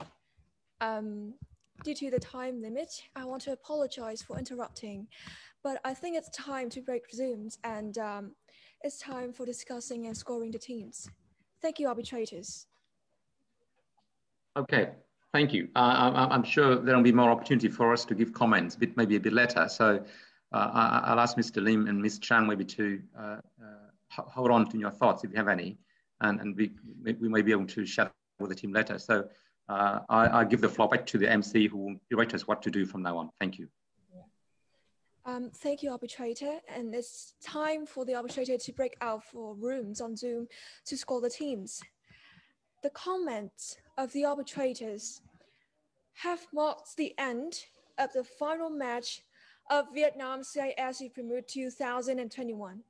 Due to the time limit, I want to apologize for interrupting, but I think it's time to break resumes, and it's time for discussing and scoring the teams. Thank you, arbitrators. Okay, thank you. I'm sure there'll be more opportunity for us to give comments, maybe a bit later. So I'll ask Mr. Lim and Ms. Chang maybe to hold on to your thoughts if you have any, and we may be able to share with the team later. So I give the floor back to the MC who will direct us what to do from now on. Thank you. Thank you, arbitrator. And it's time for the arbitrator to break out for rooms on Zoom to score the teams. The comments of the arbitrators have marked the end of the final match of Vietnam CISG Pre-Moot 2021.